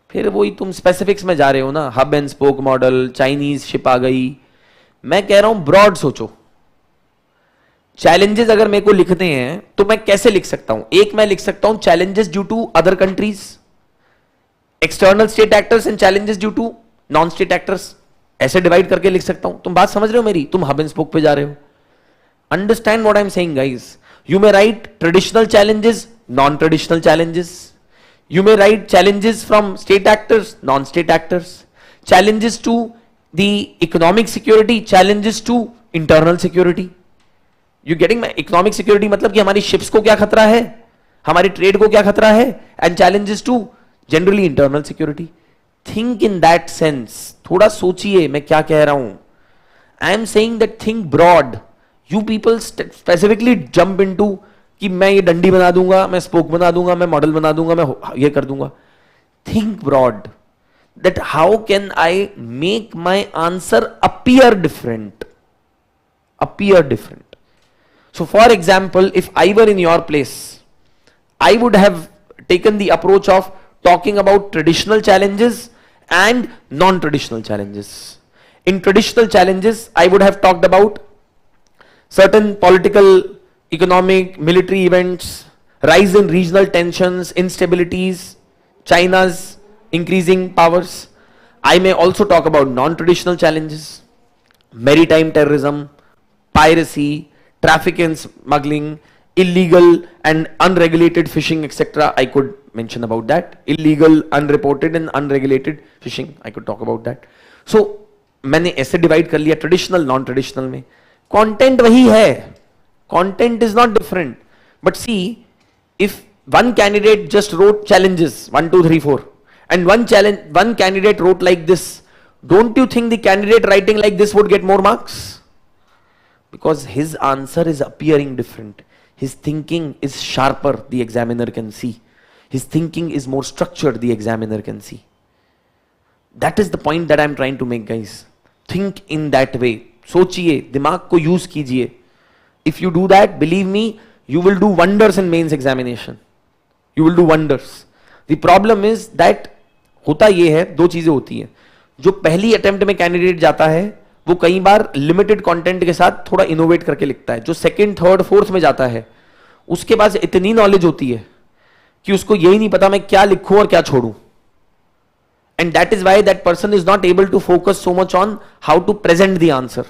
फिर वही तुम स्पेसिफिक्स में जा रहे हो ना. Hub and spoke model, Chinese ship आ गई. मैं कह रहा हूं ब्रॉड सोचो. चैलेंजेस अगर मेरे को लिखने हैं तो मैं कैसे लिख सकता हूं? एक मैं लिख सकता हूं challenges due to other countries, external state actors and challenges due to non state actors. ऐसे डिवाइड करके लिख सकता हूं. तुम बात समझ रहे हो मेरी? तुम हब एंड स्पोक पे जा रहे हो. Understand what I'm saying, guys. You may write traditional challenges, non-traditional challenges. You may write challenges from state actors, non-state actors. Challenges to the economic security, challenges to internal security. You getting my economic security? मतलब कि हमारी ships को क्या खतरा है, हमारी trade को क्या खतरा है, and challenges to generally internal security. Think in that sense. थोड़ा सोचिए मैं क्या कह रहा हूं. I am saying that think broad. You people specifically jump into कि मैं ये डंडी बना दूंगा, मैं स्पोक बना दूंगा, मैं मॉडल बना दूंगा, मैं ये कर दूंगा. Think broad. That how can I make my answer appear different? Appear different. So for example, if I were in your place, I would have taken the approach of talking about traditional challenges and non-traditional challenges. In traditional challenges, I would have talked about certain political, economic, military events, rise in regional tensions, instabilities, China's increasing powers. I may also talk about non-traditional challenges, maritime terrorism, piracy, traffic and smuggling, illegal and unregulated fishing, etc. I could mention about that. Illegal, unreported and unregulated fishing, I could talk about that. So, मैंने ऐसे divide कर लिया traditional non traditional में. Content वही है, content is not different. But see, if one candidate just rote challenges 1 2 3 4 and one candidate wrote like this, don't you think the candidate writing like this would get more marks? Because his answer is appearing different, his thinking is sharper, the examiner can see. His thinking is more structured, the examiner can see. That is the point that I am trying to make, guys. Think in that way. सोचिए, दिमाग को use कीजिए. If you do that, believe me, you will do wonders in mains examination. You will do wonders. The problem is that होता ये है, दो चीजें होती हैं. जो पहली अटेम्प्ट में कैंडिडेट जाता है वो कई बार लिमिटेड कंटेंट के साथ थोड़ा इनोवेट करके लिखता है. जो सेकंड, थर्ड, फोर्थ में जाता है उसके पास इतनी नॉलेज होती है कि उसको यही नहीं पता मैं क्या लिखूं और क्या छोड़ूं. And that is why that person is not able to focus so much on how to present the answer,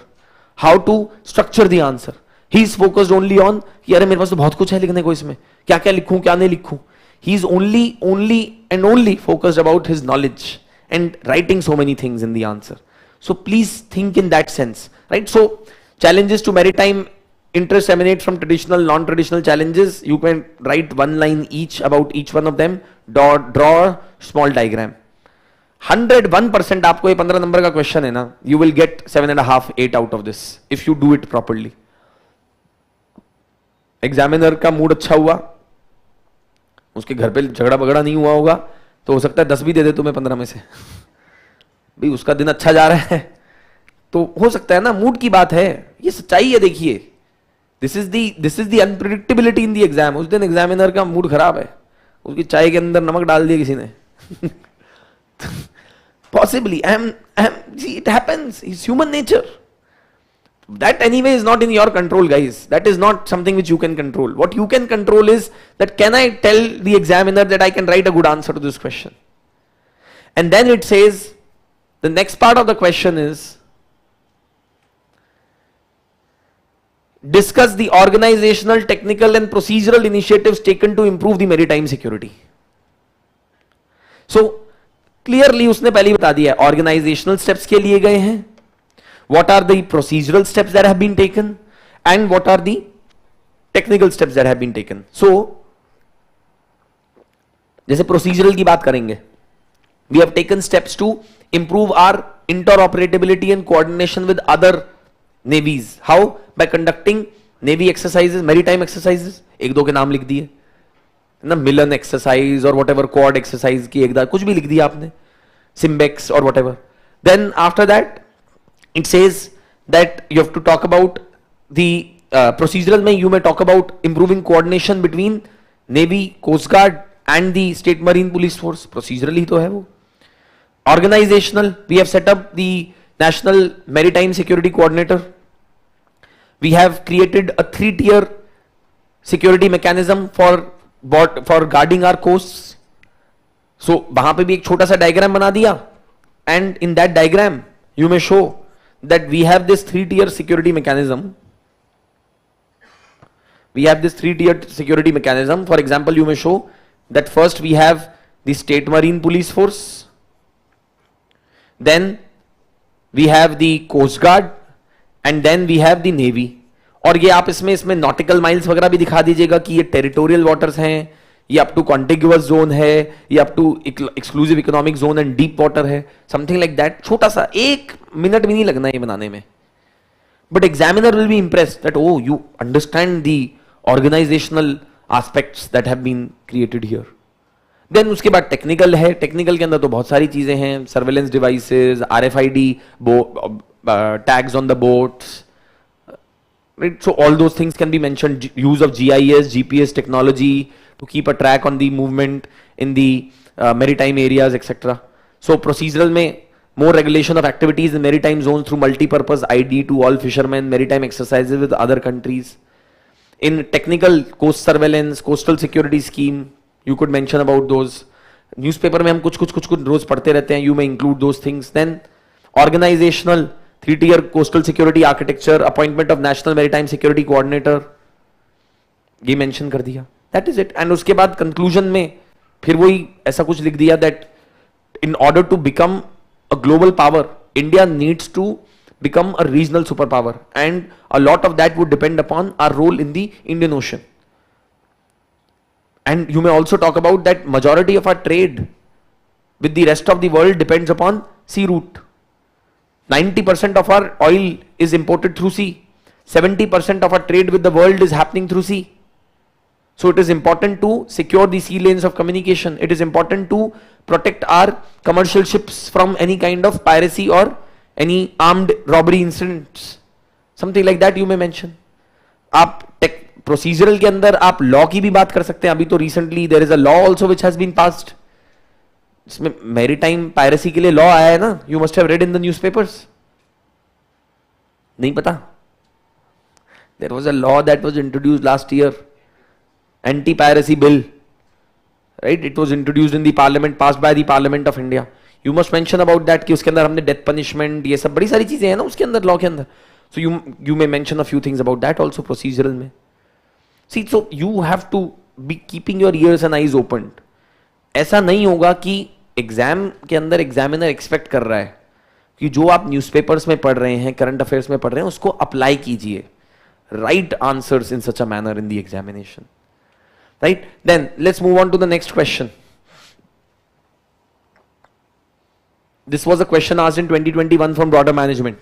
how to structure the answer. He is focused only on कि अरे मेरे पास तो बहुत कुछ है लिखने को, इसमें क्या क्या लिखूं क्या नहीं लिखूं. He is only focused about his knowledge and writing so many things in the answer. So please think in that sense, right? So challenges to maritime interest emanate from traditional, non-traditional challenges. You can write one line each about each one of them. Draw a small diagram. 101% आपको ये 15 number का question है ना, you will get 7.5 8 out of this if you do it properly. Examiner का mood अच्छा हुआ, उसके घर पे झगड़ा बगड़ा नहीं हुआ होगा, तो हो सकता है 10 भी दे दे तुम्हें 15 में से. भाई उसका दिन अच्छा जा रहा है तो हो सकता है ना, मूड की बात है, ये सच्चाई है. देखिए, this is the unpredictability in the exam. उस दिन एग्जामिनर का मूड खराब है, उसकी चाय के अंदर नमक डाल दिया किसी ने. Possibly, see, it happens. It's human nature. That anyway is not in your control, guys. That is not something which you can control. What you can control is that can I tell the examiner that I can write a good answer to this question? And then it says, the next part of the question is, discuss the organizational, technical and procedural initiatives taken to improve the maritime security. So, clearly उसने पहले बता दिया, organisational steps के लिए गए हैं, what are the procedural steps that have been taken, and what are the technical steps that have been taken. So जैसे procedural की बात करेंगे, we have taken steps to improve our interoperability and coordination with other navies. How? By conducting navy exercises, maritime exercises. एक दो के नाम लिख दिए ना, मिलन एक्सरसाइज और वट एवर क्वाड एक्सरसाइज की एक कुछ भी लिख दिया आपने, सिम्बेक्स और whatever. Then after that it says that you have to talk about the procedural में you may talk about improving coordination between navy, coast guard and the state marine police force. Procedural ही तो है वो. Organisational, we have set up the national maritime security coordinator. We have created a 3-tier security mechanism for guarding our coasts. So वहां पे भी एक छोटा सा डायग्राम बना दिया, and in that diagram you may show that we have this 3-tier security mechanism. We have this 3-tier security mechanism. For example, you may show that first we have the state marine police force, then we have the coast guard, and then we have the navy. और ये आप इसमें nautical miles वगैरह भी दिखा दीजिएगा कि ये टेरिटोरियल वाटर्स हैं, ये अप टू कॉन्टिग्यूअस जोन है, ये up to exclusive economic zone and deep water है, समथिंग लाइक दैट. छोटा सा 1 मिनट भी नहीं लगना ये बनाने में, but examiner will be impressed that oh you understand the organizational aspects that have been created here. Then उसके बाद टेक्निकल है. टेक्निकल के अंदर तो बहुत सारी चीजें हैं, surveillance devices, RFID tags on the boats, right? So all those things can be mentioned. Use of GIS, GPS technology to keep a track on the movement in the maritime areas, etc. So procedural में more regulation of activities in maritime zones through multi-purpose ID to all fishermen, maritime exercises with other countries. In technical, coast surveillance, coastal security scheme, you could mention about those. Newspaper में हम कुछ रोज पढ़ते रहते हैं, you may include those things. Then organizational, 3-tier coastal security architecture, appointment of national maritime security coordinator, ये mention कर दिया. That is it. And उसके बाद conclusion में फिर वही ऐसा कुछ लिख दिया that in order to become a global power, India needs to become a regional superpower, and a lot of that would depend upon our role in the Indian Ocean. And you may also talk about that majority of our trade with the rest of the world depends upon sea route. 90% of our oil is imported through sea. 70% of our trade with the world is happening through sea. So it is important to secure the sea lanes of communication. It is important to protect our commercial ships from any kind of piracy or any armed robbery incidents, something like that you may mention. आप procedural के अंदर आप law की भी बात कर सकते हैं. अभी तो recently there is a law also which has been passed, इसमें मैरीटाइम पायरेसी के लिए लॉ आया है ना. You must have read in the newspapers. नहीं पता? There was a law that was introduced last year, anti piracy bill, right? It was introduced in the parliament, passed by the parliament of India. You must mention about that कि उसके अंदर हमने death punishment, ये सब बड़ी सारी चीजें हैं ना उसके अंदर, लॉ के अंदर. So you may mention a few things about that also procedural में. See, so you have to be keeping your ears and eyes open. ऐसा नहीं होगा कि एग्जाम के अंदर एग्जामिनर एक्सपेक्ट कर रहा है कि जो आप न्यूज़पेपर्स में पढ़ रहे हैं, करंट अफेयर्स में पढ़ रहे हैं, उसको अप्लाई कीजिए. Write answers in such a manner in the examination, right? Then let's move on to the next question. This was a question asked in 2021 from Border Management.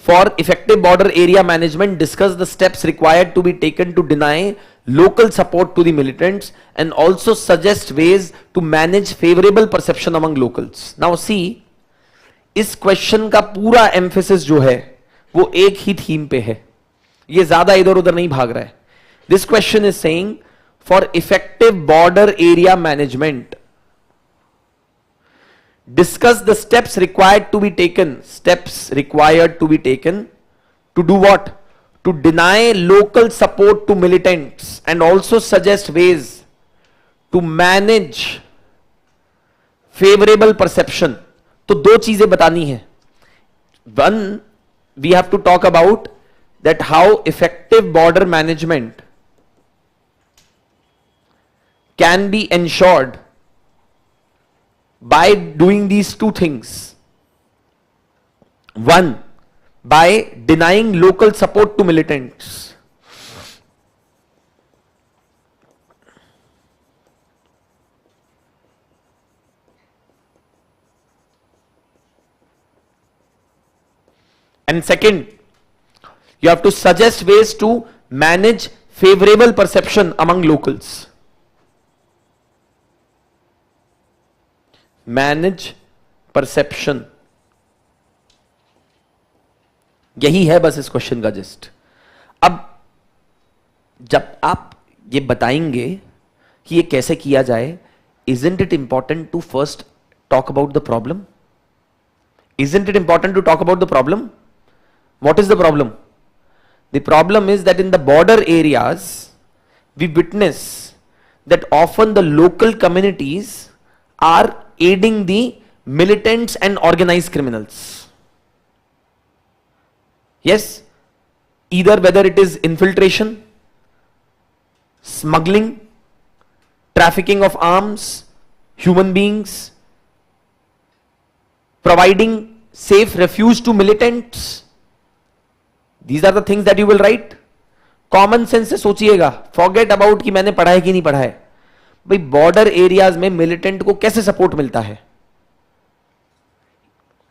For effective border area management, discuss the steps required to be taken to deny local support to the militants and also suggest ways to manage favorable perception among locals. Now see, इस question का पूरा emphasis जो है वो एक ही theme पे है, ये ज्यादा इधर उधर नहीं भाग रहा है. This question is saying for effective border area management, discuss the steps required to be taken. Steps required to be taken to do what? To deny local support to militants and also suggest ways to manage favorable perception. तो दो चीजें बतानी है. One, we have to talk about that how effective border management can be ensured by doing these two things. One, by denying local support to militants. And second, you have to suggest ways to manage favorable perception among locals. Manage perception. यही है बस इस question का gist. अब जब आप ये बताएंगे कि ये कैसे किया जाए, isn't it important to first talk about the problem? Isn't it important to talk about the problem? What is the problem? The problem is that in the border areas, we witness that often the local communities are aiding the militants and organized criminals. Yes, either whether it is infiltration, smuggling, trafficking of arms, human beings, providing safe refuge to militants. These are the things that you will write. Common sense से सोचिएगा, forget about कि मैंने पढ़ा है कि नहीं पढ़ा है. भाई बॉर्डर एरियाज में मिलिटेंट को कैसे सपोर्ट मिलता है?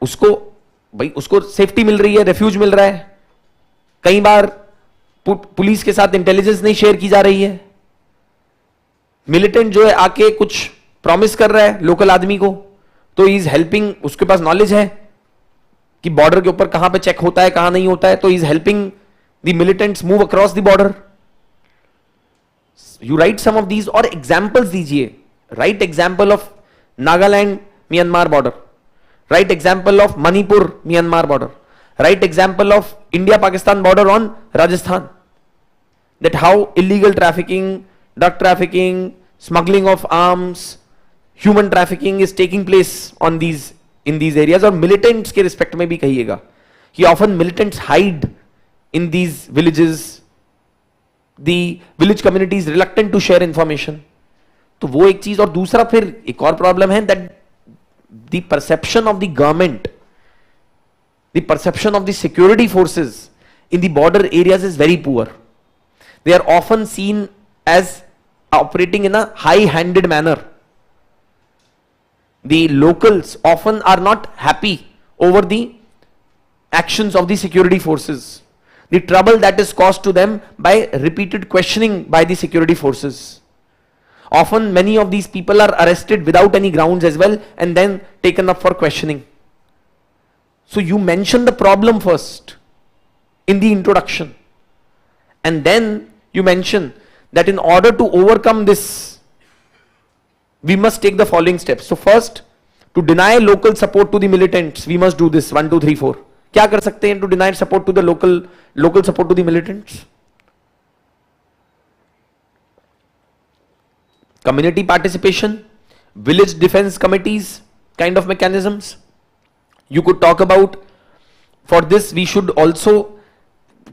उसको सेफ्टी मिल रही है, रेफ्यूज मिल रहा है. कई बार पुलिस के साथ इंटेलिजेंस नहीं शेयर की जा रही है. मिलिटेंट जो है आके कुछ प्रॉमिस कर रहा है लोकल आदमी को, तो इज हेल्पिंग, उसके पास नॉलेज है कि बॉर्डर के ऊपर कहां पे चेक होता है कहां नहीं होता है, तो is helping the militants move across the border. You write some of these और एग्जाम्पल्स दीजिए. Write example of Nagaland Myanmar border, write example of Manipur Myanmar border, write example of India Pakistan border on Rajasthan, that how illegal trafficking, drug trafficking, smuggling of arms, human trafficking is taking place on in these areas. और militants के respect में भी कहिएगा कि often militants hide in these villages. The village community is reluctant to share information. तो वो एक चीज. और दूसरा फिर एक और प्रॉब्लम है that the perception of the government, the perception of the security forces in the border areas is very poor. They are often seen as operating in a high-handed manner. The locals often are not happy over the actions of the security forces, the trouble that is caused to them by repeated questioning by the security forces. Often many of these people are arrested without any grounds as well and then taken up for questioning. So you mention the problem first in the introduction, and then you mention that in order to overcome this, we must take the following steps. So first, to deny local support to the militants, we must do this 1 2 3 4. क्या कर सकते हैं to deny support to the local support to the militants? Community participation, village defense committees kind of mechanisms. You could talk about, for this we should also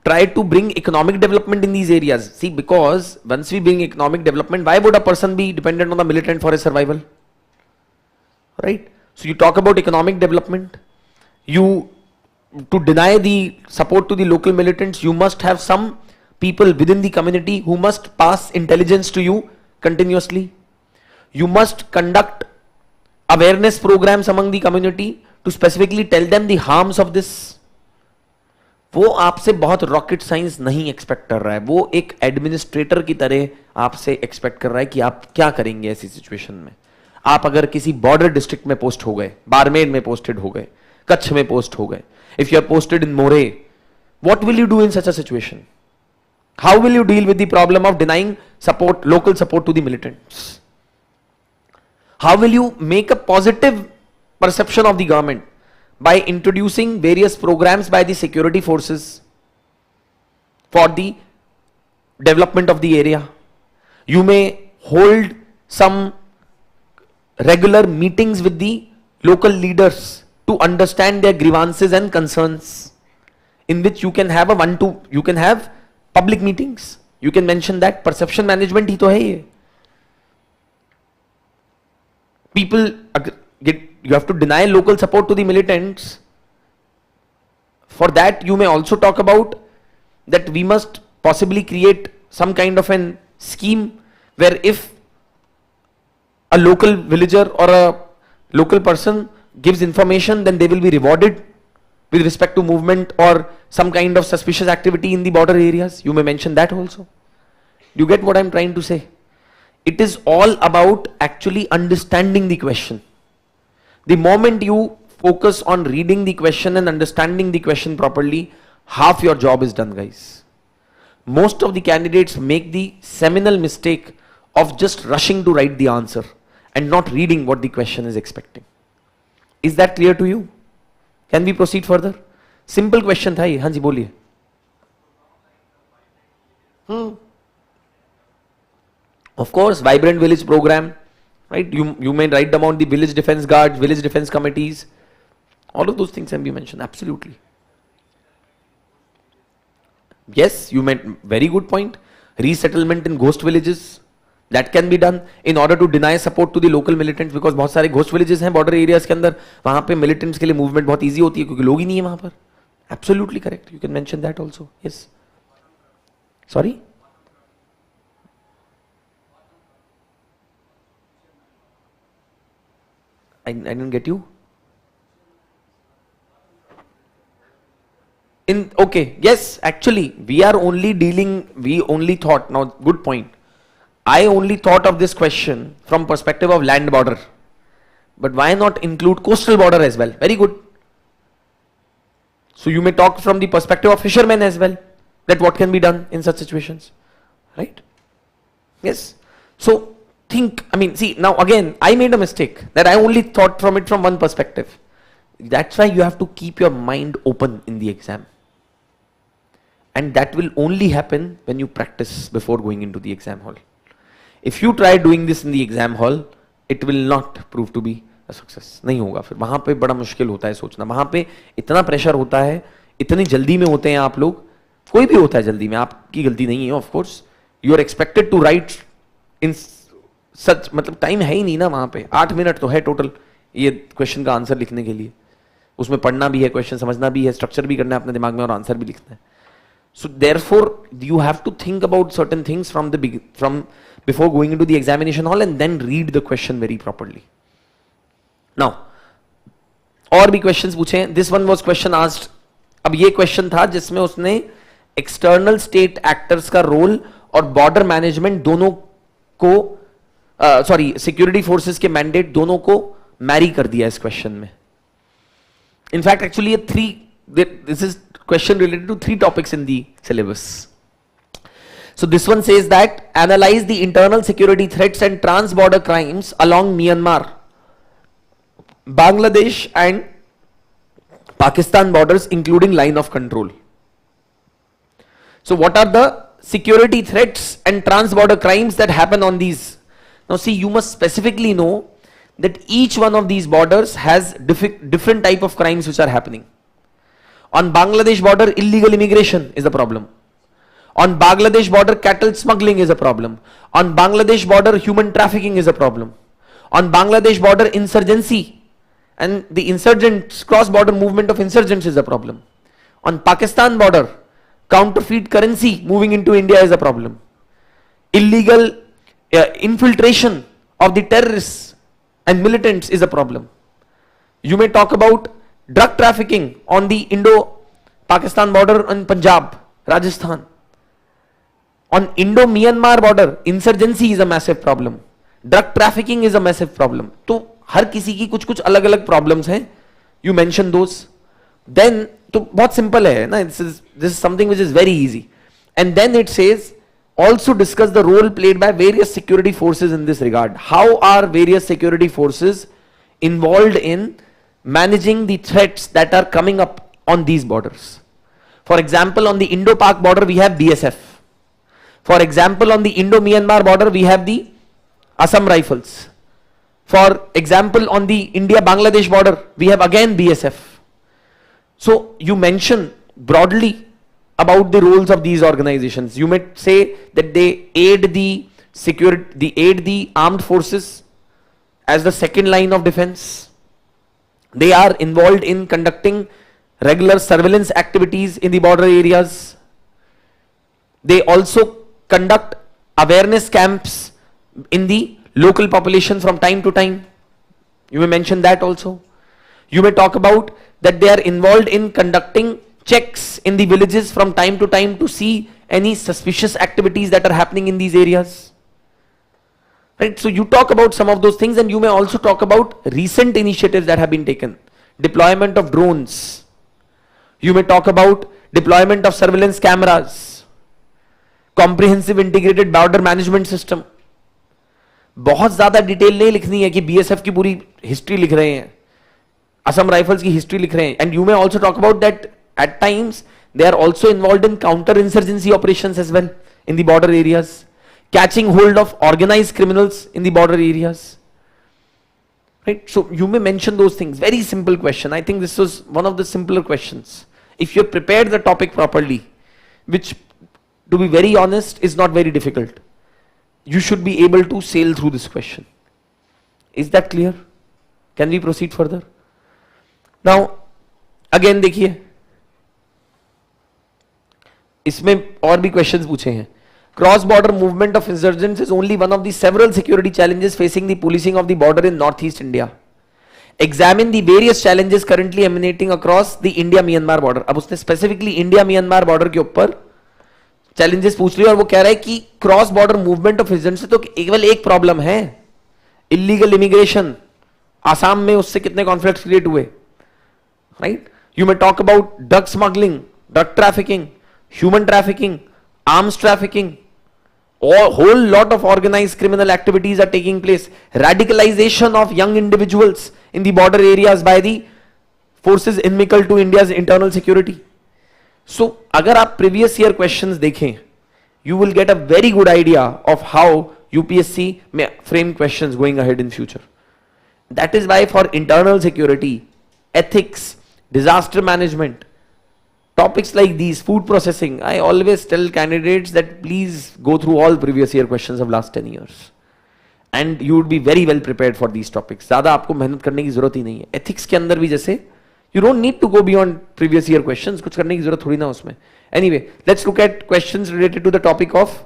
try to bring economic development in these areas. See, because once we bring economic development, why would a person be dependent on the militant for his survival? Right? So you talk about economic development. To deny the support to the local militants, you must have some people within the community who must pass intelligence to you continuously. You must conduct awareness programs among the community to specifically tell them the harms of this. वो आपसे बहुत rocket science नहीं expect कर रहा है. वो एक administrator की तरह आपसे एक्सपेक्ट कर रहा है कि आप क्या करेंगे ऐसी सिचुएशन में. आप अगर किसी बॉर्डर डिस्ट्रिक्ट में पोस्ट हो गए, बाड़मेर में पोस्टेड हो गए, कच्छ में पोस्ट हो गए, if you are posted in Moreh, what will you do in such a situation? How will you deal with the problem of denying support, local support to the militants? How will you make a positive perception of the government? By introducing various programs by the security forces for the development of the area. You may hold some regular meetings with the local leaders to understand their grievances and concerns, in which you can have you can have public meetings. You can mention that perception management ही तो है ये. People you have to deny local support to the militants. For that, you may also talk about that we must possibly create some kind of an scheme where if a local villager or a local person gives information, then they will be rewarded with respect to movement or some kind of suspicious activity in the border areas. You may mention that also. You get what I'm trying to say? It is all about actually understanding the question. The moment you focus on reading the question and understanding the question properly, half your job is done, guys. Most of the candidates make the seminal mistake of just rushing to write the answer and not reading what the question is expecting. Is that clear to you? Can we proceed further? Simple question tha ye. हाँ जी बोलिए. Of course, vibrant village program, right? You may write down the village defense guards, village defense committees. All of those things can be mentioned. Absolutely. Yes, you made very good point. Resettlement in ghost villages, that can be done in order to deny support to the local militants, because बहुत सारे ghost villages हैं border areas के अंदर, वहाँ पे militants के लिए movement बहुत easy होती है क्योंकि लोग ही नहीं है वहाँ पर. Absolutely correct. You can mention that also. Yes. Sorry. I didn't get you. Okay, yes, actually, we only thought, now good point. I only thought of this question from perspective of land border. But why not include coastal border as well? Very good. So you may talk from the perspective of fishermen as well, that what can be done in such situations, right? Yes. So think, see, now again, I made a mistake that I only thought from it from one perspective. That's why you have to keep your mind open in the exam. And that will only happen when you practice before going into the exam hall. If you try doing this in the exam hall, it will not prove to be a success. नहीं होगा फिर, वहाँ पे बड़ा मुश्किल होता है सोचना, वहाँ पे इतना प्रेशर होता है, इतनी जल्दी में होते हैं आप लोग, कोई भी होता है जल्दी में, आपकी गलती नहीं है of course. You are expected to write in such, मतलब टाइम है ही नहीं ना वहाँ पे, 8 मिनट तो है टोटल ये क्वेश्चन का आंसर लिखने के लिए. उसमें पढ़ना भी है, क्वेश्चन समझना भी है, स्ट्रक्चर भी करना है अपने दिमाग में और आंसर भी लिखना है. So therefore, you have to think about certain things from before going into the examination hall and then read the question very properly. Now, और भी questions पूछे. This one was question asked. अब ये question था जिसमें उसने external state actors का role और border management दोनों को security forces के mandate दोनों को marry कर दिया इस question में. In fact, actually, this is question related to 3 topics in the syllabus. So this one says that analyze the internal security threats and trans-border crimes along Myanmar, Bangladesh and Pakistan borders, including line of control. So what are the security threats and trans-border crimes that happen on these? Now see, you must specifically know that each one of these borders has different type of crimes which are happening. On Bangladesh border, illegal immigration is a problem. On Bangladesh border, cattle smuggling is a problem. On Bangladesh border, human trafficking is a problem. On Bangladesh border, insurgency and the insurgents, cross-border movement of insurgents is a problem. On Pakistan border, counterfeit currency moving into India is a problem. Illegal infiltration of the terrorists and militants is a problem. You may talk about drug trafficking on the Indo-Pakistan border in Punjab, Rajasthan. On Indo-Myanmar border, insurgency is a massive problem. Drug trafficking is a massive problem. तो हर किसी की कुछ अलग अलग problems हैं. You mention those. Then तो बहुत simple है ना. This is something which is very easy. And then it says also discuss the role played by various security forces in this regard. How are various security forces involved in managing the threats that are coming up on these borders? For example, on the Indo-Pak border we have BSF. For example, on the Indo-Myanmar border we have the Assam Rifles. For example, on the India-Bangladesh border we have again BSF. So you mention broadly about the roles of these organizations. You may say that they aid the armed forces as the second line of defense. They are involved in conducting regular surveillance activities in the border areas. They also conduct awareness camps in the local population from time to time. You may mention that also. You may talk about that they are involved in conducting checks in the villages from time to time to see any suspicious activities that are happening in these areas. Right? So you talk about some of those things, and you may also talk about recent initiatives that have been taken. Deployment of drones. You may talk about deployment of surveillance cameras. Comprehensive integrated border management system. बहुत ज्यादा detail नहीं लिखनी है कि BSF की पूरी history लिख रहे हैं, असम राइफल्स की हिस्ट्री लिख रहे हैं. And you may also talk about that at times they are also involved in counter insurgency operations as well in the border areas, catching hold of organized criminals in the border areas, right? So you may mention those things. Very simple question. I think this was one of the simpler questions. If you have prepared the topic properly, which to be very honest is not very difficult, you should be able to sail through this question. Is that clear? Can we proceed further? Now again देखिए, इसमें और भी questions पूछे हैं. Cross border movement of insurgents is only one of the several security challenges facing the policing of the border in north east India. Examine the various challenges currently emanating across the India Myanmar border. अब उसने specifically India Myanmar border के ऊपर challenges पूछ लिए, और वो कह रहा है कि cross border movement of insurgents से तो केवल एक प्रॉब्लम है, इलीगल इमिग्रेशन. आसाम में उससे कितने कॉन्फ्लिक्ट क्रिएट हुए, right? You may talk about drug smuggling, drug trafficking, human trafficking, arms trafficking, a whole lot of organized criminal activities are taking place. Radicalization of young individuals in the border areas by the forces inimical to India's internal security. So अगर आप previous year questions देखें, you will get a very good idea of how UPSC may frame questions going ahead in future. That is why for internal security, ethics, disaster management, topics like these, food processing, I always tell candidates that please go through all previous year questions of last 10 years and you would be very well prepared for these topics. ज़्यादा आपको मेहनत करने की जरूरत ही नहीं है. Ethics के अंदर भी जैसे you don't need to go beyond previous year questions, कुछ करने की जरूरत थोड़ी ना उसमें. Anyway, let's look at questions related to the topic of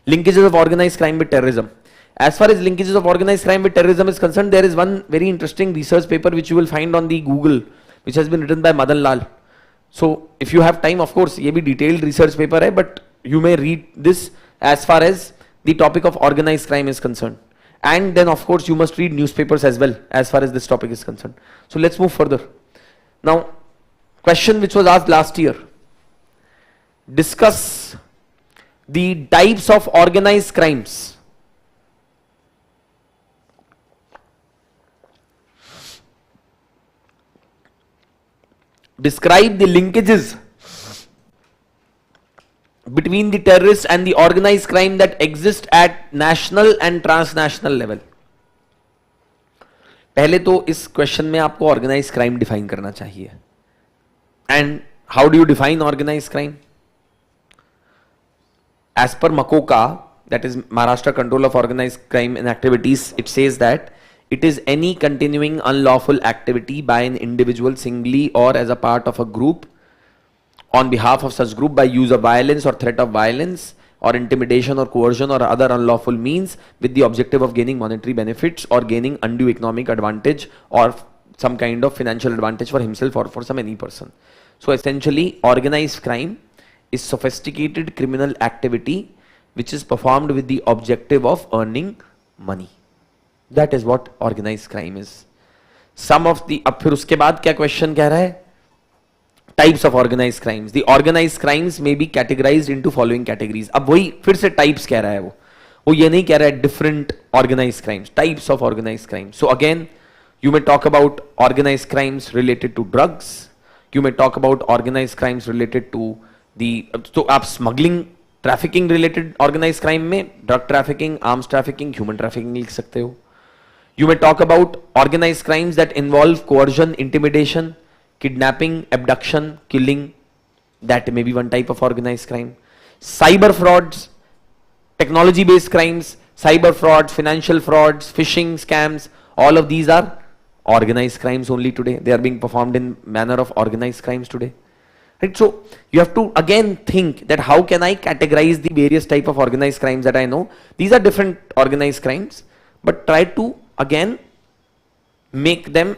linkages of organized crime with terrorism. As far as linkages of organized crime with terrorism is concerned, there is one very interesting research paper which you will find on the Google, which has been written by Madan Lal. So if you have time, of course, ये भी detailed research paper है, but you may read this as far as the topic of organized crime is concerned. And then of course you must read newspapers as well as far as this topic is concerned. So let's move further. Now, question which was asked last year. Discuss the types of organized crimes. Describe the linkages between the terrorists and the organized crime that exist at national and transnational level. पहले तो इस question में आपको organise crime define करना चाहिए. And how do you define organize crime? As per MCOCA, that is Maharashtra Control of Organized Crime and Activities, it says that it is any continuing unlawful activity by an individual singly or as a part of a group on behalf of such group by use of violence or threat of violence or intimidation or coercion or other unlawful means with the objective of gaining monetary benefits or gaining undue economic advantage or some kind of financial advantage for himself or for some any person. So essentially organized crime is sophisticated criminal activity which is performed with the objective of earning money. That is what organized crime is. Some of the, अब फिर उसके बाद क्या question कह रहा है? Types of organized crimes. The organized crimes may be categorized into following categories. अब वही फिर से types कह रहा है वो ये नहीं कह रहा है different organized crimes. Types of organized crimes. So again, you may talk about organized crimes related to drugs. You may talk about organized crimes related to the, तो आप smuggling, trafficking related organized crime में drug trafficking, arms trafficking, human trafficking लिख सकते हो. You may talk about organized crimes that involve coercion, intimidation, kidnapping, abduction, killing. That may be one type of organized crime. Cyber frauds, technology based crimes, cyber frauds, financial frauds, phishing scams, all of these are organized crimes only today. They are being performed in manner of organized crimes today. Right? So you have to again think that how can I categorize the various type of organized crimes that I know. These are different organized crimes, but try to again make them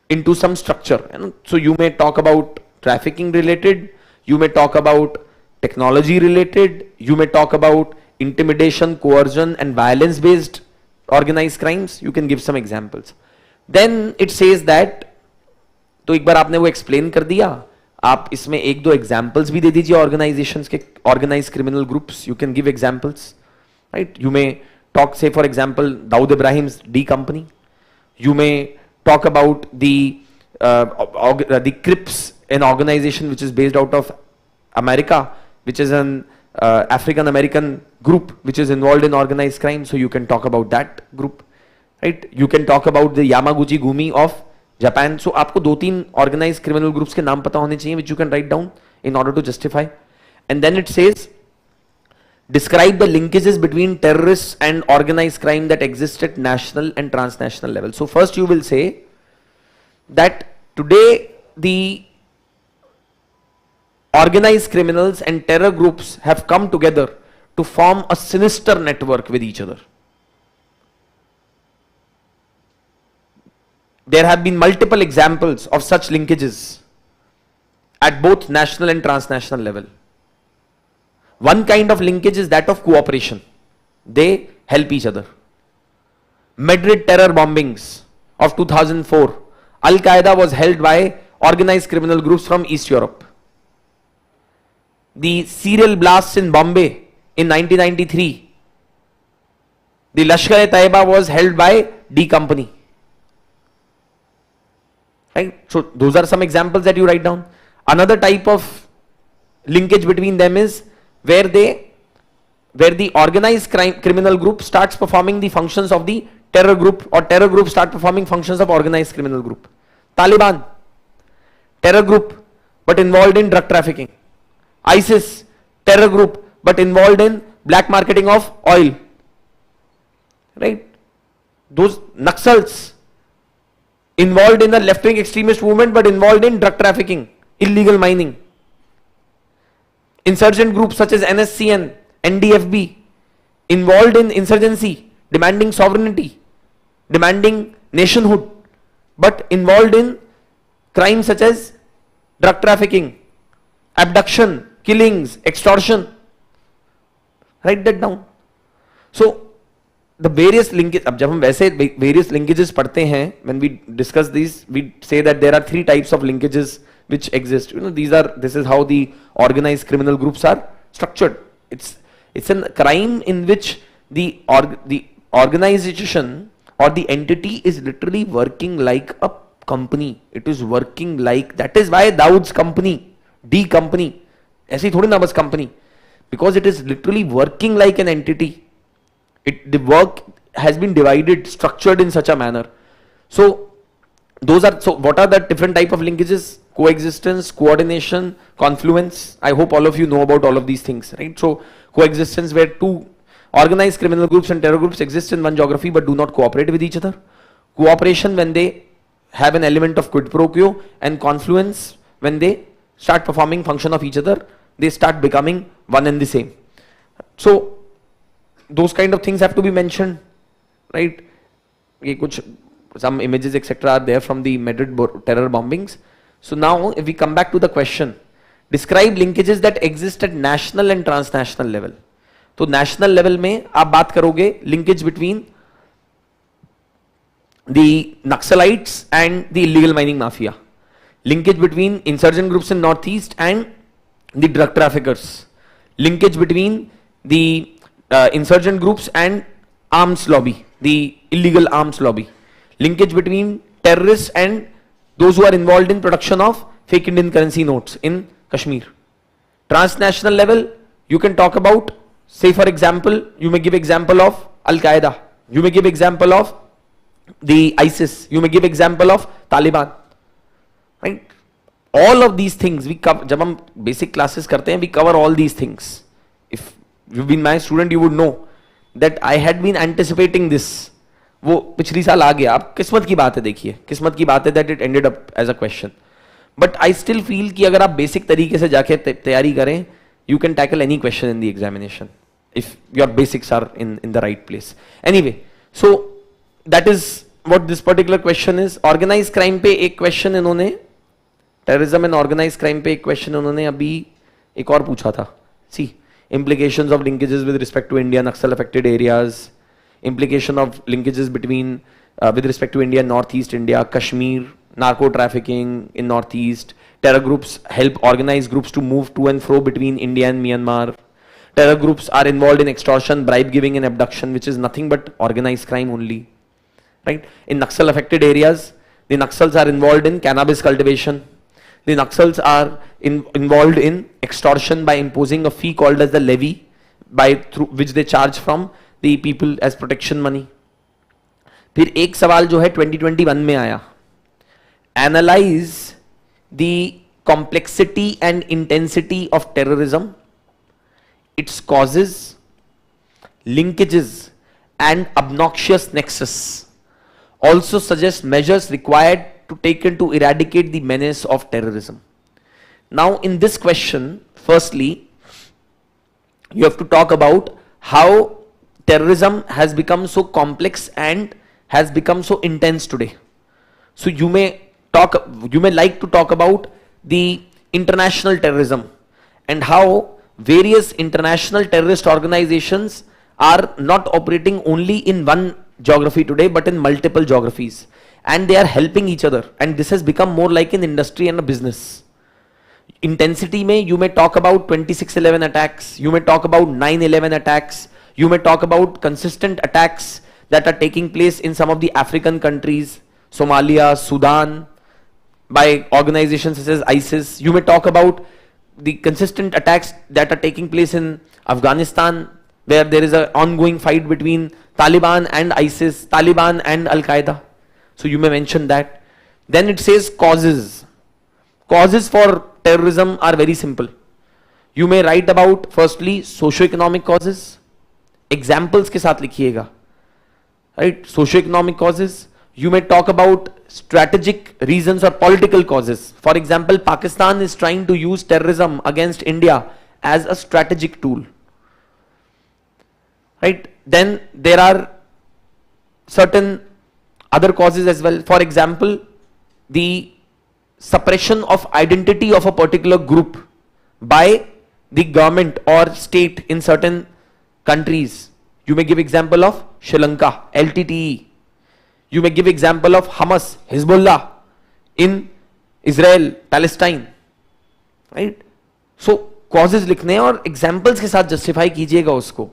into some structure. And so you may talk about trafficking related, you may talk about technology related, you may talk about intimidation, coercion and violence based organized crimes. You can give some examples. Then it says that, तो एक बार आपने वो explain कर दिया, आप इसमें एक दो examples भी दे दीजिए organizations के, organized criminal groups. You can give examples, right? You may talk, say for example, Dawood Ibrahim's D Company. You may talk about the Crips, an organization which is based out of America, which is an African American group which is involved in organized crime. So you can talk about that group, right? You can talk about the Yamaguchi Gumi of Japan. So आपको दो तीन organized criminal groups के नाम पता होने चाहिए, which you can write down in order to justify. And then it says, describe the linkages between terrorists and organized crime that exist at national and transnational level. So first you will say that today the organized criminals and terror groups have come together to form a sinister network with each other. There have been multiple examples of such linkages at both national and transnational level. One kind of linkage is that of cooperation. They help each other. Madrid terror bombings of 2004. Al-Qaeda was held by organized criminal groups from East Europe. The serial blasts in Bombay in 1993. The Lashkar-e-Taiba was held by D Company. Right? So those are some examples that you write down. Another type of linkage between them is where the organized criminal group starts performing the functions of the terror group, or terror group start performing functions of organized criminal group. Taliban, terror group but involved in drug trafficking. ISIS, terror group but involved in black marketing of oil. Right? Those Naxals, involved in a left-wing extremist movement but involved in drug trafficking, illegal mining. Insurgent groups such as NSCN, NDFB, involved in insurgency, demanding sovereignty, demanding nationhood, but involved in crimes such as drug trafficking, abduction, killings, extortion. Write that down. So the various linkages, अब जब हम वैसे various linkages पढ़ते हैं, when we discuss these, we say that there are three types of linkages which exist. You know, this is how the organized criminal groups are structured. It's a crime in which the organization or the entity is literally working like a company. It is working like, that is why Dawood's company, D Company, ऐसी थोड़ी ना बस company, because it is literally working like an entity. The work has been divided, structured in such a manner. So what are the different type of linkages? Coexistence, coordination, confluence. I hope all of you know about all of these things, right? So coexistence, where two organized criminal groups and terror groups exist in one geography but do not cooperate with each other. Cooperation, when they have an element of quid pro quo, and confluence, when they start performing function of each other, they start becoming one and the same. So those kind of things have to be mentioned, right? Some images etc. are there from the Madrid terror bombings. So now if we come back to the question, describe linkages that exist at national and transnational level. तो national level में आप बात करोगे linkage between the Naxalites and the illegal mining mafia, linkage between insurgent groups in northeast and the drug traffickers, linkage between the insurgent groups and arms lobby, the illegal arms lobby, linkage between terrorists and those who are involved in production of fake Indian currency notes in Kashmir. Transnational level, you can talk about, say for example, you may give example of Al-Qaeda, you may give example of the ISIS, you may give example of Taliban, right? All of these things we cover. जब हम basic classes करते हैं, we cover all these things. If you've been my student, you would know that I had been anticipating this. वो पिछली साल आ गया. अब किस्मत की बात है, देखिए किस्मत की बात है that it ended up as a question. But I still feel कि अगर आप basic तरीके से जाके तैयारी करें, you can tackle any question in the examination if your basics are in the right place. Anyway, so that is what this particular question is. Organized crime पे एक question इन्होंने, terrorism and organized crime पे एक question इन्होंने अभी एक और पूछा था. See, implications of linkages with respect to India, Naxal affected areas, implication of linkages between with respect to India, Northeast India, Kashmir, narco trafficking in Northeast, terror groups help organized groups to move to and fro between India and Myanmar. Terror groups are involved in extortion, bribe giving and abduction, which is nothing but organized crime only. Right? In Naxal affected areas, the Naxals are involved in cannabis cultivation. The Naxals are involved in extortion by imposing a fee called as the levy, through which they charge from the people as protection money. फिर एक सवाल जो है 2021 में आया, analyze the complexity and intensity of terrorism, its causes, linkages and obnoxious nexus. Also suggest measures required to taken to eradicate the menace of terrorism. Now in this question, firstly, you have to talk about how terrorism has become so complex and has become so intense today. So you may like to talk about the international terrorism and how various international terrorist organizations are not operating only in one geography today but in multiple geographies, and they are helping each other, and this has become more like an industry and a business. Intensity may you may talk about 26/11 attacks, you may talk about 9/11 attacks, you may talk about consistent attacks that are taking place in some of the African countries, Somalia, Sudan, by organizations such as ISIS. You may talk about the consistent attacks that are taking place in Afghanistan, where there is an ongoing fight between Taliban and ISIS, Taliban and Al-Qaeda. So you may mention that. Then it says causes. Causes for terrorism are very simple. You may write about firstly socio-economic causes. Examples के साथ लिखिएगा. Right? Socio-economic causes. You may talk about strategic reasons or political causes. For example, Pakistan is trying to use terrorism against India as a strategic tool. Right? Then there are certain other causes as well. For example, the suppression of identity of a particular group by the government or state in certain countries. You may give example of Sri Lanka, LTTE. You may give example of Hamas, Hezbollah in Israel, Palestine. Right? So causes लिखने और examples के साथ justify कीजिएगा उसको.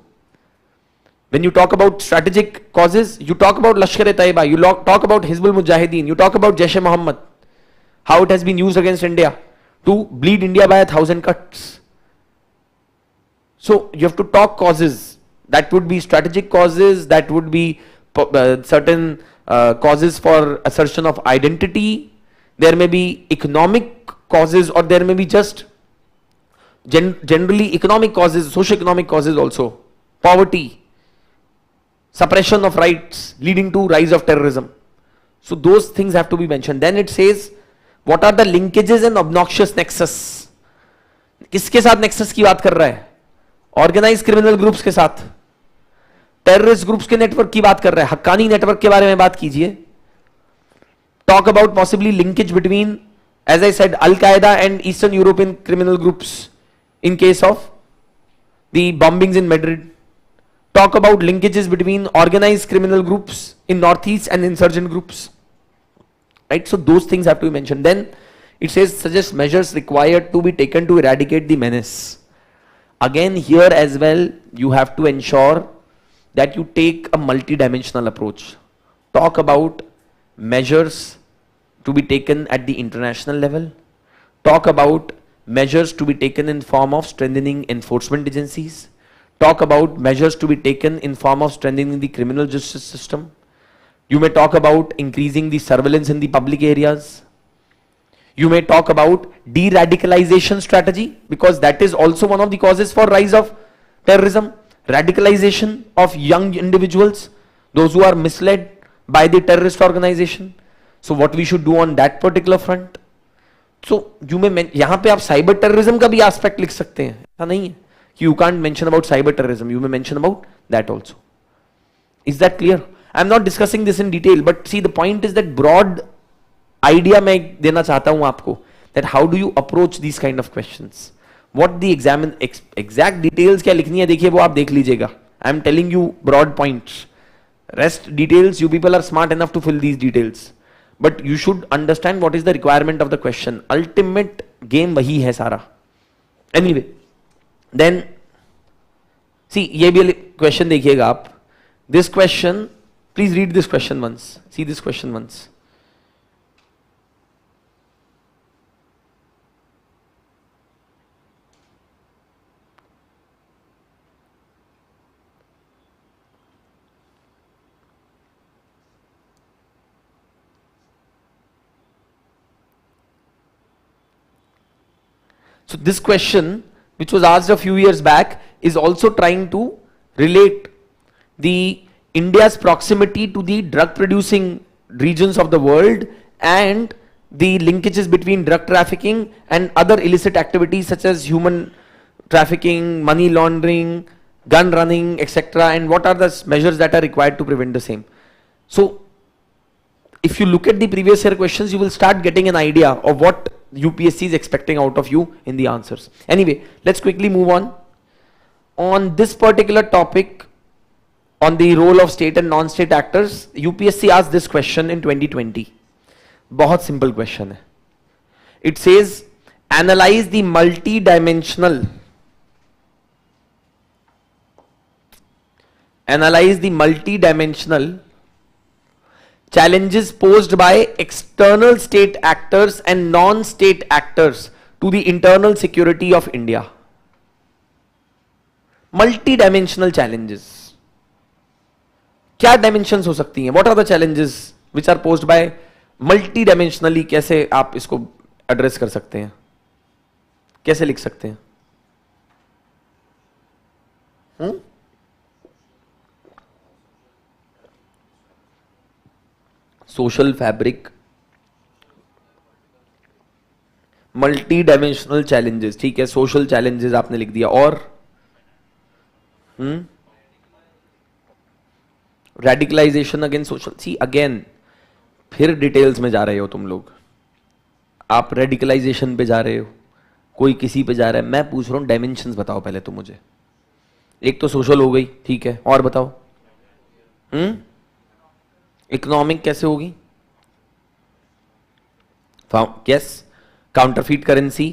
When you talk about strategic causes, you talk about Lashkar-e-Taiba, you talk about Hizbul Mujahideen, you talk about Jaish-e-Mohammed, how it has been used against India to bleed India by 1,000 cuts. So you have to talk causes. That would be strategic causes, that would be certain causes for assertion of identity. There may be economic causes, or there may be just generally economic causes, socio-economic causes also. Poverty, suppression of rights leading to rise of terrorism. So those things have to be mentioned. Then it says, what are the linkages and obnoxious nexus? किसके साथ nexus की बात कर रहा है? Organized criminal groups के साथ, terrorist groups के network की बात कर रहा है. हक्कानी network के बारे में बात कीजिए. Talk about possibly linkage between, as I said, Al-Qaeda and Eastern European criminal groups in case of the bombings in Madrid. Talk about linkages between organized criminal groups in Northeast and insurgent groups. Right? So those things have to be mentioned. Then it says suggest measures required to be taken to eradicate the menace. Again, here as well, you have to ensure that you take a multi-dimensional approach. Talk about measures to be taken at the international level. Talk about measures to be taken in form of strengthening enforcement agencies. Talk about measures to be taken in form of strengthening the criminal justice system. You may talk about increasing the surveillance in the public areas. You may talk about de-radicalization strategy, because that is also one of the causes for rise of terrorism. Radicalization of young individuals, those who are misled by the terrorist organization. So what we should do on that particular front. So you may यहाँ पे आप cyber terrorism का भी aspect लिख सकते हैं. ऐसा नहीं है कि you can't mention about cyber terrorism. You may mention about that also. Is that clear? I am not discussing this in detail, but see the point is that broad idea मैं देना चाहता हूं आपको, that how do you approach this kind of questions, what the examine exact details क्या लिखनी है देखिए वो आप देख लीजिएगा. I am telling you broad points, rest details you people are smart enough to fill these details, but you should understand what is the requirement of the question. Ultimate game वही है सारा. Anyway, then see ये भी question देखिएगा आप. This question, please read this question once. See this question once. So this question, which was asked a few years back, is also trying to relate the India's proximity to the drug producing regions of the world and the linkages between drug trafficking and other illicit activities such as human trafficking, money laundering, gun running, etc. and what are the measures that are required to prevent the same. So if you look at the previous year questions, you will start getting an idea of what UPSC is expecting out of you in the answers. Anyway, let's quickly move on. On this particular topic, on the role of state and non-state actors, UPSC asked this question in 2020. बहुत simple question है. It says, analyze the multi-dimensional challenges posed by external state actors and non-state actors to the internal security of India. Multi-dimensional challenges. क्या dimensions हो सकती हैं? What are the challenges which are posed by multi-dimensionally? कैसे आप इसको address कर सकते हैं? कैसे लिख सकते हैं? Social fabric, multi dimensional challenges, ठीक है, सोशल चैलेंजेस आपने लिख दिया, और radicalisation against social. See again फिर डिटेल्स में जा रहे हो तुम लोग, आप रेडिकलाइजेशन पे जा रहे हो, कोई किसी पे जा रहा है, मैं पूछ रहा हूं डायमेंशंस बताओ पहले तो मुझे. एक तो सोशल हो गई, ठीक है, और बताओ. इकोनॉमिक कैसे होगी? Yes, counterfeit currency,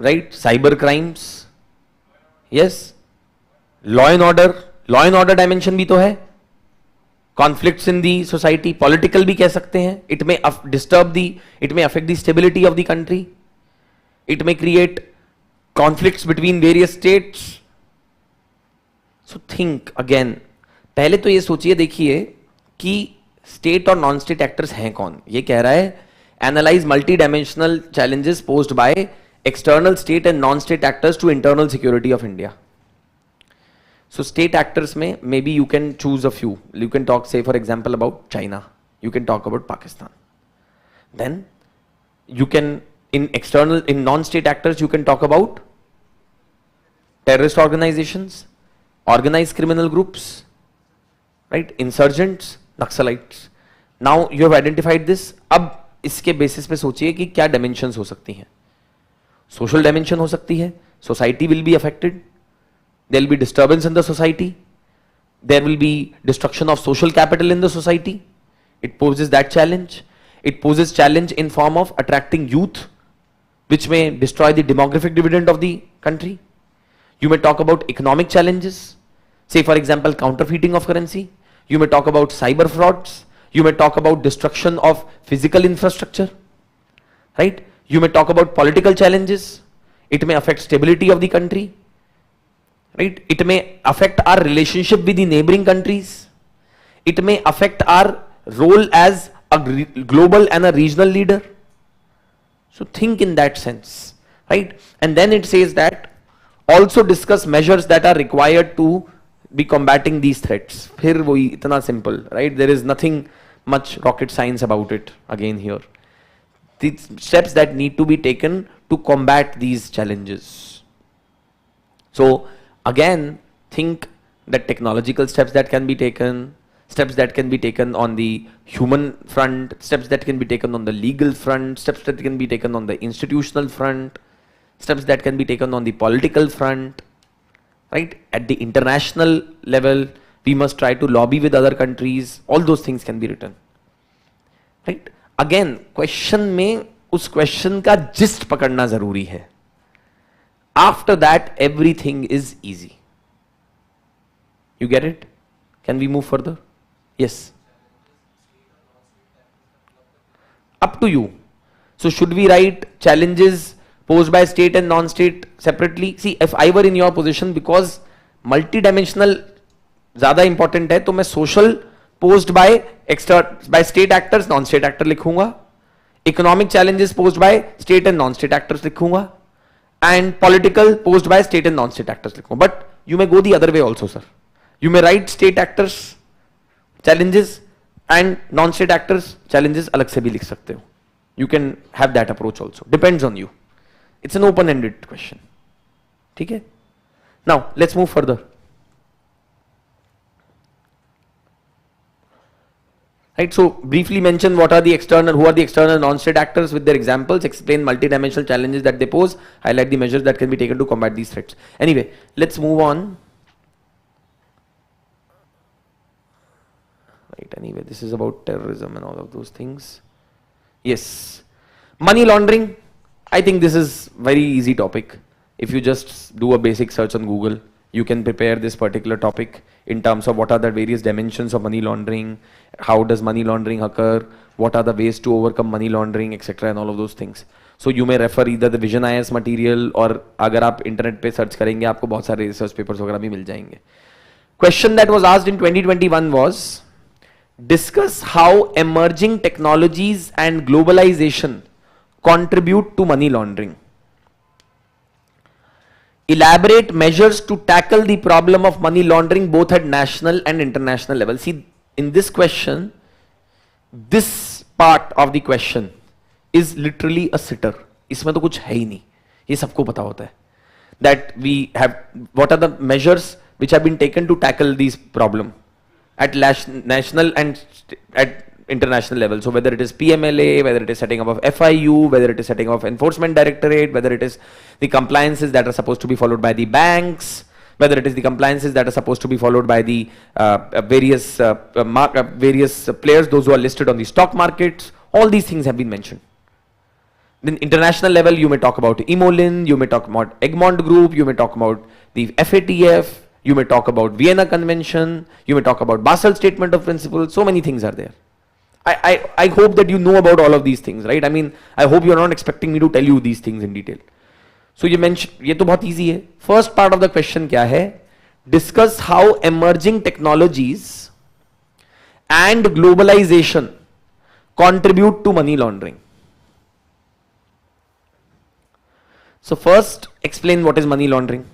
right, cyber crimes, yes, law and order dimension भी तो है, conflicts in the society, political भी कह सकते हैं. It may it may affect the stability of the country, it may create conflicts between various states. So think again, पहले तो ये सोचिए, देखिए कि स्टेट और नॉन स्टेट एक्टर्स हैं कौन. ये कह रहा है analyse multi dimensional challenges posed by external state and non state actors to internal security of India. So state actors में may be you can choose a few. You can talk say for example about China, you can talk about Pakistan. Then you can in non-state actors you can talk about terrorist organizations, organized criminal groups, right, insurgents, Naxalites. Now you have identified this. अब इसके basis पे सोचिए कि क्या dimensions हो सकती हैं. Social dimension हो सकती है, society will be affected, there will be disturbance in the society, there will be destruction of social capital in the society. It poses that challenge. It poses challenge in form of attracting youth, which may destroy the demographic dividend of the country. You may talk about economic challenges, say for example counterfeiting of currency. You may talk about cyber frauds. You may talk about destruction of physical infrastructure, right? You may talk about political challenges. It may affect stability of the country, right? It may affect our relationship with the neighboring countries. It may affect our role as a global and a regional leader. So think in that sense, right? And then it says that also discuss measures that are required to be combating these threats. फिर वही इतना simple, right? There is nothing much rocket science about it again here. The steps that need to be taken to combat these challenges. So again, think the technological steps that can be taken, steps that can be taken on the human front, steps that can be taken on the legal front, steps that can be taken on the institutional front, steps that can be taken on the political front, right? At the international level, we must try to lobby with other countries. All those things can be written, right? Again, question में उस question का gist पकड़ना जरूरी है. After that, everything is easy. You get it? Can we move further? Yes. Up to you. So should we write challenges posed by state and non-state separately? See, if I were in your position, because multidimensional ज़्यादा important है, तो मैं social posed by state actors, non-state actor लिखूंगा. Economic challenges posed by state and non-state actors लिखूंगा. And political posed by state and non-state actors लिखूंगा. But you may go the other way also, sir. You may write state actors challenges and non-state actors challenges अलग से भी लिख सकते हो. You can have that approach also. Depends on you. It's an open-ended question. ठीक है? Now let's move further. Right, so briefly mention who are the external non-state actors with their examples, explain multidimensional challenges that they pose, highlight the measures that can be taken to combat these threats. Anyway, let's move on. Right, anyway, this is about terrorism and all of those things. Yes, money laundering. I think this is very easy topic. If you just do a basic search on Google, you can prepare this particular topic in terms of what are the various dimensions of money laundering, how does money laundering occur, what are the ways to overcome money laundering, etc. and all of those things. So you may refer either the Vision IAS material or अगर आप internet पे search करेंगे आपको बहुत सारे research papers वगैरह भी मिल जाएंगे. Question that was asked in 2021 was, discuss how emerging technologies and globalization contribute to money laundering. Elaborate measures to tackle the problem of money laundering both at national and international level. See, in this question, this part of the question is literally a sitter. इसमें तो कुछ है ही नहीं. ये सबको पता होता है. That we have, what are the measures which have been taken to tackle these problem at national and at international level. So whether it is PMLA, whether it is setting up of FIU, whether it is setting up of enforcement directorate, whether it is the compliances that are supposed to be followed by the banks, whether it is the compliances that are supposed to be followed by the various players, those who are listed on the stock markets, all these things have been mentioned. Then international level, you may talk about Emolin, you may talk about Egmont Group, you may talk about the FATF, you may talk about Vienna Convention, you may talk about Basel Statement of Principles, so many things are there. I hope that you know about all of these things, right? I mean, I hope you're not expecting me to tell you these things in detail. So you mentioned, ये तो बहुत easy है. First part of the question क्या है? Discuss how emerging technologies and globalization contribute to money laundering. So first, explain what is money laundering.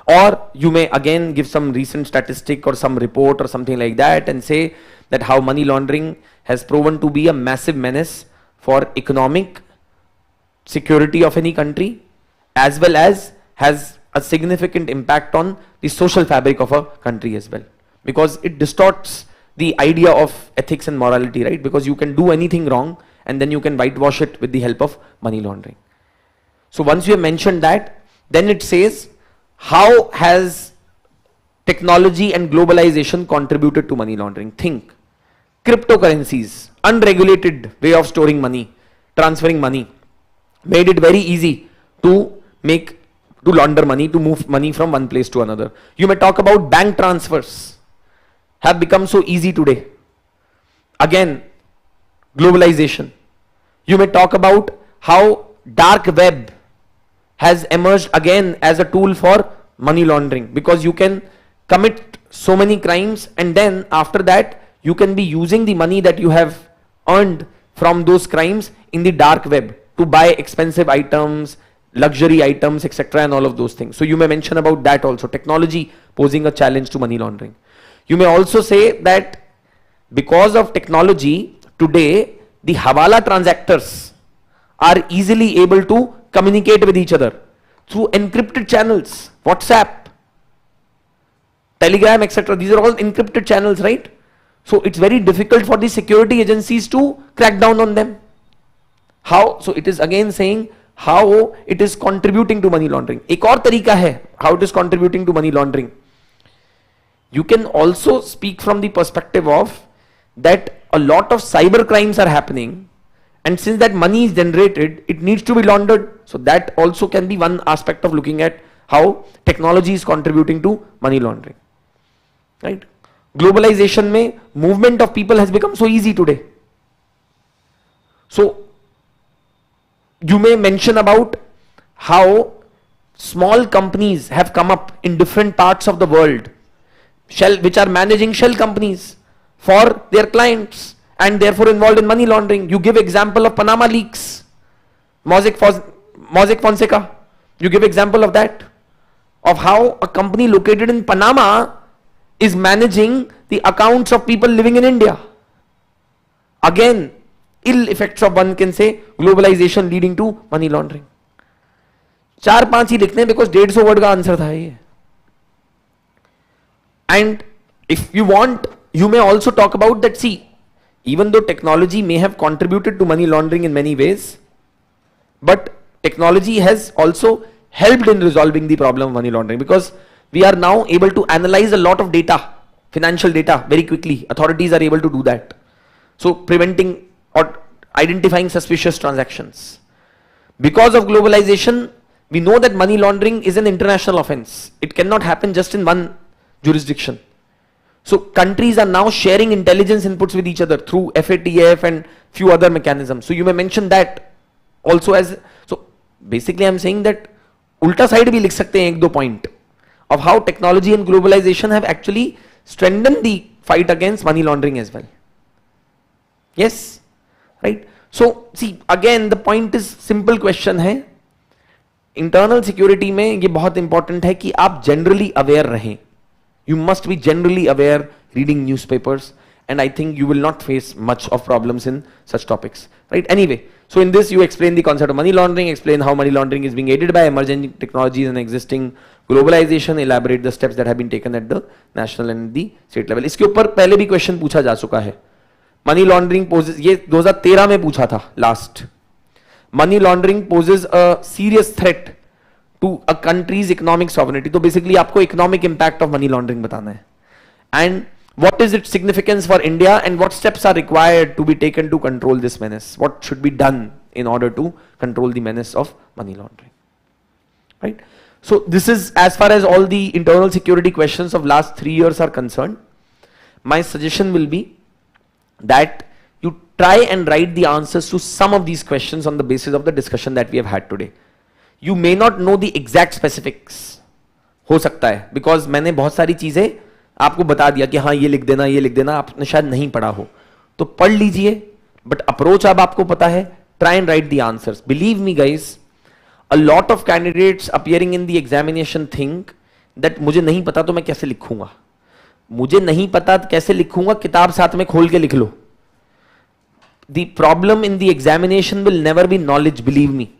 Or you may again give some recent statistic or some report or something like that and say that how money laundering has proven to be a massive menace for economic security of any country, as well as has a significant impact on the social fabric of a country as well. Because it distorts the idea of ethics and morality, right? Because you can do anything wrong and then you can whitewash it with the help of money laundering. So once you have mentioned that, then it says, how has technology and globalization contributed to money laundering? Think. Cryptocurrencies, unregulated way of storing money, transferring money, made it very easy to launder money, to move money from one place to another. You may talk about bank transfers, have become so easy today. Again, globalization. You may talk about how dark web has emerged again as a tool for money laundering, because you can commit so many crimes and then after that you can be using the money that you have earned from those crimes in the dark web to buy expensive items, luxury items, etc. and all of those things. So you may mention about that also, technology posing a challenge to money laundering. You may also say that because of technology today, the Hawala transactors are easily able to communicate with each other through encrypted channels, WhatsApp, Telegram, etc. These are all encrypted channels, right? So it's very difficult for the security agencies to crack down on them. How? So it is again saying how it is contributing to money laundering. एक और तरीका है how it is contributing to money laundering. You can also speak from the perspective of that a lot of cyber crimes are happening, and since that money is generated, it needs to be laundered. So that also can be one aspect of looking at how technology is contributing to money laundering. Right? Globalization में movement of people has become so easy today. So you may mention about how small companies have come up in different parts of the world, which are managing shell companies for their clients and therefore involved in money laundering. You give example of Panama leaks, Mossack Fonseca. You give example of that, of how a company located in Panama is managing the accounts of people living in India. Again, ill effects of, one can say, globalization leading to money laundering. 4-5 ही लिखने because 150 word का answer था ये. And if you want, you may also talk about that. See, even though technology may have contributed to money laundering in many ways, but technology has also helped in resolving the problem of money laundering, because we are now able to analyze a lot of data, financial data, very quickly. Authorities are able to do that. So preventing or identifying suspicious transactions. Because of globalization, we know that money laundering is an international offense. It cannot happen just in one jurisdiction. So countries are now sharing intelligence inputs with each other through FATF and few other mechanisms. So you may mention that also as, so basically I'm saying that ulta side bhi likh sakte hain 1-2 point of how technology and globalization have actually strengthened the fight against money laundering as well. Yes, right? So see, again the point is simple question है, internal security में ये बहुत important है कि आप generally aware रहें. You must be generally aware, reading newspapers, and I think you will not face much of problems in such topics, right? Anyway, so in this you explain the concept of money laundering, explain how money laundering is being aided by emerging technologies and existing globalization, elaborate the steps that have been taken at the national and the state level. इसके ऊपर पहले भी question पूछा जा चुका है. Money laundering poses, ये 2013 में पूछा था last. Money laundering poses a serious threat to a country's economic sovereignty. तो basically आपको economic impact of money laundering बताना है. And what is its significance for India and what steps are required to be taken to control this menace? What should be done in order to control the menace of money laundering? Right? So this is as far as all the internal security questions of last 3 years are concerned. My suggestion will be that you try and write the answers to some of these questions on the basis of the discussion that we have had today. You may not know the exact specifics, हो सकता है, because मैंने बहुत सारी चीजें आपको बता दिया कि हाँ ये लिख देना, आपने शायद नहीं पढ़ा हो, तो पढ़ लीजिए, but approach अब आपको पता है. Try and write the answers. Believe me guys, a lot of candidates appearing in the examination think that मुझे नहीं पता तो मैं कैसे लिखूंगा, मुझे नहीं पता कैसे लिखूंगा, किताब साथ में खोल के लिख लो. The problem in the examination will never be knowledge, believe me.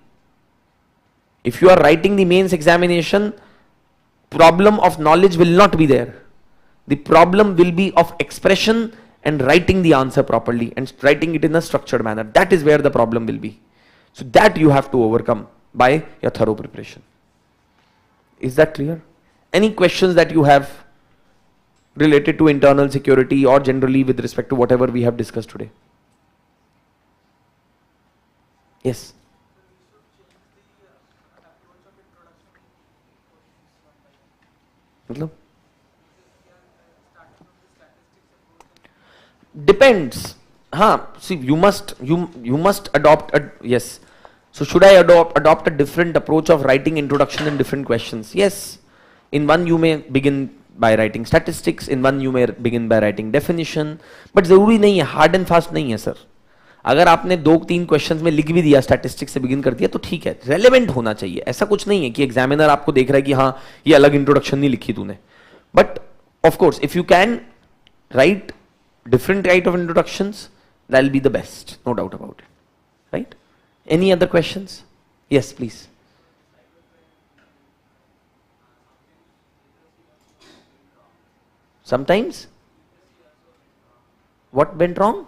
If you are writing the mains examination, problem of knowledge will not be there. The problem will be of expression and writing the answer properly and writing it in a structured manner. That is where the problem will be. So that you have to overcome by your thorough preparation. Is that clear? Any questions that you have related to internal security or generally with respect to whatever we have discussed today? Yes. Depends. See, you must adopt a, yes. So should I adopt a different approach of writing introduction and different questions? Yes. In one you may begin by writing statistics, in one you may begin by writing definition, but जरूरी नहीं है, hard and fast नहीं है sir. अगर आपने 2-3 questions में लिख भी दिया, स्टैटिस्टिक्स से बिगिन कर दिया तो ठीक है, रेलेवेंट होना चाहिए. ऐसा कुछ नहीं है कि एग्जामिनर आपको देख रहा है कि हाँ ये अलग इंट्रोडक्शन नहीं लिखी तूने. But of course if you can right different kind of introductions, that will be the best, no doubt about it. Right? Any other questions? Yes, please. Sometimes What went wrong?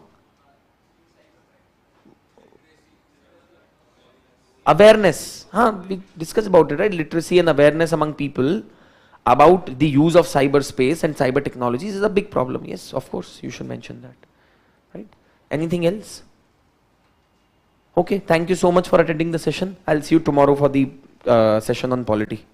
Awareness. We discussed about it, right? Literacy and awareness among people about the use of cyberspace and cyber technologies is a big problem. Yes, of course, you should mention that. Right? Anything else? Okay, thank you so much for attending the session. I'll see you tomorrow for the session on polity.